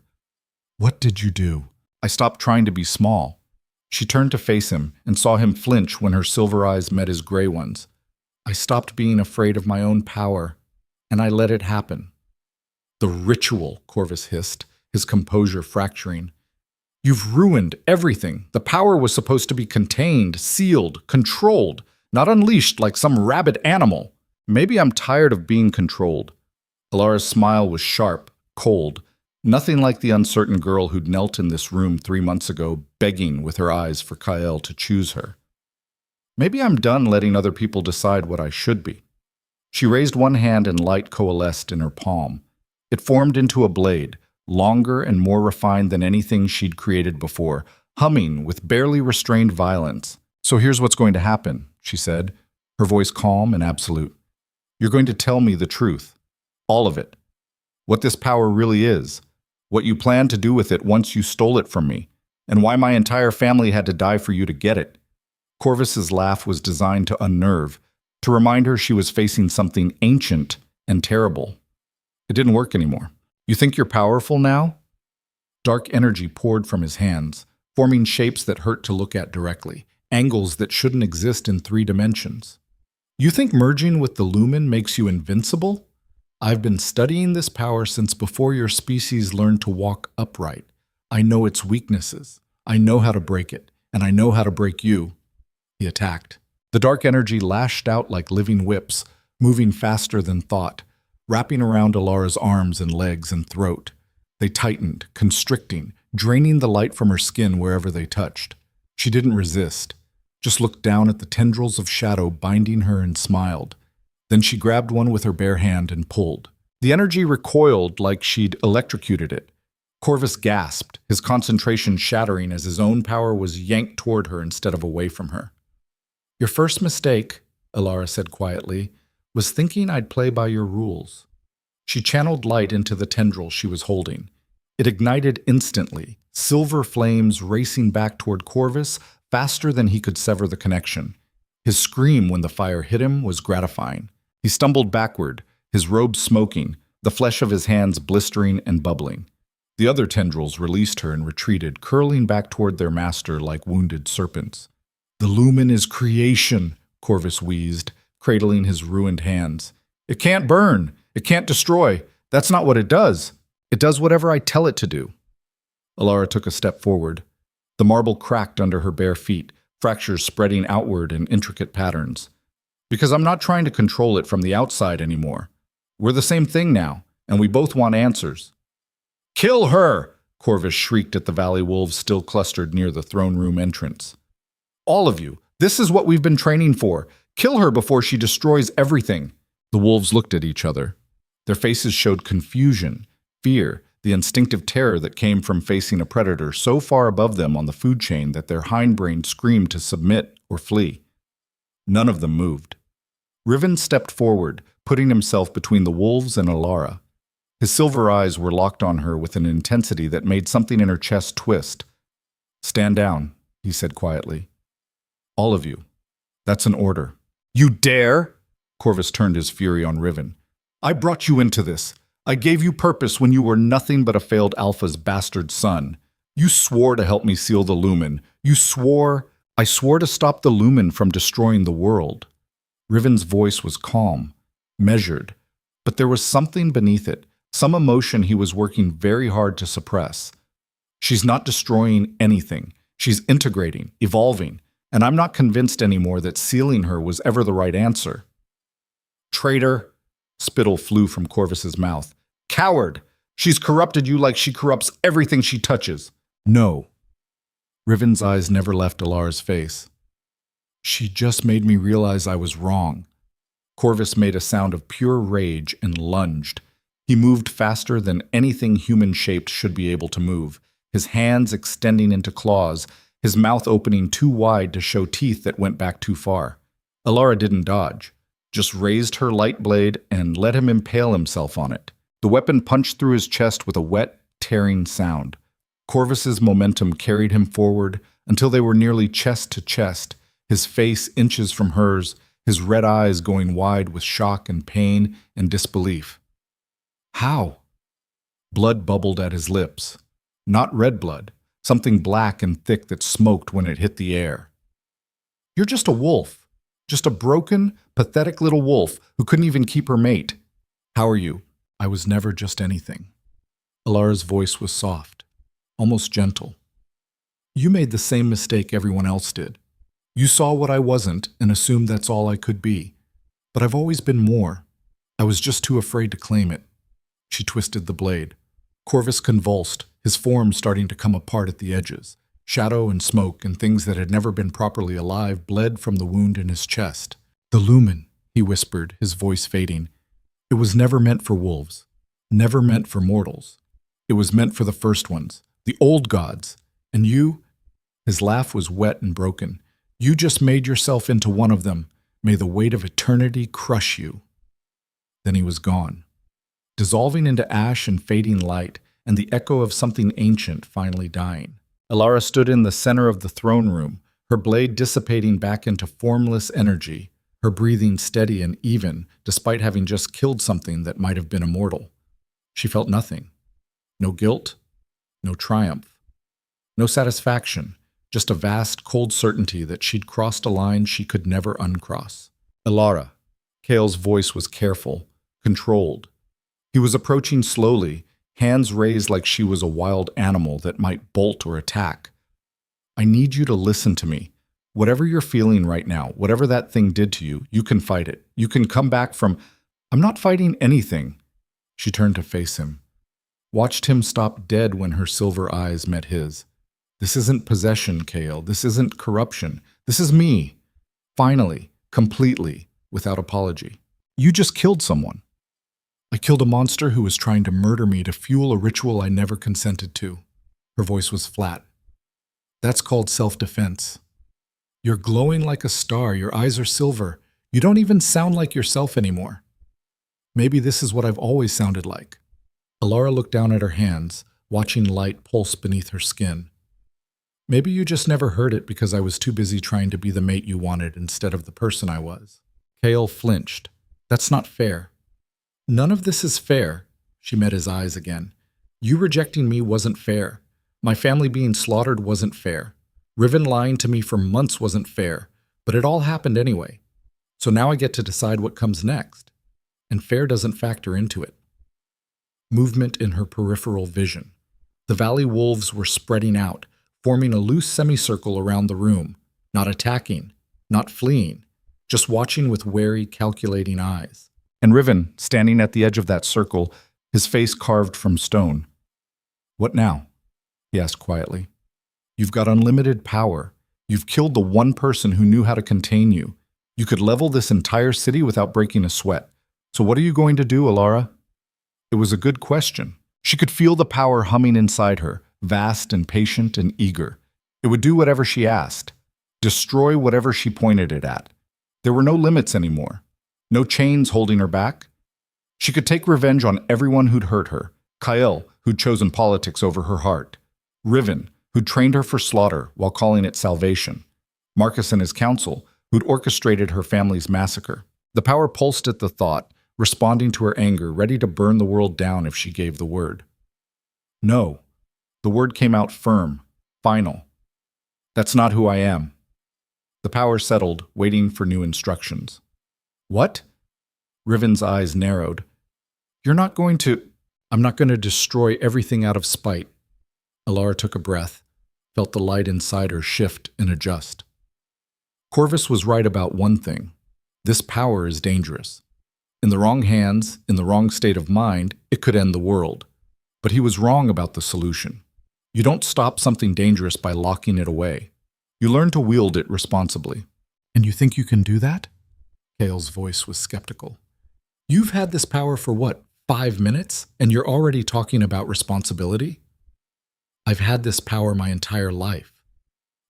What did you do? I stopped trying to be small. She turned to face him and saw him flinch when her silver eyes met his gray ones. I stopped being afraid of my own power, and I let it happen. The ritual, Corvus hissed, his composure fracturing. You've ruined everything. The power was supposed to be contained, sealed, controlled, not unleashed like some rabid animal. Maybe I'm tired of being controlled. Elara's smile was sharp, cold, nothing like the uncertain girl who'd knelt in this room 3 months ago, begging with her eyes for Kael to choose her. Maybe I'm done letting other people decide what I should be. She raised one hand and light coalesced in her palm. It formed into a blade, longer and more refined than anything she'd created before, humming with barely restrained violence. So here's what's going to happen, she said, her voice calm and absolute. You're going to tell me the truth. All of it. What this power really is. What you plan to do with it once you stole it from me. And why my entire family had to die for you to get it. Corvus's laugh was designed to unnerve, to remind her she was facing something ancient and terrible. It didn't work anymore. You think you're powerful now? Dark energy poured from his hands, forming shapes that hurt to look at directly, angles that shouldn't exist in 3 dimensions. You think merging with the lumen makes you invincible? I've been studying this power since before your species learned to walk upright. I know its weaknesses. I know how to break it, and I know how to break you. He attacked. The dark energy lashed out like living whips, moving faster than thought, wrapping around Elara's arms and legs and throat. They tightened, constricting, draining the light from her skin wherever they touched. She didn't resist, just looked down at the tendrils of shadow binding her and smiled. Then she grabbed one with her bare hand and pulled. The energy recoiled like she'd electrocuted it. Corvus gasped, his concentration shattering as his own power was yanked toward her instead of away from her. Your first mistake, Elara said quietly, was thinking I'd play by your rules. She channeled light into the tendril she was holding. It ignited instantly, silver flames racing back toward Corvus faster than he could sever the connection. His scream when the fire hit him was gratifying. He stumbled backward, his robe smoking, the flesh of his hands blistering and bubbling. The other tendrils released her and retreated, curling back toward their master like wounded serpents. The lumen is creation, Corvus wheezed, cradling his ruined hands. It can't burn. It can't destroy. That's not what it does. It does whatever I tell it to do. Elara took a step forward. The marble cracked under her bare feet, fractures spreading outward in intricate patterns. Because I'm not trying to control it from the outside anymore. We're the same thing now, and we both want answers. Kill her! Corvus shrieked at the valley wolves still clustered near the throne room entrance. All of you, this is what we've been training for. Kill her before she destroys everything. The wolves looked at each other. Their faces showed confusion, fear, the instinctive terror that came from facing a predator so far above them on the food chain that their hindbrain screamed to submit or flee. None of them moved. Riven stepped forward, putting himself between the wolves and Elara. His silver eyes were locked on her with an intensity that made something in her chest twist. Stand down, he said quietly. All of you. That's an order. You dare? Corvus turned his fury on Riven. I brought you into this. I gave you purpose when you were nothing but a failed Alpha's bastard son. You swore to help me seal the lumen. I swore to stop the lumen from destroying the world. Riven's voice was calm, measured, but there was something beneath it, some emotion he was working very hard to suppress. She's not destroying anything. She's integrating, evolving, and I'm not convinced anymore that sealing her was ever the right answer. Traitor! Spittle flew from Corvus's mouth. Coward! She's corrupted you like she corrupts everything she touches. No. Riven's eyes never left Elara's face. She just made me realize I was wrong. Corvus made a sound of pure rage and lunged. He moved faster than anything human-shaped should be able to move, his hands extending into claws, his mouth opening too wide to show teeth that went back too far. Elara didn't dodge, just raised her light blade and let him impale himself on it. The weapon punched through his chest with a wet, tearing sound. Corvus's momentum carried him forward until they were nearly chest to chest, his face inches from hers, his red eyes going wide with shock and pain and disbelief. How? Blood bubbled at his lips. Not red blood, something black and thick that smoked when it hit the air. You're just a wolf. Just a broken, pathetic little wolf who couldn't even keep her mate. How are you? I was never just anything. Elara's voice was soft, almost gentle. You made the same mistake everyone else did. You saw what I wasn't and assumed that's all I could be. But I've always been more. I was just too afraid to claim it. She twisted the blade. Corvus convulsed, his form starting to come apart at the edges. Shadow and smoke and things that had never been properly alive bled from the wound in his chest. The lumen, he whispered, his voice fading. It was never meant for wolves. Never meant for mortals. It was meant for the first ones, the old gods. And you? His laugh was wet and broken. You just made yourself into one of them. May the weight of eternity crush you. Then he was gone, dissolving into ash and fading light, and the echo of something ancient finally dying. Elara stood in the center of the throne room, her blade dissipating back into formless energy, her breathing steady and even, despite having just killed something that might have been immortal. She felt nothing. No guilt, no triumph, no satisfaction, just a vast, cold certainty that she'd crossed a line she could never uncross. Elara. Kale's voice was careful, controlled. He was approaching slowly, hands raised like she was a wild animal that might bolt or attack. I need you to listen to me. Whatever you're feeling right now, whatever that thing did to you, you can fight it. You can come back from, I'm not fighting anything. She turned to face him, watched him stop dead when her silver eyes met his. This isn't possession, Kale. This isn't corruption. This is me. Finally, completely, without apology. You just killed someone. I killed a monster who was trying to murder me to fuel a ritual I never consented to. Her voice was flat. That's called self-defense. You're glowing like a star. Your eyes are silver. You don't even sound like yourself anymore. Maybe this is what I've always sounded like. Elara looked down at her hands, watching light pulse beneath her skin. Maybe you just never heard it because I was too busy trying to be the mate you wanted instead of the person I was. Kale flinched. That's not fair. None of this is fair. She met his eyes again. You rejecting me wasn't fair. My family being slaughtered wasn't fair. Riven lying to me for months wasn't fair, but it all happened anyway. So now I get to decide what comes next. And fair doesn't factor into it. Movement in her peripheral vision. The valley wolves were spreading out, forming a loose semicircle around the room, not attacking, not fleeing, just watching with wary, calculating eyes. And Riven, standing at the edge of that circle, his face carved from stone. What now? He asked quietly. You've got unlimited power. You've killed the one person who knew how to contain you. You could level this entire city without breaking a sweat. So what are you going to do, Elara? It was a good question. She could feel the power humming inside her, vast and patient and eager. It would do whatever she asked, destroy whatever she pointed it at. There were no limits anymore, no chains holding her back. She could take revenge on everyone who'd hurt her. Kael, who'd chosen politics over her heart. Riven, who'd trained her for slaughter while calling it salvation. Marcus and his council, who'd orchestrated her family's massacre. The power pulsed at the thought, responding to her anger, ready to burn the world down if she gave the word. No. The word came out firm, final. That's not who I am. The power settled, waiting for new instructions. What? Riven's eyes narrowed. You're not going to... I'm not going to destroy everything out of spite. Elara took a breath, felt the light inside her shift and adjust. Corvus was right about one thing. This power is dangerous. In the wrong hands, in the wrong state of mind, it could end the world. But he was wrong about the solution. You don't stop something dangerous by locking it away. You learn to wield it responsibly. And you think you can do that? Hale's voice was skeptical. You've had this power for what, 5 minutes? And you're already talking about responsibility? I've had this power my entire life.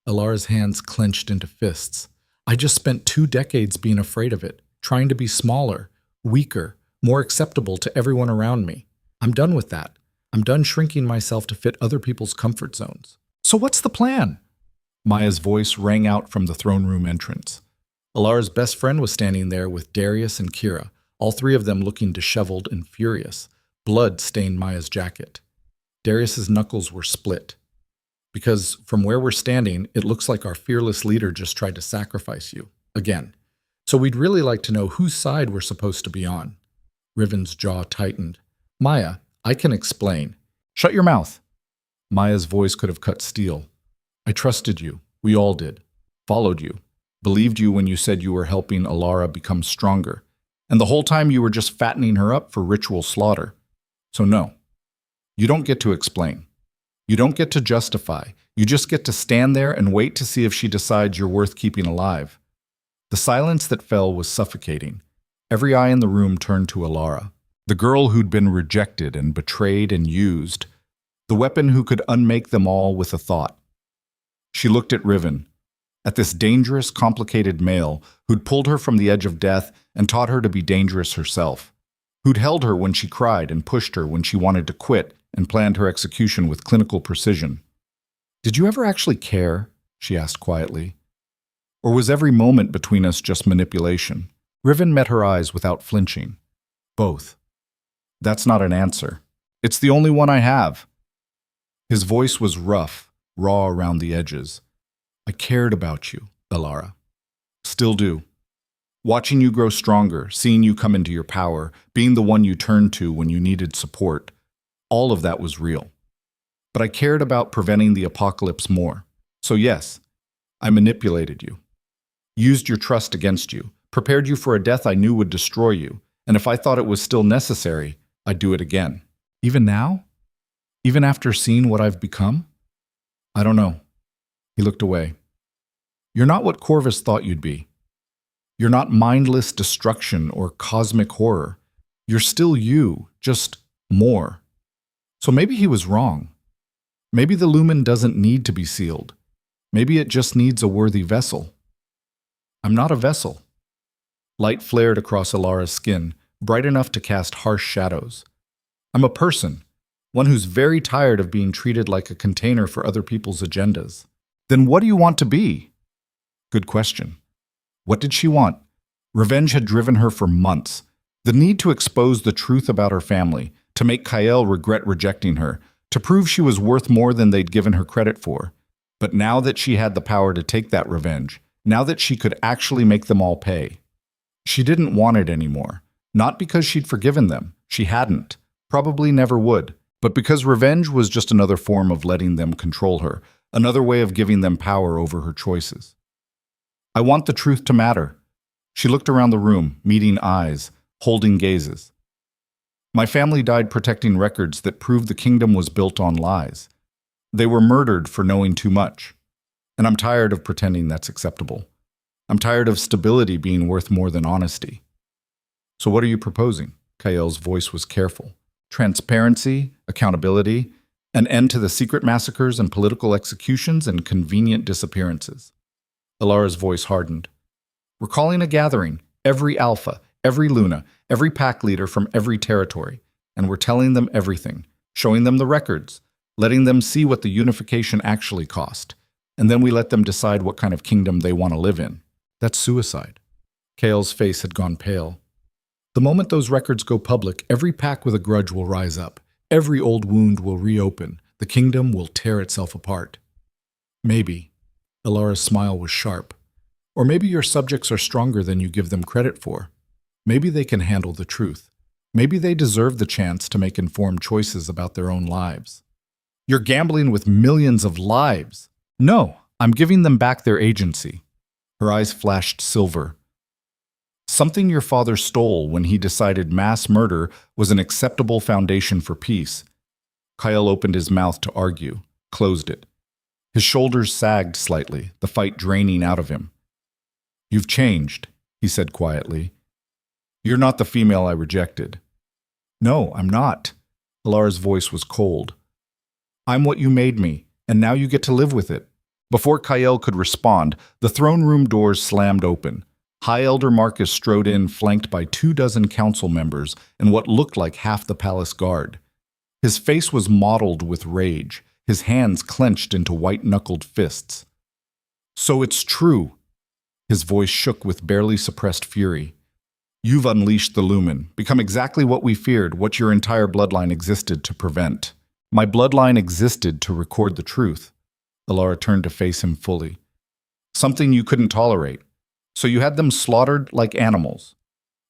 Elara's hands clenched into fists. I just spent 2 decades being afraid of it, trying to be smaller, weaker, more acceptable to everyone around me. I'm done with that. I'm done shrinking myself to fit other people's comfort zones. So what's the plan? Maya's voice rang out from the throne room entrance. Elara's best friend was standing there with Darius and Kira, all 3 of them looking disheveled and furious. Blood stained Maya's jacket. Darius's knuckles were split. Because from where we're standing, it looks like our fearless leader just tried to sacrifice you. Again. So we'd really like to know whose side we're supposed to be on. Riven's jaw tightened. Maya, I can explain. Shut your mouth. Maya's voice could have cut steel. I trusted you. We all did. Followed you. Believed you when you said you were helping Elara become stronger. And the whole time you were just fattening her up for ritual slaughter. So no. You don't get to explain. You don't get to justify. You just get to stand there and wait to see if she decides you're worth keeping alive. The silence that fell was suffocating. Every eye in the room turned to Elara, the girl who'd been rejected and betrayed and used, the weapon who could unmake them all with a thought. She looked at Riven, at this dangerous, complicated male who'd pulled her from the edge of death and taught her to be dangerous herself, who'd held her when she cried and pushed her when she wanted to quit and planned her execution with clinical precision. Did you ever actually care? She asked quietly. Or was every moment between us just manipulation? Riven met her eyes without flinching. Both. That's not an answer. It's the only one I have. His voice was rough, raw around the edges. I cared about you, Elara. Still do. Watching you grow stronger, seeing you come into your power, being the one you turned to when you needed support, all of that was real. But I cared about preventing the apocalypse more. So yes, I manipulated you. Used your trust against you, prepared you for a death I knew would destroy you, and if I thought it was still necessary, I'd do it again. Even now? Even after seeing what I've become? I don't know. He looked away. You're not what Corvus thought you'd be. You're not mindless destruction or cosmic horror. You're still you, just more. So maybe he was wrong. Maybe the lumen doesn't need to be sealed. Maybe it just needs a worthy vessel. I'm not a vessel. Light flared across Elara's skin, bright enough to cast harsh shadows. I'm a person, one who's very tired of being treated like a container for other people's agendas. Then what do you want to be? Good question. What did she want? Revenge had driven her for months. The need to expose the truth about her family, to make Kael regret rejecting her, to prove she was worth more than they'd given her credit for. But now that she had the power to take that revenge, now that she could actually make them all pay, she didn't want it anymore. Not because she'd forgiven them. She hadn't. Probably never would. But because revenge was just another form of letting them control her, another way of giving them power over her choices. I want the truth to matter. She looked around the room, meeting eyes, holding gazes. My family died protecting records that proved the kingdom was built on lies. They were murdered for knowing too much. And I'm tired of pretending that's acceptable. I'm tired of stability being worth more than honesty. So what are you proposing? Kael's voice was careful. Transparency, accountability, an end to the secret massacres and political executions and convenient disappearances. Elara's voice hardened. We're calling a gathering, every Alpha, every Luna, every pack leader from every territory, and we're telling them everything, showing them the records, letting them see what the unification actually cost, and then we let them decide what kind of kingdom they want to live in. That's suicide. Kael's face had gone pale. The moment those records go public, every pack with a grudge will rise up. Every old wound will reopen. The kingdom will tear itself apart. Maybe. Elara's smile was sharp. Or maybe your subjects are stronger than you give them credit for. Maybe they can handle the truth. Maybe they deserve the chance to make informed choices about their own lives. You're gambling with millions of lives. No, I'm giving them back their agency. Her eyes flashed silver. Something your father stole when he decided mass murder was an acceptable foundation for peace. Kael opened his mouth to argue, closed it. His shoulders sagged slightly, the fight draining out of him. You've changed. he said quietly. You're not the female I rejected. No, I'm not. Elara's voice was cold. I'm what you made me, and now you get to live with it. Before Kael could respond, the throne room doors slammed open. High Elder Marcus strode in, flanked by 24 council members and what looked like half the palace guard. His face was mottled with rage, his hands clenched into white-knuckled fists. So it's true. His voice shook with barely suppressed fury. You've unleashed the Lumen, become exactly what we feared, what your entire bloodline existed to prevent. My bloodline existed to record the truth. Elara turned to face him fully. Something you couldn't tolerate. So you had them slaughtered like animals.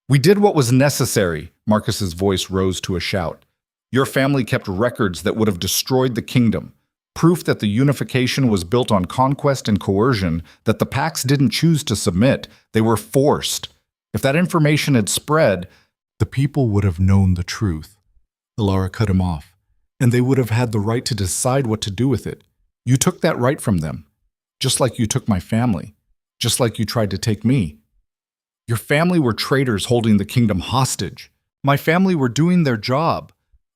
We did what was necessary, Marcus's voice rose to a shout. Your family kept records that would have destroyed the kingdom. Proof that the unification was built on conquest and coercion, that the Pax didn't choose to submit, they were forced. If that information had spread, the people would have known the truth. Elara cut him off, and they would have had the right to decide what to do with it. You took that right from them, just like you took my family, just like you tried to take me. Your family were traitors holding the kingdom hostage. My family were doing their job.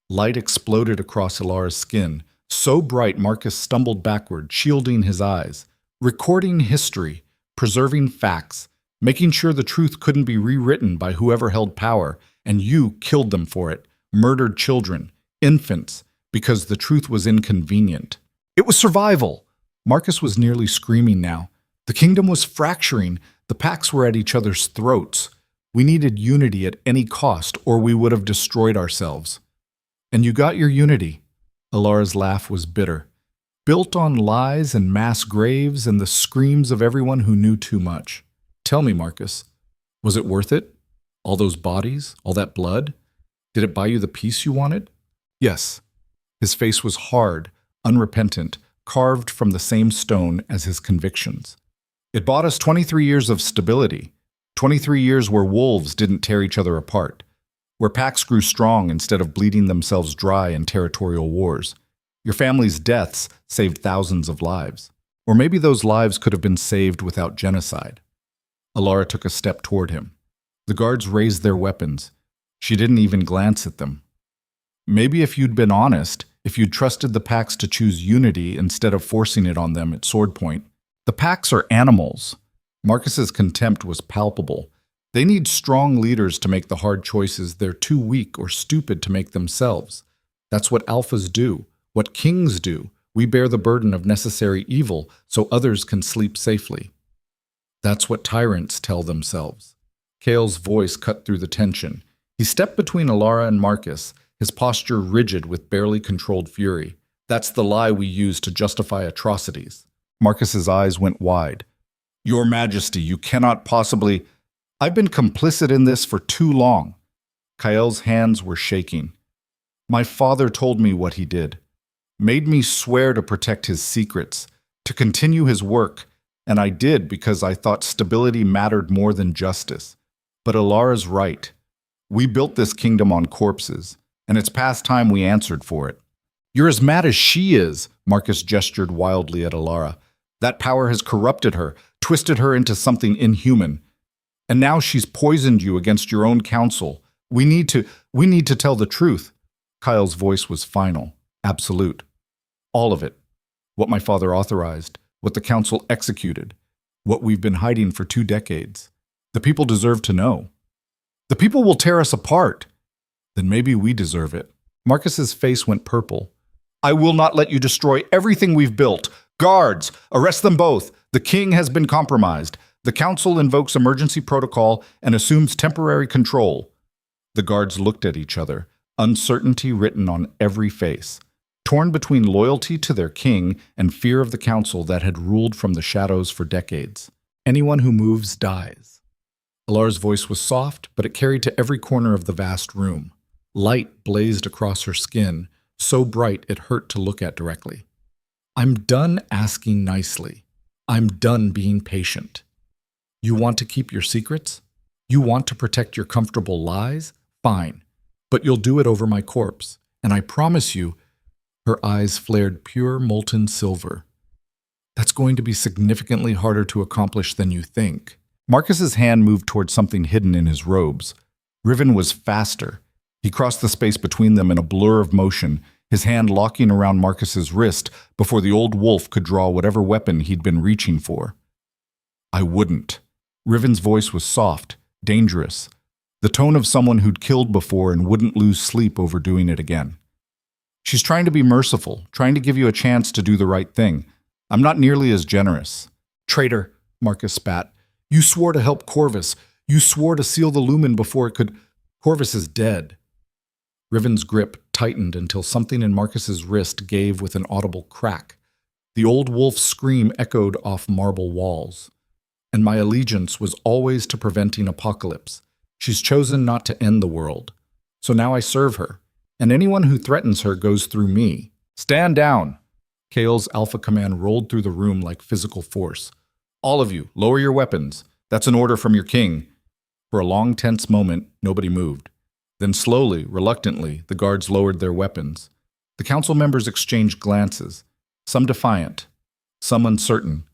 Light exploded across Elara's skin, so bright Marcus stumbled backward, shielding his eyes. Recording history, preserving facts, making sure the truth couldn't be rewritten by whoever held power, and you killed them for it, murdered children, infants, because the truth was inconvenient. It was survival. Marcus was nearly screaming now. The kingdom was fracturing. The Pax were at each other's throats. We needed unity at any cost, or we would have destroyed ourselves. And you got your unity. Elara's laugh was bitter, built on lies and mass graves and the screams of everyone who knew too much. Tell me, Marcus, was it worth it? All those bodies, all that blood? Did it buy you the peace you wanted? Yes. His face was hard, unrepentant, carved from the same stone as his convictions. It bought us 23 years of stability, 23 years where wolves didn't tear each other apart, where packs grew strong instead of bleeding themselves dry in territorial wars. Your family's deaths saved thousands of lives. Or maybe those lives could have been saved without genocide. Elara took a step toward him. The guards raised their weapons. She didn't even glance at them. Maybe if you'd been honest, if you'd trusted the Pax to choose unity instead of forcing it on them at sword point. The Pax are animals. Marcus's contempt was palpable. They need strong leaders to make the hard choices they're too weak or stupid to make themselves. That's what alphas do, what kings do. We bear the burden of necessary evil so others can sleep safely. That's what tyrants tell themselves. Kael's voice cut through the tension. He stepped between Elara and Marcus, his posture rigid with barely controlled fury. That's the lie we use to justify atrocities. Marcus's eyes went wide. Your Majesty, you cannot possibly... I've been complicit in this for too long. Kael's hands were shaking. My father told me what he did, made me swear to protect his secrets, to continue his work, and I did because I thought stability mattered more than justice. But Elara's right. We built this kingdom on corpses, and it's past time we answered for it. You're as mad as she is, Marcus gestured wildly at Elara. That power has corrupted her, twisted her into something inhuman. And now she's poisoned you against your own counsel. We need to tell the truth. Kyle's voice was final, absolute. All of it. What my father authorized, what the council executed, what we've been hiding for 2 decades. The people deserve to know. The people will tear us apart. Then maybe we deserve it. Marcus's face went purple. I will not let you destroy everything we've built. Guards, arrest them both. The king has been compromised. The council invokes emergency protocol and assumes temporary control. The guards looked at each other, uncertainty written on every face, torn between loyalty to their king and fear of the council that had ruled from the shadows for decades. Anyone who moves dies. Elara's voice was soft, but it carried to every corner of the vast room. Light blazed across her skin, so bright it hurt to look at directly. I'm done asking nicely. I'm done being patient. You want to keep your secrets? You want to protect your comfortable lies? Fine. But you'll do it over my corpse. And I promise you, her eyes flared pure molten silver. That's going to be significantly harder to accomplish than you think. Marcus's hand moved towards something hidden in his robes. Riven was faster. He crossed the space between them in a blur of motion, his hand locking around Marcus's wrist before the old wolf could draw whatever weapon he'd been reaching for. I wouldn't. Riven's voice was soft, dangerous, the tone of someone who'd killed before and wouldn't lose sleep over doing it again. She's trying to be merciful, trying to give you a chance to do the right thing. I'm not nearly as generous. Traitor, Marcus spat. You swore to help Corvus. You swore to seal the lumen before it could. Corvus is dead. Riven's grip tightened until something in Marcus's wrist gave with an audible crack. The old wolf's scream echoed off marble walls. And my allegiance was always to preventing apocalypse. She's chosen not to end the world. So now I serve her. And anyone who threatens her goes through me. Stand down! Kale's alpha command rolled through the room like physical force. All of you, lower your weapons. That's an order from your king. For a long, tense moment, nobody moved. Then slowly, reluctantly, the guards lowered their weapons. The council members exchanged glances, some defiant, some uncertain,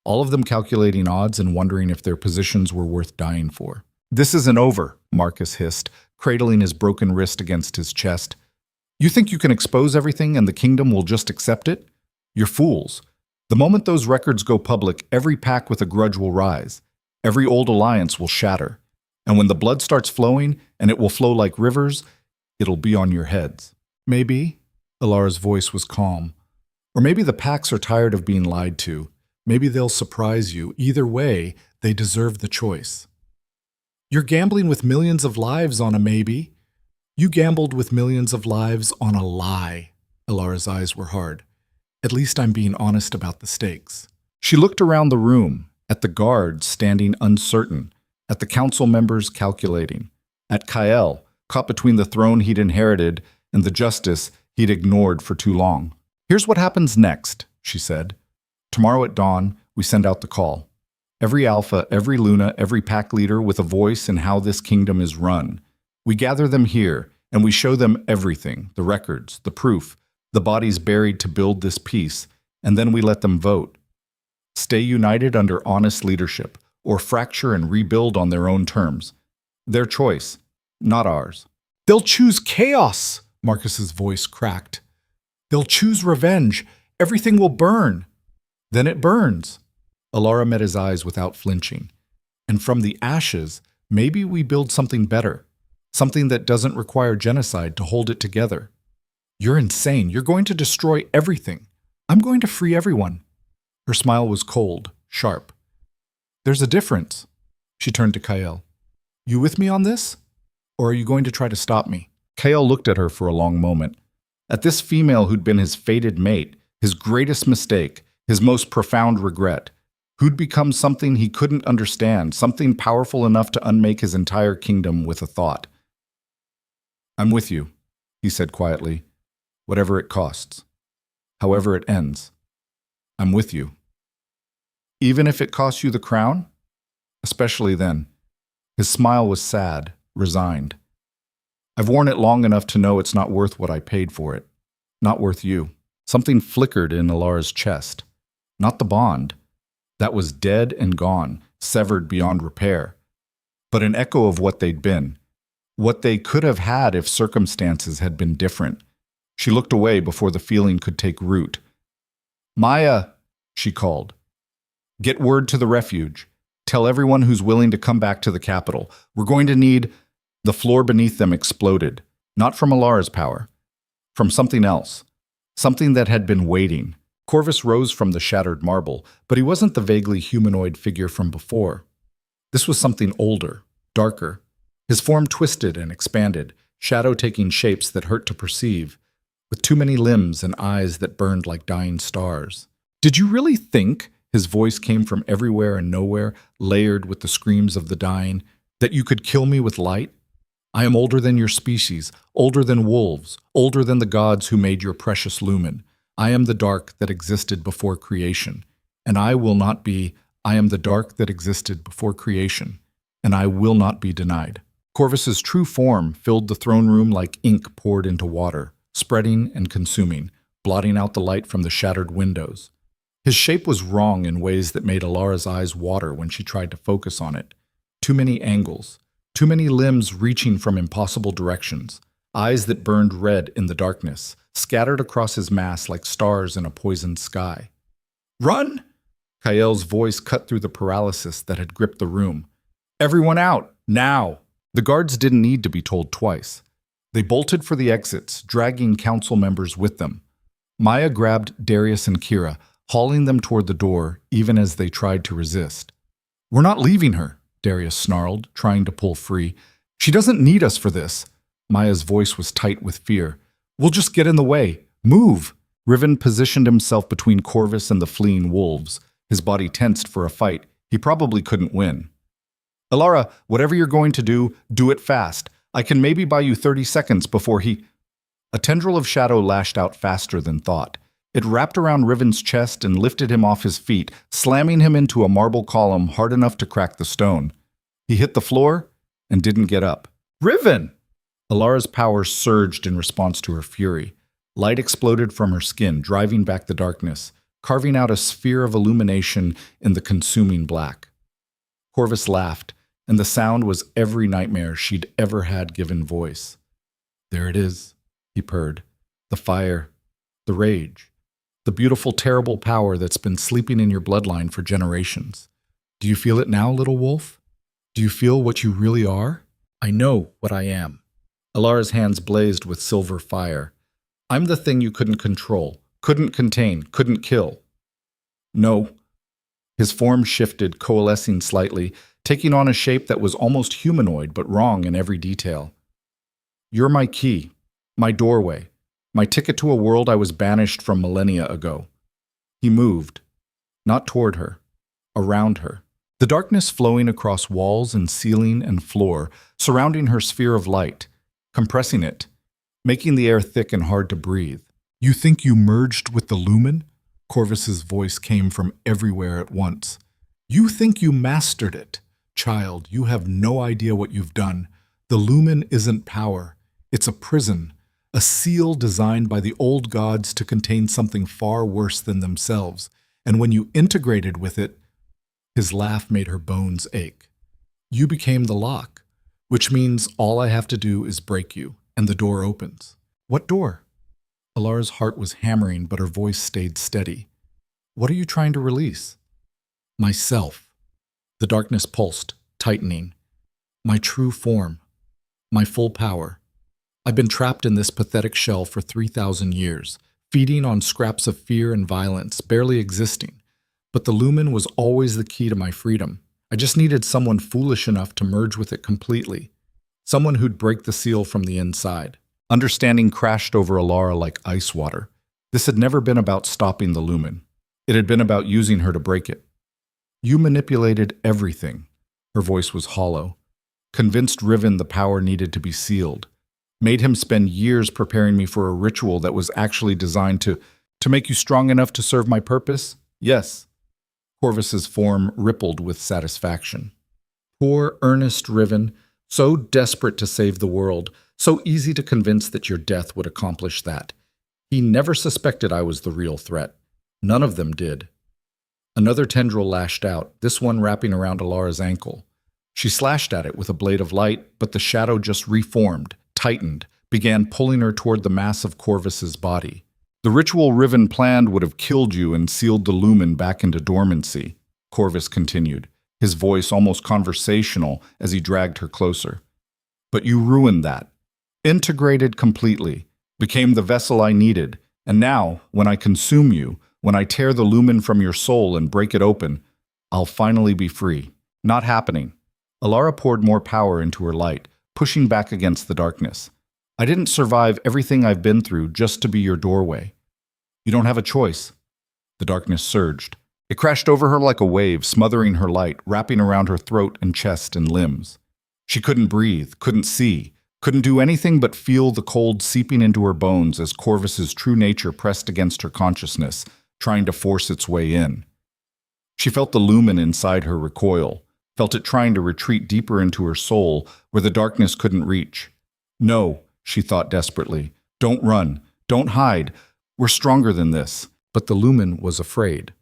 all of them calculating odds and wondering if their positions were worth dying for. This isn't over, Marcus hissed, cradling his broken wrist against his chest. You think you can expose everything and the kingdom will just accept it? You're fools. The moment those records go public, every pack with a grudge will rise. Every old alliance will shatter. And when the blood starts flowing, and it will flow like rivers, it'll be on your heads. Maybe, Elara's voice was calm. Or maybe the packs are tired of being lied to. Maybe they'll surprise you. Either way, they deserve the choice. You're gambling with millions of lives on a maybe. You gambled with millions of lives on a lie. Elara's eyes were hard. At least I'm being honest about the stakes. She looked around the room, at the guards standing uncertain, at the council members calculating, at Kael, caught between the throne he'd inherited and the justice he'd ignored for too long. Here's what happens next, she said. Tomorrow at dawn, we send out the call. Every alpha, every Luna, every pack leader with a voice in how this kingdom is run. We gather them here, and we show them everything, the records, the proof, the bodies buried to build this peace, and then we let them vote. Stay united under honest leadership, or fracture and rebuild on their own terms. Their choice, not ours. They'll choose chaos, Marcus's voice cracked. They'll choose revenge. Everything will burn. Then it burns. Elara met his eyes without flinching. And from the ashes, maybe we build something better, something that doesn't require genocide to hold it together. You're insane. You're going to destroy everything. I'm going to free everyone. Her smile was cold, sharp. There's a difference. She turned to Kael. You with me on this? Or are you going to try to stop me? Kael looked at her for a long moment. At this female who'd been his fated mate, his greatest mistake, his most profound regret, who'd become something he couldn't understand, something powerful enough to unmake his entire kingdom with a thought. I'm with you, he said quietly, whatever it costs, however it ends. I'm with you. Even if it costs you the crown? Especially then. His smile was sad, resigned. I've worn it long enough to know it's not worth what I paid for it. Not worth you. Something flickered in Elara's chest. Not the bond. That was dead and gone, severed beyond repair. But an echo of what they'd been. What they could have had if circumstances had been different. She looked away before the feeling could take root. Maya, she called. Get word to the refuge. Tell everyone who's willing to come back to the capital. We're going to need... The floor beneath them exploded. Not from Elara's power. From something else. Something that had been waiting. Corvus rose from the shattered marble, but he wasn't the vaguely humanoid figure from before. This was something older, darker. His form twisted and expanded, shadow taking shapes that hurt to perceive, with too many limbs and eyes that burned like dying stars. Did you really think, his voice came from everywhere and nowhere, layered with the screams of the dying, that you could kill me with light? I am older than your species, older than wolves, older than the gods who made your precious lumen. I am the dark that existed before creation, and I will not be, I am the dark that existed before creation, and I will not be denied. Corvus's true form filled the throne room like ink poured into water, spreading and consuming, blotting out the light from the shattered windows. His shape was wrong in ways that made Alara's eyes water when she tried to focus on it. Too many angles, too many limbs reaching from impossible directions, eyes that burned red in the darkness, scattered across his mass like stars in a poisoned sky. "Run!" Kael's voice cut through the paralysis that had gripped the room. "Everyone out, now!" The guards didn't need to be told twice. They bolted for the exits, dragging council members with them. Maya grabbed Darius and Kira, hauling them toward the door, even as they tried to resist. "We're not leaving her," Darius snarled, trying to pull free. "She doesn't need us for this." Maya's voice was tight with fear. "We'll just get in the way. Move!" Riven positioned himself between Corvus and the fleeing wolves, his body tensed for a fight he probably couldn't win. "Elara, whatever you're going to do it fast. I can maybe buy you 30 seconds before he—" A tendril of shadow lashed out faster than thought. It wrapped around Riven's chest and lifted him off his feet, slamming him into a marble column hard enough to crack the stone. He hit the floor and didn't get up. "Riven!" Alara's powers surged in response to her fury. Light exploded from her skin, driving back the darkness, carving out a sphere of illumination in the consuming black. Corvus laughed, and the sound was every nightmare she'd ever had given voice. "There it is," he purred. "The fire, the rage, the beautiful, terrible power that's been sleeping in your bloodline for generations. Do you feel it now, little wolf? Do you feel what you really are?" "I know what I am." Alara's hands blazed with silver fire. "I'm the thing you couldn't control, couldn't contain, couldn't kill." "No." His form shifted, coalescing slightly, taking on a shape that was almost humanoid but wrong in every detail. "You're my key, my doorway, my ticket to a world I was banished from millennia ago." He moved, not toward her, around her. The darkness flowing across walls and ceiling and floor, surrounding her sphere of light, compressing it, making the air thick and hard to breathe. "You think you merged with the lumen?" Corvus's voice came from everywhere at once. "You think you mastered it? Child, you have no idea what you've done. The lumen isn't power. It's a prison, a seal designed by the old gods to contain something far worse than themselves. And when you integrated with it," his laugh made her bones ache, "you became the lock, which means all I have to do is break you, and the door opens." "What door?" Alara's heart was hammering, but her voice stayed steady. "What are you trying to release?" "Myself." The darkness pulsed, tightening. "My true form. My full power. I've been trapped in this pathetic shell for 3,000 years, feeding on scraps of fear and violence, barely existing. But the lumen was always the key to my freedom. I just needed someone foolish enough to merge with it completely. Someone who'd break the seal from the inside." Understanding crashed over Elara like ice water. This had never been about stopping the lumen. It had been about using her to break it. "You manipulated everything." Her voice was hollow. "Convinced Riven the power needed to be sealed. Made him spend years preparing me for a ritual that was actually designed to make you strong enough to serve my purpose?" "Yes." Corvus's form rippled with satisfaction. "Poor, earnest Riven, so desperate to save the world, so easy to convince that your death would accomplish that. He never suspected I was the real threat. None of them did." Another tendril lashed out, this one wrapping around Alara's ankle. She slashed at it with a blade of light, but the shadow just reformed, tightened, began pulling her toward the mass of Corvus's body. "The ritual Riven planned would have killed you and sealed the lumen back into dormancy," Corvus continued, his voice almost conversational as he dragged her closer. "But you ruined that. Integrated completely, became the vessel I needed, and now, when I consume you, when I tear the lumen from your soul and break it open, I'll finally be free." "Not happening." Elara poured more power into her light, pushing back against the darkness. "I didn't survive everything I've been through just to be your doorway. You don't have a choice." The darkness surged. It crashed over her like a wave, smothering her light, wrapping around her throat and chest and limbs. She couldn't breathe, couldn't see, couldn't do anything but feel the cold seeping into her bones as Corvus's true nature pressed against her consciousness, trying to force its way in. She felt the lumen inside her recoil, felt it trying to retreat deeper into her soul where the darkness couldn't reach. "No," she thought desperately. "Don't run. Don't hide. We're stronger than this." But the lumen was afraid.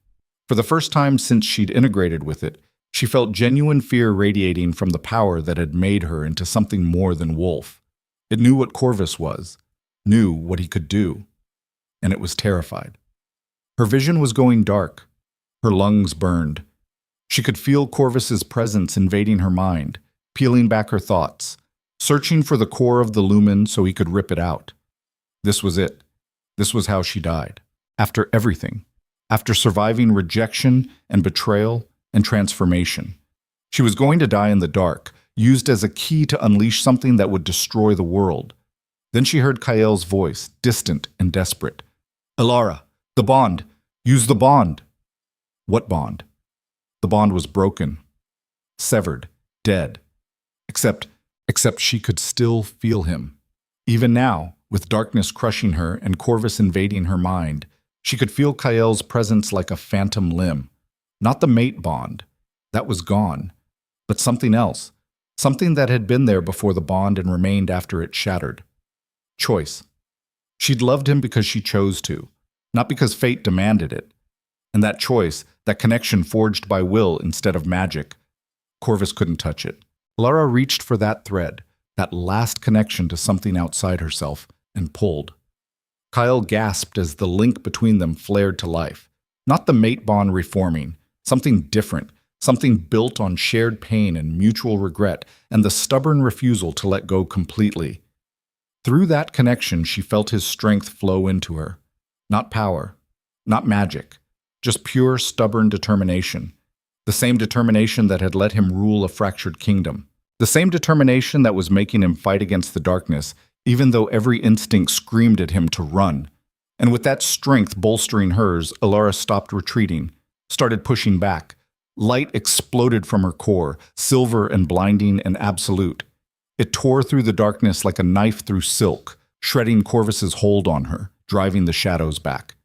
For the first time since she'd integrated with it, she felt genuine fear radiating from the power that had made her into something more than wolf. It knew what Corvus was, knew what he could do, and it was terrified. Her vision was going dark. Her lungs burned. She could feel Corvus's presence invading her mind, peeling back her thoughts, searching for the core of the lumen so he could rip it out. This was it. This was how she died. After everything. After surviving rejection and betrayal and transformation. She was going to die in the dark, used as a key to unleash something that would destroy the world. Then she heard Kael's voice, distant and desperate. "Elara, the bond. Use the bond." What bond? The bond was broken, severed, dead. Except she could still feel him. Even now, with darkness crushing her and Corvus invading her mind, she could feel Kael's presence like a phantom limb. Not the mate bond. That was gone. But something else. Something that had been there before the bond and remained after it shattered. Choice. She'd loved him because she chose to, not because fate demanded it. And that choice, that connection forged by will instead of magic, Corvus couldn't touch it. Elara reached for that thread, that last connection to something outside herself, and pulled. Kael gasped as the link between them flared to life. Not the mate bond reforming, something different, something built on shared pain and mutual regret, and the stubborn refusal to let go completely. Through that connection, she felt his strength flow into her. Not power, not magic, just pure, stubborn determination. The same determination that had let him rule a fractured kingdom. The same determination that was making him fight against the darkness, even though every instinct screamed at him to run. And with that strength bolstering hers, Elara stopped retreating, started pushing back. Light exploded from her core, silver and blinding and absolute. It tore through the darkness like a knife through silk, shredding Corvus's hold on her, driving the shadows back.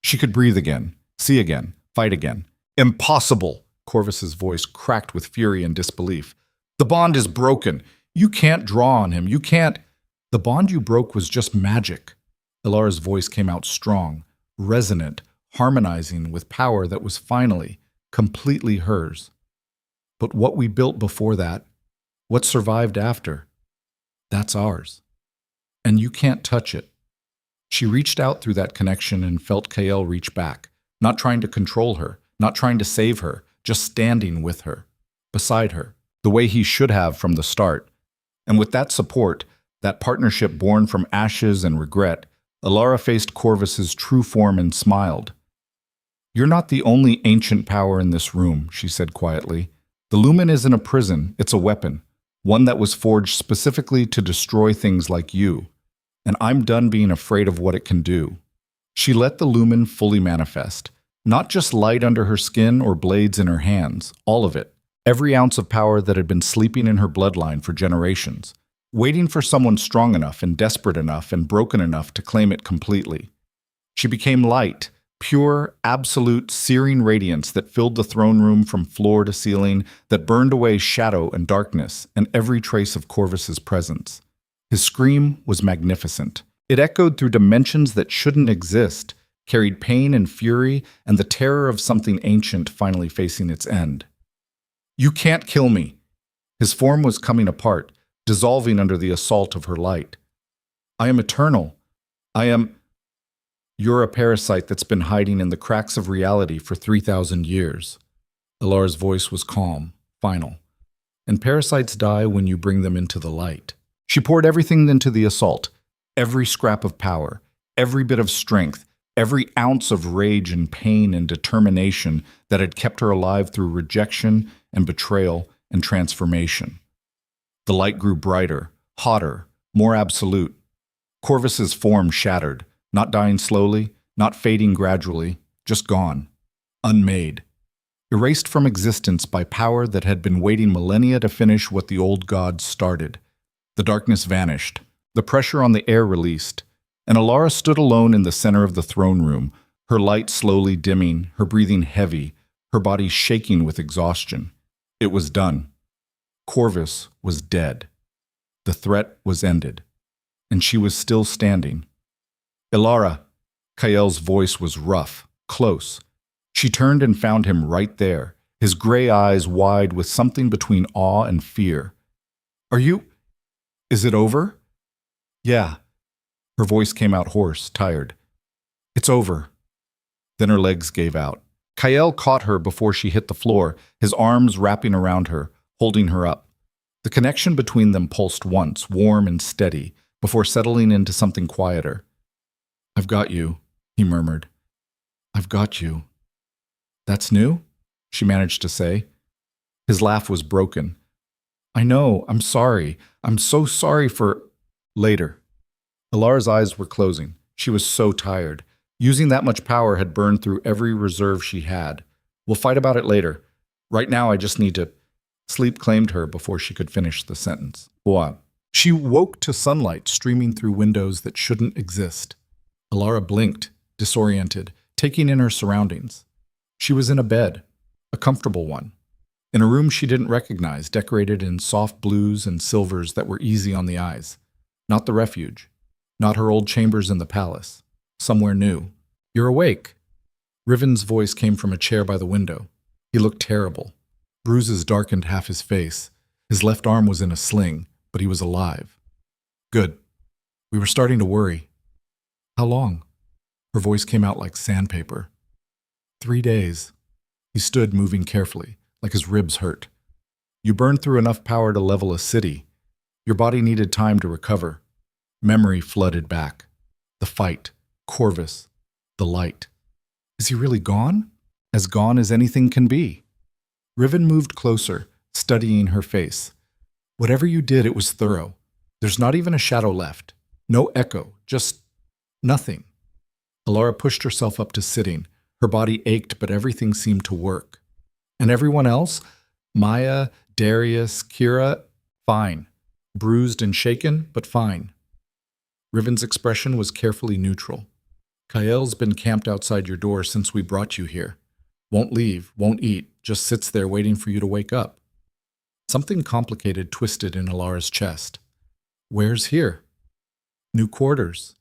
She could breathe again, see again, fight again. "Impossible!" Corvus's voice cracked with fury and disbelief. "The bond is broken. You can't draw on him. You can't—" "The bond you broke was just magic." Elara's voice came out strong, resonant, harmonizing with power that was finally, completely hers. "But what we built before that, what survived after, that's ours. And you can't touch it." She reached out through that connection and felt Kael reach back, not trying to control her, not trying to save her, just standing with her, beside her, the way he should have from the start. And with that support, that partnership born from ashes and regret, Elara faced Corvus's true form and smiled. "You're not the only ancient power in this room," she said quietly. "The lumen isn't a prison, it's a weapon, one that was forged specifically to destroy things like you. And I'm done being afraid of what it can do." She let the lumen fully manifest. Not just light under her skin or blades in her hands, all of it. Every ounce of power that had been sleeping in her bloodline for generations, waiting for someone strong enough and desperate enough and broken enough to claim it completely. She became light, pure, absolute, searing radiance that filled the throne room from floor to ceiling, that burned away shadow and darkness and every trace of Corvus's presence. His scream was magnificent. It echoed through dimensions that shouldn't exist, carried pain and fury and the terror of something ancient finally facing its end. "You can't kill me." His form was coming apart, dissolving under the assault of her light. "I am eternal. I am—" "You're a parasite that's been hiding in the cracks of reality for 3,000 years. Elara's voice was calm, final. "And parasites die when you bring them into the light." She poured everything into the assault, every scrap of power, every bit of strength, every ounce of rage and pain and determination that had kept her alive through rejection and betrayal and transformation. The light grew brighter, hotter, more absolute. Corvus's form shattered, not dying slowly, not fading gradually, just gone, unmade, erased from existence by power that had been waiting millennia to finish what the old gods started. The darkness vanished, the pressure on the air released, and Elara stood alone in the center of the throne room, her light slowly dimming, her breathing heavy, her body shaking with exhaustion. It was done. Corvus was dead. The threat was ended, and she was still standing. "Elara," Kael's voice was rough, close. She turned and found him right there, his gray eyes wide with something between awe and fear. Are you... Is it over? Yeah. Her voice came out hoarse, tired. It's over. Then her legs gave out. Kael caught her before she hit the floor, his arms wrapping around her, holding her up. The connection between them pulsed once, warm and steady, before settling into something quieter. I've got you, he murmured. I've got you. That's new? She managed to say. His laugh was broken. I know, I'm sorry. I'm so sorry for... Later. Elara's eyes were closing. She was so tired. Using that much power had burned through every reserve she had. We'll fight about it later. Right now I just need to... Sleep claimed her before she could finish the sentence. What? She woke to sunlight streaming through windows that shouldn't exist. Elara blinked, disoriented, taking in her surroundings. She was in a bed, a comfortable one, in a room she didn't recognize, decorated in soft blues and silvers that were easy on the eyes. Not the refuge, not her old chambers in the palace. Somewhere new. You're awake. Riven's voice came from a chair by the window. He looked terrible. Bruises darkened half his face. His left arm was in a sling, but he was alive. Good. We were starting to worry. How long? Her voice came out like sandpaper. 3 days. He stood, moving carefully, like his ribs hurt. You burned through enough power to level a city. Your body needed time to recover. Memory flooded back. The fight, Corvus, the light. Is he really gone? As gone as anything can be. Riven moved closer, studying her face. Whatever you did, it was thorough. There's not even a shadow left. No echo, just nothing. Elara pushed herself up to sitting. Her body ached, but everything seemed to work. And everyone else? Maya, Darius, Kira, fine. Bruised and shaken, but fine. Riven's expression was carefully neutral. Kael's been camped outside your door since we brought you here. Won't leave, won't eat, just sits there waiting for you to wake up. Something complicated twisted in Elara's chest. Where's here? New quarters.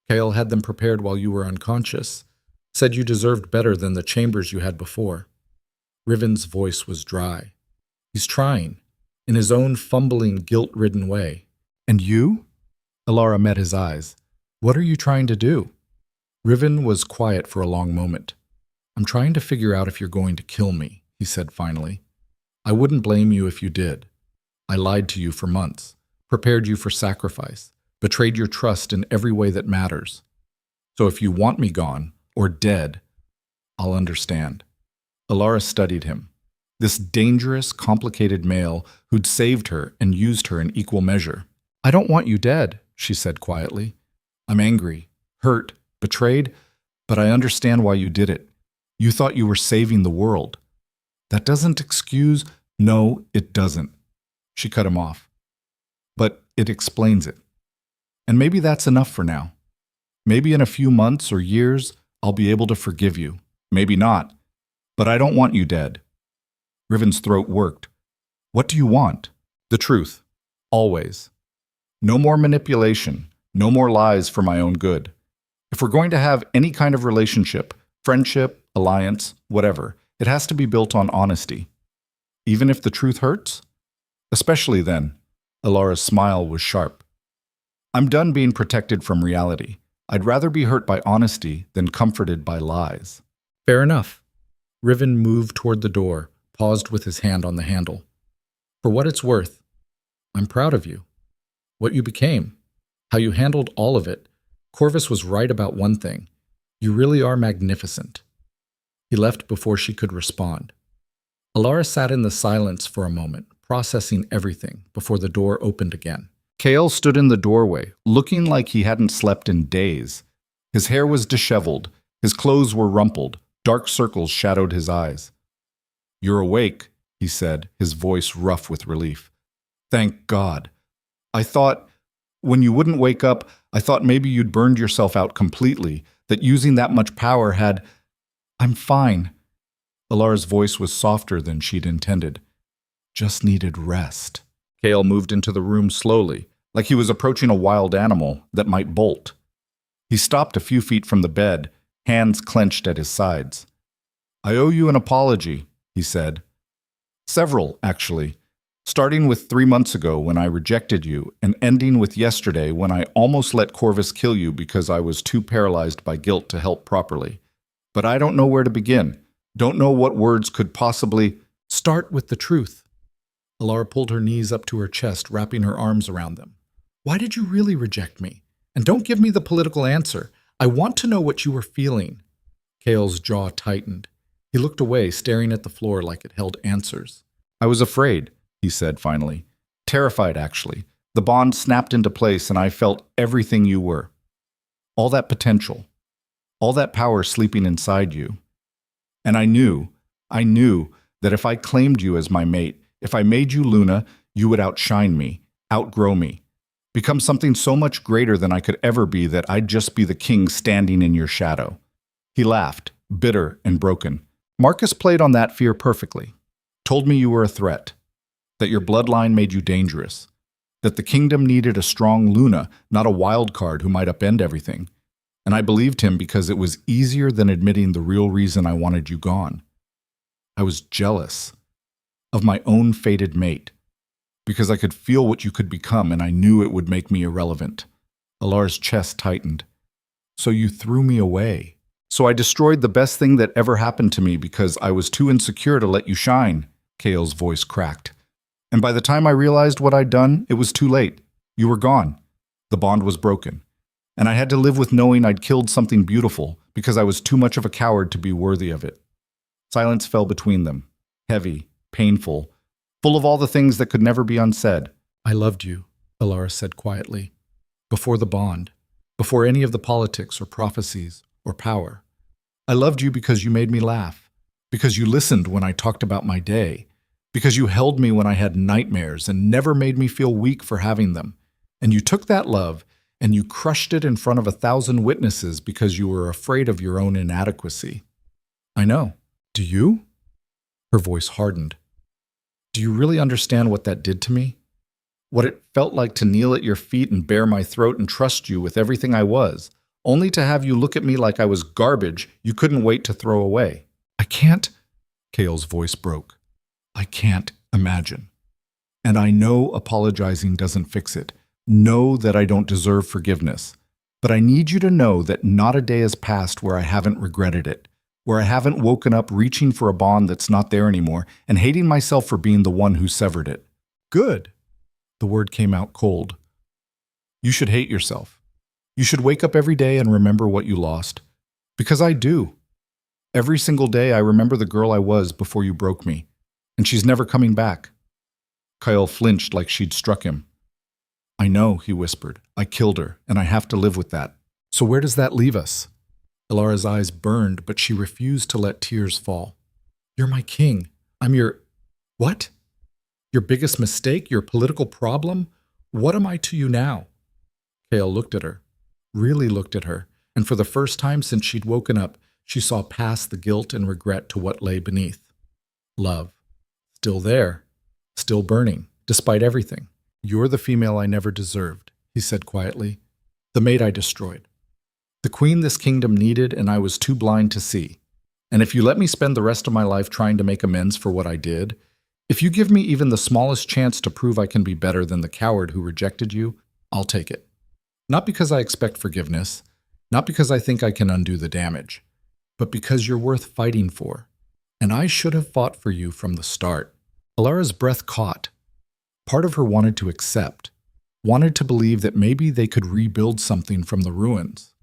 Kael had them prepared while you were unconscious. Said you deserved better than the chambers you had before. Riven's voice was dry. He's trying, in his own fumbling, guilt-ridden way. And you? Elara met his eyes. What are you trying to do? Riven was quiet for a long moment. I'm trying to figure out if you're going to kill me, he said finally. I wouldn't blame you if you did. I lied to you for months, prepared you for sacrifice, betrayed your trust in every way that matters. So if you want me gone, or dead, I'll understand. Elara studied him. This dangerous, complicated male who'd saved her and used her in equal measure. I don't want you dead, she said quietly. I'm angry, hurt, betrayed, but I understand why you did it. You thought you were saving the world. That doesn't excuse... No, it doesn't. She cut him off. But it explains it. And maybe that's enough for now. Maybe in a few months or years, I'll be able to forgive you. Maybe not. But I don't want you dead. Riven's throat worked. What do you want? The truth. Always. No more manipulation. No more lies for my own good. If we're going to have any kind of relationship, friendship, alliance, whatever, it has to be built on honesty. Even if the truth hurts? Especially then. Elara's smile was sharp. I'm done being protected from reality. I'd rather be hurt by honesty than comforted by lies. Fair enough. Riven moved toward the door, paused with his hand on the handle. For what it's worth, I'm proud of you. What you became, how you handled all of it. Corvus was right about one thing. You really are magnificent. He left before she could respond. Elara sat in the silence for a moment, processing everything, before the door opened again. Kael stood in the doorway, looking like he hadn't slept in days. His hair was disheveled, his clothes were rumpled, dark circles shadowed his eyes. You're awake, he said, his voice rough with relief. Thank God. I thought, when you wouldn't wake up, I thought maybe you'd burned yourself out completely, that using that much power had... I'm fine. Elara's voice was softer than she'd intended. Just needed rest. Kael moved into the room slowly, like he was approaching a wild animal that might bolt. He stopped a few feet from the bed, hands clenched at his sides. I owe you an apology, he said. Several, actually. Starting with 3 months ago when I rejected you, and ending with yesterday when I almost let Corvus kill you because I was too paralyzed by guilt to help properly. But I don't know where to begin. Don't know what words could possibly... Start with the truth. Elara pulled her knees up to her chest, wrapping her arms around them. Why did you really reject me? And don't give me the political answer. I want to know what you were feeling. Kale's jaw tightened. He looked away, staring at the floor like it held answers. I was afraid, he said finally. Terrified, actually. The bond snapped into place and I felt everything you were. All that potential. All that power sleeping inside you. And I knew that if I claimed you as my mate, if I made you Luna, you would outshine me, outgrow me, become something so much greater than I could ever be that I'd just be the king standing in your shadow. He laughed, bitter and broken. Marcus played on that fear perfectly. Told me you were a threat, that your bloodline made you dangerous, that the kingdom needed a strong Luna, not a wild card who might upend everything. And I believed him because it was easier than admitting the real reason I wanted you gone. I was jealous of my own fated mate, because I could feel what you could become and I knew it would make me irrelevant. Elara's chest tightened. So you threw me away. So I destroyed the best thing that ever happened to me because I was too insecure to let you shine. Kale's voice cracked. And by the time I realized what I'd done, it was too late. You were gone. The bond was broken. And I had to live with knowing I'd killed something beautiful because I was too much of a coward to be worthy of it. Silence fell between them, heavy, painful, full of all the things that could never be unsaid. I loved you, Elara said quietly. Before the bond, before any of the politics or prophecies or power. I loved you because you made me laugh, because you listened when I talked about my day, because you held me when I had nightmares and never made me feel weak for having them. And you took that love and you crushed it in front of 1,000 witnesses because you were afraid of your own inadequacy. I know. Do you? Her voice hardened. Do you really understand what that did to me? What it felt like to kneel at your feet and bare my throat and trust you with everything I was, only to have you look at me like I was garbage you couldn't wait to throw away. I can't, Kale's voice broke. I can't imagine. And I know apologizing doesn't fix it. Know that I don't deserve forgiveness. But I need you to know that not a day has passed where I haven't regretted it, where I haven't woken up reaching for a bond that's not there anymore and hating myself for being the one who severed it. Good. The word came out cold. You should hate yourself. You should wake up every day and remember what you lost. Because I do. Every single day I remember the girl I was before you broke me. And she's never coming back. Kyle flinched like she'd struck him. I know, he whispered. I killed her, and I have to live with that. So where does that leave us? Elara's eyes burned, but she refused to let tears fall. You're my king. I'm your... What? Your biggest mistake? Your political problem? What am I to you now? Kale looked at her, really looked at her, and for the first time since she'd woken up, she saw past the guilt and regret to what lay beneath. Love. Still there. Still burning, despite everything. You're the female I never deserved, he said quietly. The mate I destroyed. The queen this kingdom needed and I was too blind to see. And if you let me spend the rest of my life trying to make amends for what I did, if you give me even the smallest chance to prove I can be better than the coward who rejected you, I'll take it. Not because I expect forgiveness, not because I think I can undo the damage, but because you're worth fighting for. And I should have fought for you from the start. Elara's breath caught. Part of her wanted to accept, wanted to believe that maybe they could rebuild something from the ruins,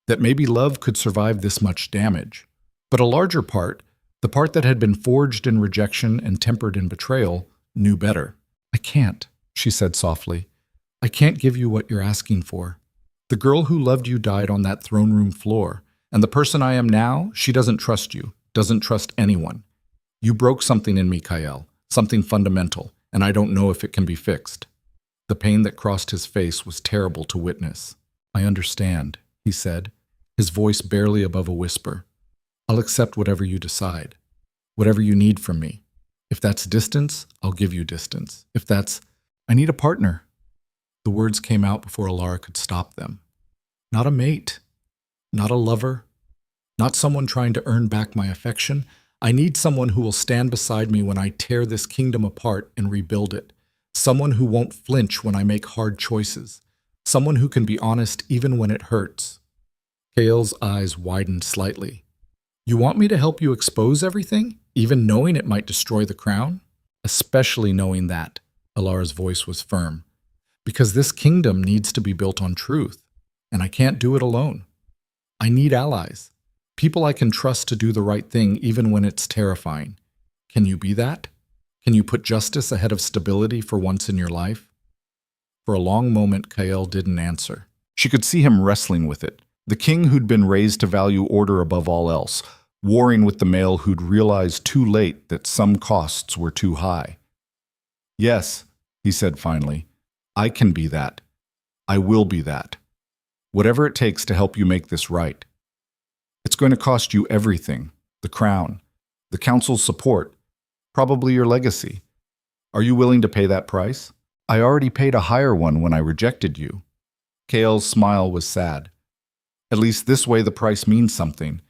that maybe love could survive this much damage. But a larger part, the part that had been forged in rejection and tempered in betrayal, knew better. I can't, she said softly. I can't give you what you're asking for. The girl who loved you died on that throne room floor, and the person I am now, she doesn't trust you, doesn't trust anyone. You broke something in me, Kyle, something fundamental, and I don't know if it can be fixed. The pain that crossed his face was terrible to witness. I understand, he said, his voice barely above a whisper. I'll accept whatever you decide, whatever you need from me. If that's distance, I'll give you distance. If that's, I need a partner. The words came out before Elara could stop them. Not a mate, not a lover, not someone trying to earn back my affection. I need someone who will stand beside me when I tear this kingdom apart and rebuild it. Someone who won't flinch when I make hard choices. Someone who can be honest even when it hurts." Kael's eyes widened slightly. "You want me to help you expose everything, even knowing it might destroy the crown?" "Especially knowing that," Elara's voice was firm. "Because this kingdom needs to be built on truth, and I can't do it alone. I need allies. People I can trust to do the right thing even when it's terrifying. Can you be that? Can you put justice ahead of stability for once in your life?" For a long moment, Kael didn't answer. She could see him wrestling with it. The king who'd been raised to value order above all else, warring with the male who'd realized too late that some costs were too high. "Yes," he said finally, "I can be that. I will be that. Whatever it takes to help you make this right. It's going to cost you everything, the crown, the council's support, probably your legacy. Are you willing to pay that price? I already paid a higher one when I rejected you." Kael's smile was sad. "At least this way the price means something.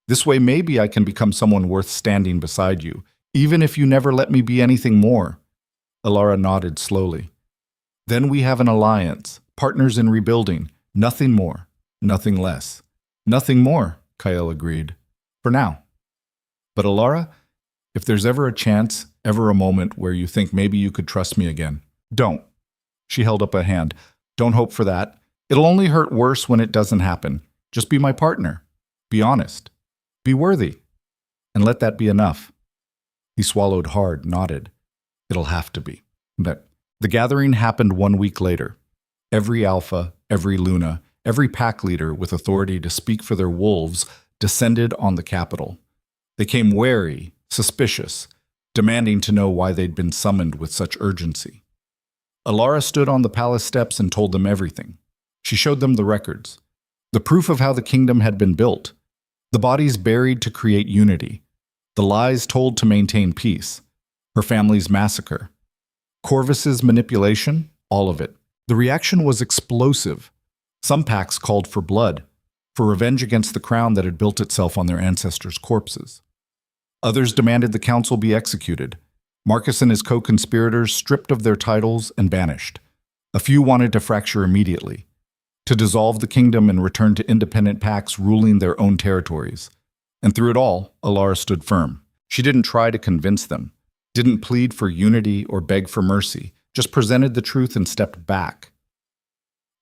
This way maybe I can become someone worth standing beside you, even if you never let me be anything more." Elara nodded slowly. "Then we have an alliance, partners in rebuilding, nothing more, nothing less." "Nothing more," Kael agreed. "For now. But Elara, if there's ever a chance, ever a moment where you think maybe you could trust me again, don't." She held up a hand. "Don't hope for that. It'll only hurt worse when it doesn't happen. Just be my partner. Be honest. Be worthy. And let that be enough." He swallowed hard, nodded. "It'll have to be." But the gathering happened 1 week later. Every alpha, every Luna, every pack leader with authority to speak for their wolves descended on the capital. They came wary, suspicious, demanding to know why they'd been summoned with such urgency. Elara stood on the palace steps and told them everything. She showed them the records, the proof of how the kingdom had been built, the bodies buried to create unity, the lies told to maintain peace, her family's massacre, Corvus's manipulation, all of it. The reaction was explosive. Some packs called for blood, for revenge against the crown that had built itself on their ancestors' corpses. Others demanded the council be executed. Marcus and his co-conspirators stripped of their titles and banished. A few wanted to fracture immediately, to dissolve the kingdom and return to independent packs ruling their own territories. And through it all, Elara stood firm. She didn't try to convince them, didn't plead for unity or beg for mercy, just presented the truth and stepped back.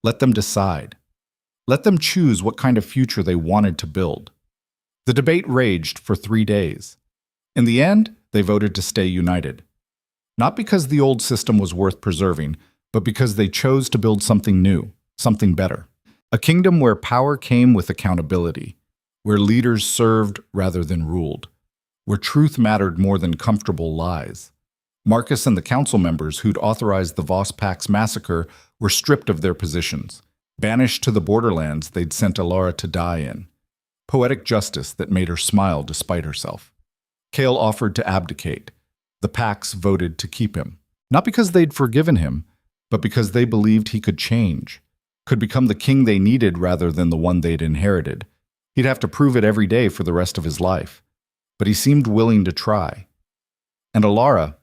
Let them decide. Let them choose what kind of future they wanted to build. The debate raged for 3 days. In the end, they voted to stay united. Not because the old system was worth preserving, but because they chose to build something new, something better. A kingdom where power came with accountability, where leaders served rather than ruled, where truth mattered more than comfortable lies. Marcus and the council members who'd authorized the Voss Pack's massacre were stripped of their positions, banished to the borderlands they'd sent Elara to die in. Poetic justice that made her smile despite herself. Kael offered to abdicate. The packs voted to keep him. Not because they'd forgiven him, but because they believed he could change, could become the king they needed rather than the one they'd inherited. He'd have to prove it every day for the rest of his life. But he seemed willing to try. And Elara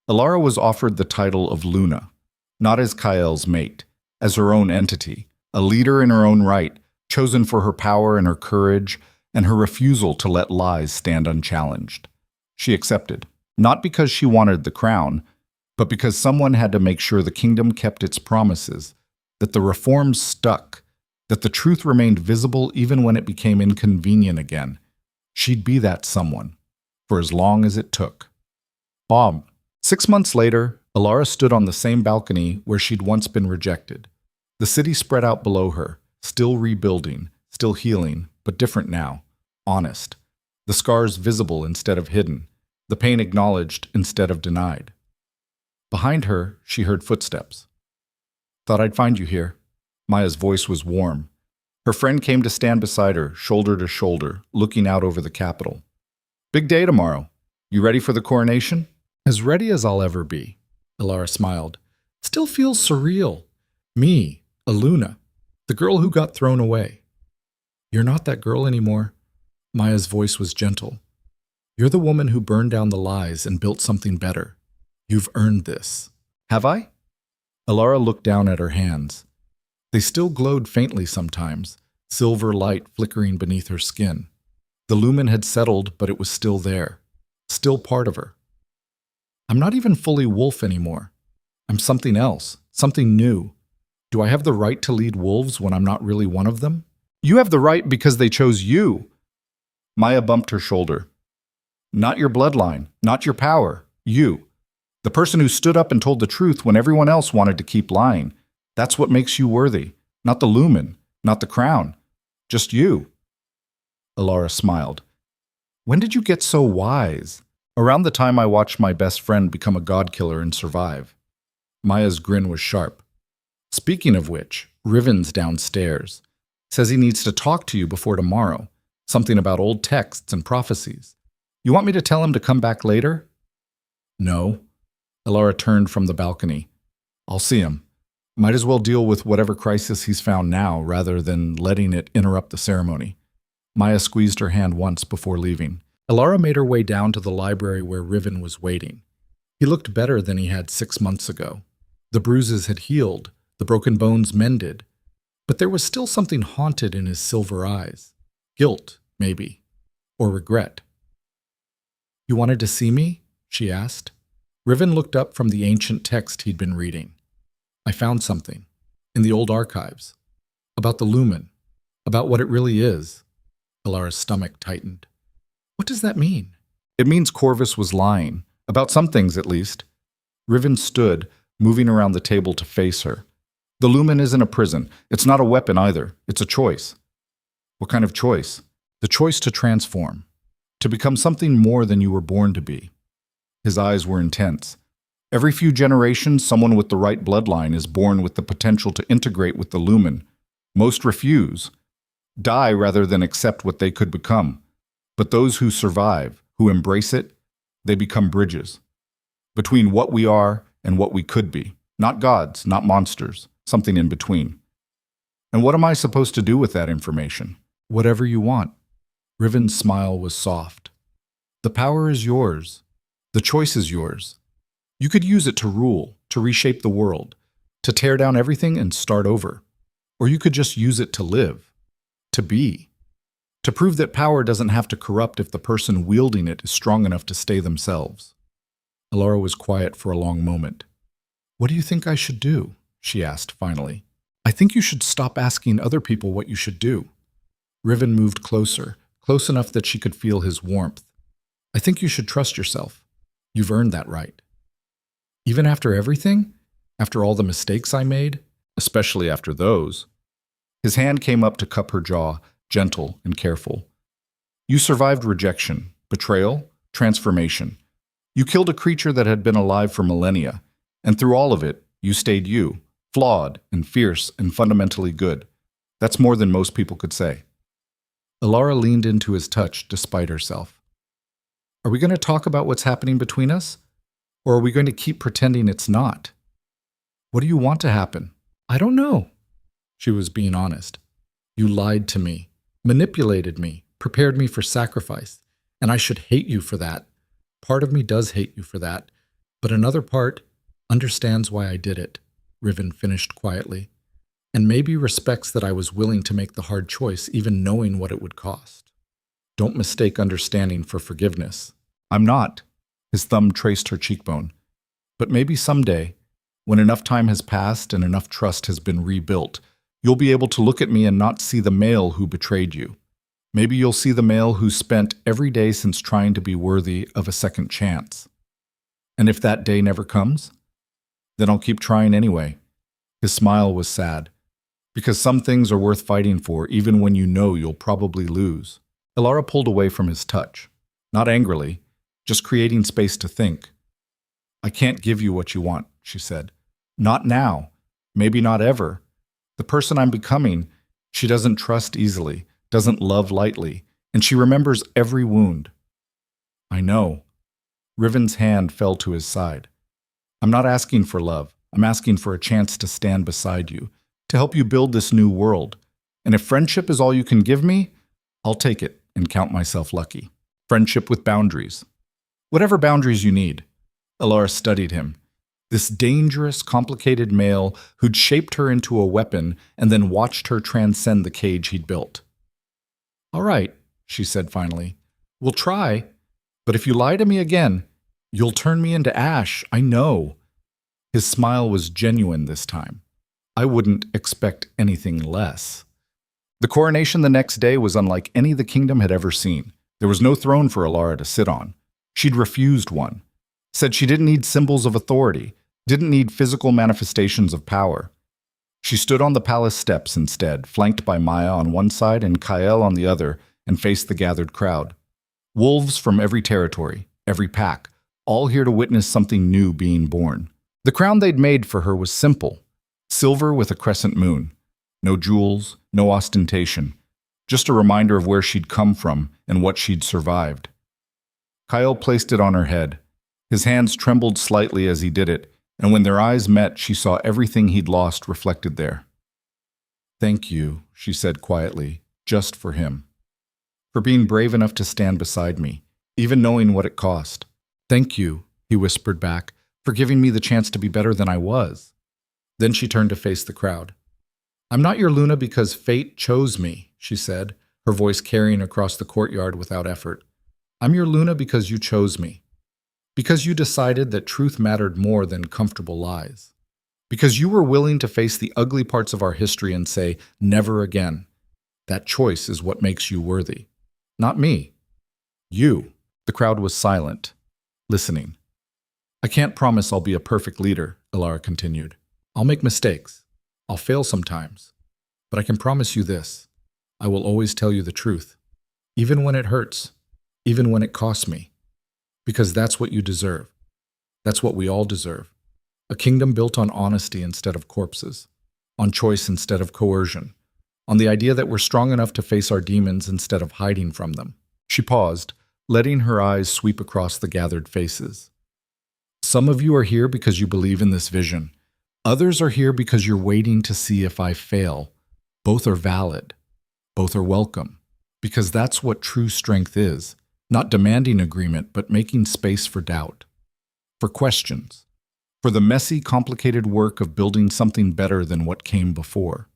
was offered the title of Luna, not as Kael's mate, as her own entity, a leader in her own right, chosen for her power and her courage and her refusal to let lies stand unchallenged. She accepted, not because she wanted the crown, but because someone had to make sure the kingdom kept its promises, that the reforms stuck, that the truth remained visible even when it became inconvenient again. She'd be that someone, for as long as it took. Bob. 6 months later, Elara stood on the same balcony where she'd once been rejected. The city spread out below her, still rebuilding, still healing, but different now, honest. The scars visible instead of hidden, the pain acknowledged instead of denied. Behind her, she heard footsteps. "Thought I'd find you here." Maya's voice was warm. Her friend came to stand beside her, shoulder to shoulder, looking out over the capital. "Big day tomorrow. You ready for the coronation?" "As ready as I'll ever be," Elara smiled. "Still feels surreal. Me, a Luna, the girl who got thrown away." "You're not that girl anymore." Maya's voice was gentle. You're the woman who burned down the lies and built something better. You've earned this. Have I? Elara looked down at her hands. They still glowed faintly sometimes, silver light flickering beneath her skin. The lumen had settled, but it was still there, still part of her. I'm not even fully wolf anymore. I'm something else, something new. Do I have the right to lead wolves when I'm not really one of them? You have the right because they chose you. Maya bumped her shoulder. Not your bloodline, not your power, you. The person who stood up and told the truth when everyone else wanted to keep lying. That's what makes you worthy. Not the lumen, not the crown. Just you. Elara smiled. When did you get so wise? Around the time I watched my best friend become a god-killer and survive. Maya's grin was sharp. Speaking of which, Riven's downstairs. Says he needs to talk to you before tomorrow. Something about old texts and prophecies. You want me to tell him to come back later? No. Elara turned from the balcony. I'll see him. Might as well deal with whatever crisis he's found now rather than letting it interrupt the ceremony. Maya squeezed her hand once before leaving. Elara made her way down to the library where Riven was waiting. He looked better than he had 6 months ago. The bruises had healed, the broken bones mended, but there was still something haunted in his silver eyes. Guilt, maybe, or regret. You wanted to see me? She asked. Riven looked up from the ancient text he'd been reading. I found something, in the old archives, about the lumen, about what it really is. Elara's stomach tightened. What does that mean? It means Corvus was lying, about some things at least. Riven stood, moving around the table to face her. The lumen isn't a prison. It's not a weapon either. It's a choice. What kind of choice? The choice to transform, to become something more than you were born to be. His eyes were intense. Every few generations, someone with the right bloodline is born with the potential to integrate with the lumen. Most refuse, die rather than accept what they could become. But those who survive, who embrace it, they become bridges between what we are and what we could be. Not gods, not monsters, something in between. And what am I supposed to do with that information? Whatever you want. Riven's smile was soft. The power is yours. The choice is yours. You could use it to rule, to reshape the world, to tear down everything and start over. Or you could just use it to live, to be, to prove that power doesn't have to corrupt if the person wielding it is strong enough to stay themselves. Elara was quiet for a long moment. What do you think I should do? She asked finally. I think you should stop asking other people what you should do. Riven moved closer, close enough that she could feel his warmth. I think you should trust yourself. You've earned that right. Even after everything? After all the mistakes I made? Especially after those. His hand came up to cup her jaw, gentle and careful. You survived rejection, betrayal, transformation. You killed a creature that had been alive for millennia, and through all of it, you stayed you, flawed and fierce and fundamentally good. That's more than most people could say. Elara leaned into his touch despite herself. Are we going to talk about what's happening between us? Or are we going to keep pretending it's not? What do you want to happen? I don't know. She was being honest. You lied to me, manipulated me, prepared me for sacrifice, and I should hate you for that. Part of me does hate you for that, but another part understands why I did it, Riven finished quietly, and maybe respects that I was willing to make the hard choice even knowing what it would cost. Don't mistake understanding for forgiveness. I'm not. His thumb traced her cheekbone. But maybe someday, when enough time has passed and enough trust has been rebuilt, you'll be able to look at me and not see the male who betrayed you. Maybe you'll see the male who spent every day since trying to be worthy of a second chance. And if that day never comes, then I'll keep trying anyway. His smile was sad. Because some things are worth fighting for even when you know you'll probably lose. Elara pulled away from his touch. Not angrily, just creating space to think. I can't give you what you want, she said. Not now. Maybe not ever. The person I'm becoming, she doesn't trust easily, doesn't love lightly, and she remembers every wound. I know. Riven's hand fell to his side. I'm not asking for love. I'm asking for a chance to stand beside you, to help you build this new world. And if friendship is all you can give me, I'll take it and count myself lucky. Friendship with boundaries. Whatever boundaries you need. Elara studied him. This dangerous, complicated male who'd shaped her into a weapon and then watched her transcend the cage he'd built. All right, she said finally. We'll try, but if you lie to me again, you'll turn me into ash, I know. His smile was genuine this time. I wouldn't expect anything less. The coronation the next day was unlike any the kingdom had ever seen. There was no throne for Elara to sit on. She'd refused one. Said she didn't need symbols of authority, didn't need physical manifestations of power. She stood on the palace steps instead, flanked by Maya on one side and Kael on the other, and faced the gathered crowd. Wolves from every territory, every pack, all here to witness something new being born. The crown they'd made for her was simple, silver with a crescent moon. No jewels, no ostentation, just a reminder of where she'd come from and what she'd survived. Kael placed it on her head. His hands trembled slightly as he did it, and when their eyes met, she saw everything he'd lost reflected there. Thank you, she said quietly, just for him. For being brave enough to stand beside me, even knowing what it cost. Thank you, he whispered back, for giving me the chance to be better than I was. Then she turned to face the crowd. I'm not your Luna because fate chose me, she said, her voice carrying across the courtyard without effort. I'm your Luna because you chose me. Because you decided that truth mattered more than comfortable lies. Because you were willing to face the ugly parts of our history and say, never again. That choice is what makes you worthy. Not me. You. The crowd was silent, listening. I can't promise I'll be a perfect leader, Elara continued. I'll make mistakes. I'll fail sometimes. But I can promise you this. I will always tell you the truth. Even when it hurts. Even when it costs me. Because that's what you deserve. That's what we all deserve. A kingdom built on honesty instead of corpses. On choice instead of coercion. On the idea that we're strong enough to face our demons instead of hiding from them. She paused, letting her eyes sweep across the gathered faces. Some of you are here because you believe in this vision. Others are here because you're waiting to see if I fail. Both are valid. Both are welcome. Because that's what true strength is. Not demanding agreement, but making space for doubt. For questions. For the messy, complicated work of building something better than what came before.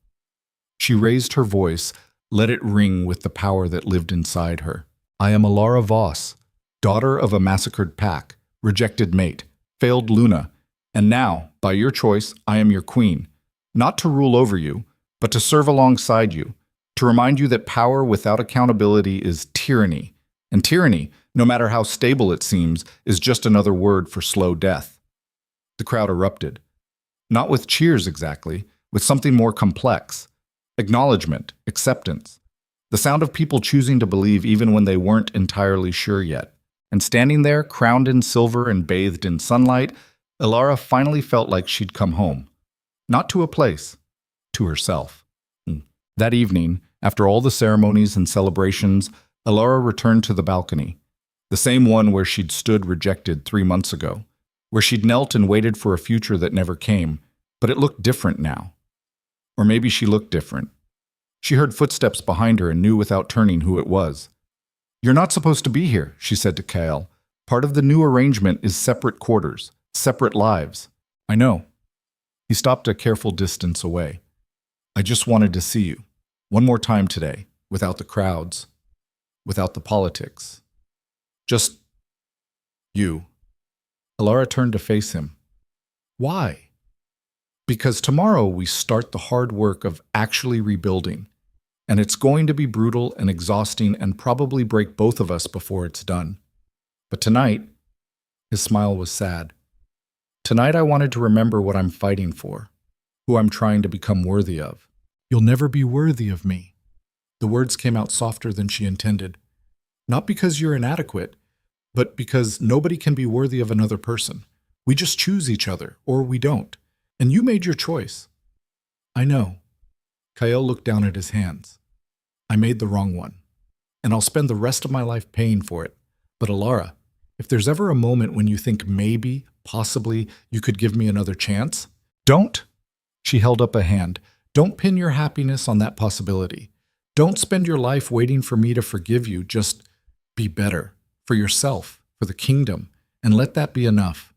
She raised her voice, let it ring with the power that lived inside her. I am Elara Voss, daughter of a massacred pack, rejected mate, failed Luna, and now, by your choice, I am your queen. Not to rule over you, but to serve alongside you, to remind you that power without accountability is tyranny. And tyranny, no matter how stable it seems, is just another word for slow death. The crowd erupted. Not with cheers exactly, with something more complex. Acknowledgement, acceptance. The sound of people choosing to believe even when they weren't entirely sure yet. And standing there, crowned in silver and bathed in sunlight, Elara finally felt like she'd come home. Not to a place, to herself. That evening, after all the ceremonies and celebrations, Elara returned to the balcony, the same one where she'd stood rejected 3 months ago, where she'd knelt and waited for a future that never came, but it looked different now. Or maybe she looked different. She heard footsteps behind her and knew without turning who it was. You're not supposed to be here, she said to Kael. Part of the new arrangement is separate quarters, separate lives. I know. He stopped a careful distance away. I just wanted to see you. One more time today, without the crowds. Without the politics. Just you. Elara turned to face him. Why? Because tomorrow we start the hard work of actually rebuilding. And it's going to be brutal and exhausting and probably break both of us before it's done. But tonight, his smile was sad. Tonight I wanted to remember what I'm fighting for, who I'm trying to become worthy of. You'll never be worthy of me. The words came out softer than she intended. Not because you're inadequate, but because nobody can be worthy of another person. We just choose each other, or we don't. And you made your choice. I know. Kael looked down at his hands. I made the wrong one. And I'll spend the rest of my life paying for it. But Elara, if there's ever a moment when you think maybe, possibly, you could give me another chance, don't. She held up a hand. Don't pin your happiness on that possibility. Don't spend your life waiting for me to forgive you. Just be better. for yourself, for the kingdom, and let that be enough.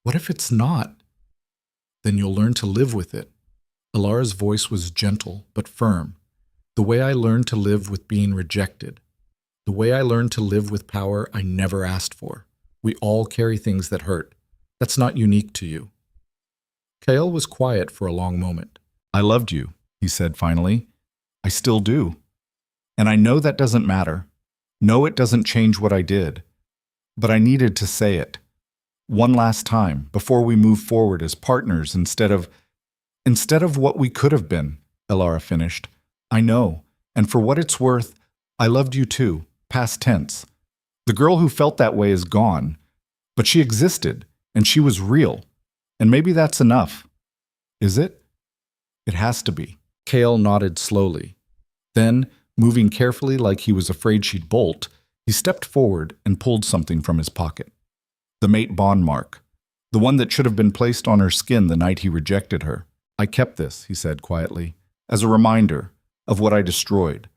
What if it's not? Then you'll learn to live with it. Elara's voice was gentle but firm. The way I learned to live with being rejected. The way I learned to live with power I never asked for. We all carry things that hurt. That's not unique to you. Kael was quiet for a long moment. I loved you, he said finally. I still do. And I know that doesn't matter. No, it doesn't change what I did. But I needed to say it. One last time, before we move forward as partners instead of what we could have been, Elara finished. I know, and for what it's worth, I loved you too, past tense. The girl who felt that way is gone, but she existed, and she was real. And maybe that's enough. Is it? It has to be. Kael nodded slowly. Then, moving carefully like he was afraid she'd bolt, he stepped forward and pulled something from his pocket. The mate bond mark, the one that should have been placed on her skin the night he rejected her. I kept this, he said quietly, as a reminder of what I destroyed,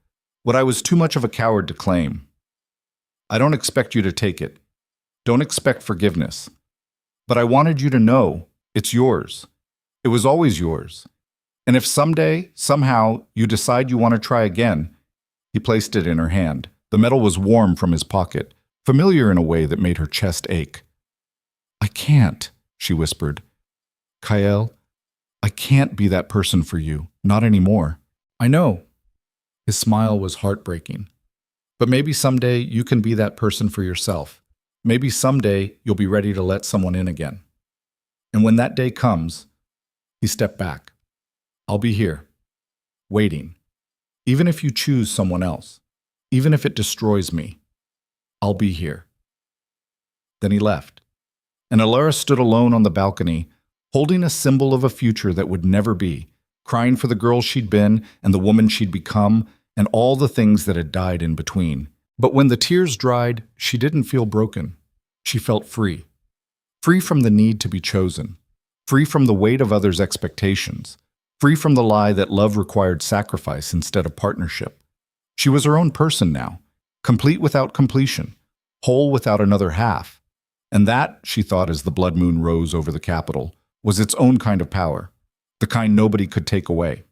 what I was too much of a coward to claim. I don't expect you to take it. Don't expect forgiveness. But I wanted you to know it's yours. It was always yours. And if someday, somehow, you decide you want to try again, he placed it in her hand. The metal was warm from his pocket, familiar in a way that made her chest ache. I can't, she whispered. Kael, I can't be that person for you, not anymore. I know. His smile was heartbreaking. But maybe someday you can be that person for yourself. Maybe someday you'll be ready to let someone in again. And when that day comes, he stepped back. I'll be here, waiting. Even if you choose someone else, even if it destroys me, I'll be here. Then he left. And Elara stood alone on the balcony, holding a symbol of a future that would never be, crying for the girl she'd been and the woman she'd become and all the things that had died in between. But when the tears dried, she didn't feel broken. She felt free. Free from the need to be chosen. Free from the weight of others' expectations. Free from the lie that love required sacrifice instead of partnership. She was her own person now, complete without completion, whole without another half. And that, she thought as the blood moon rose over the capital, was its own kind of power, the kind nobody could take away.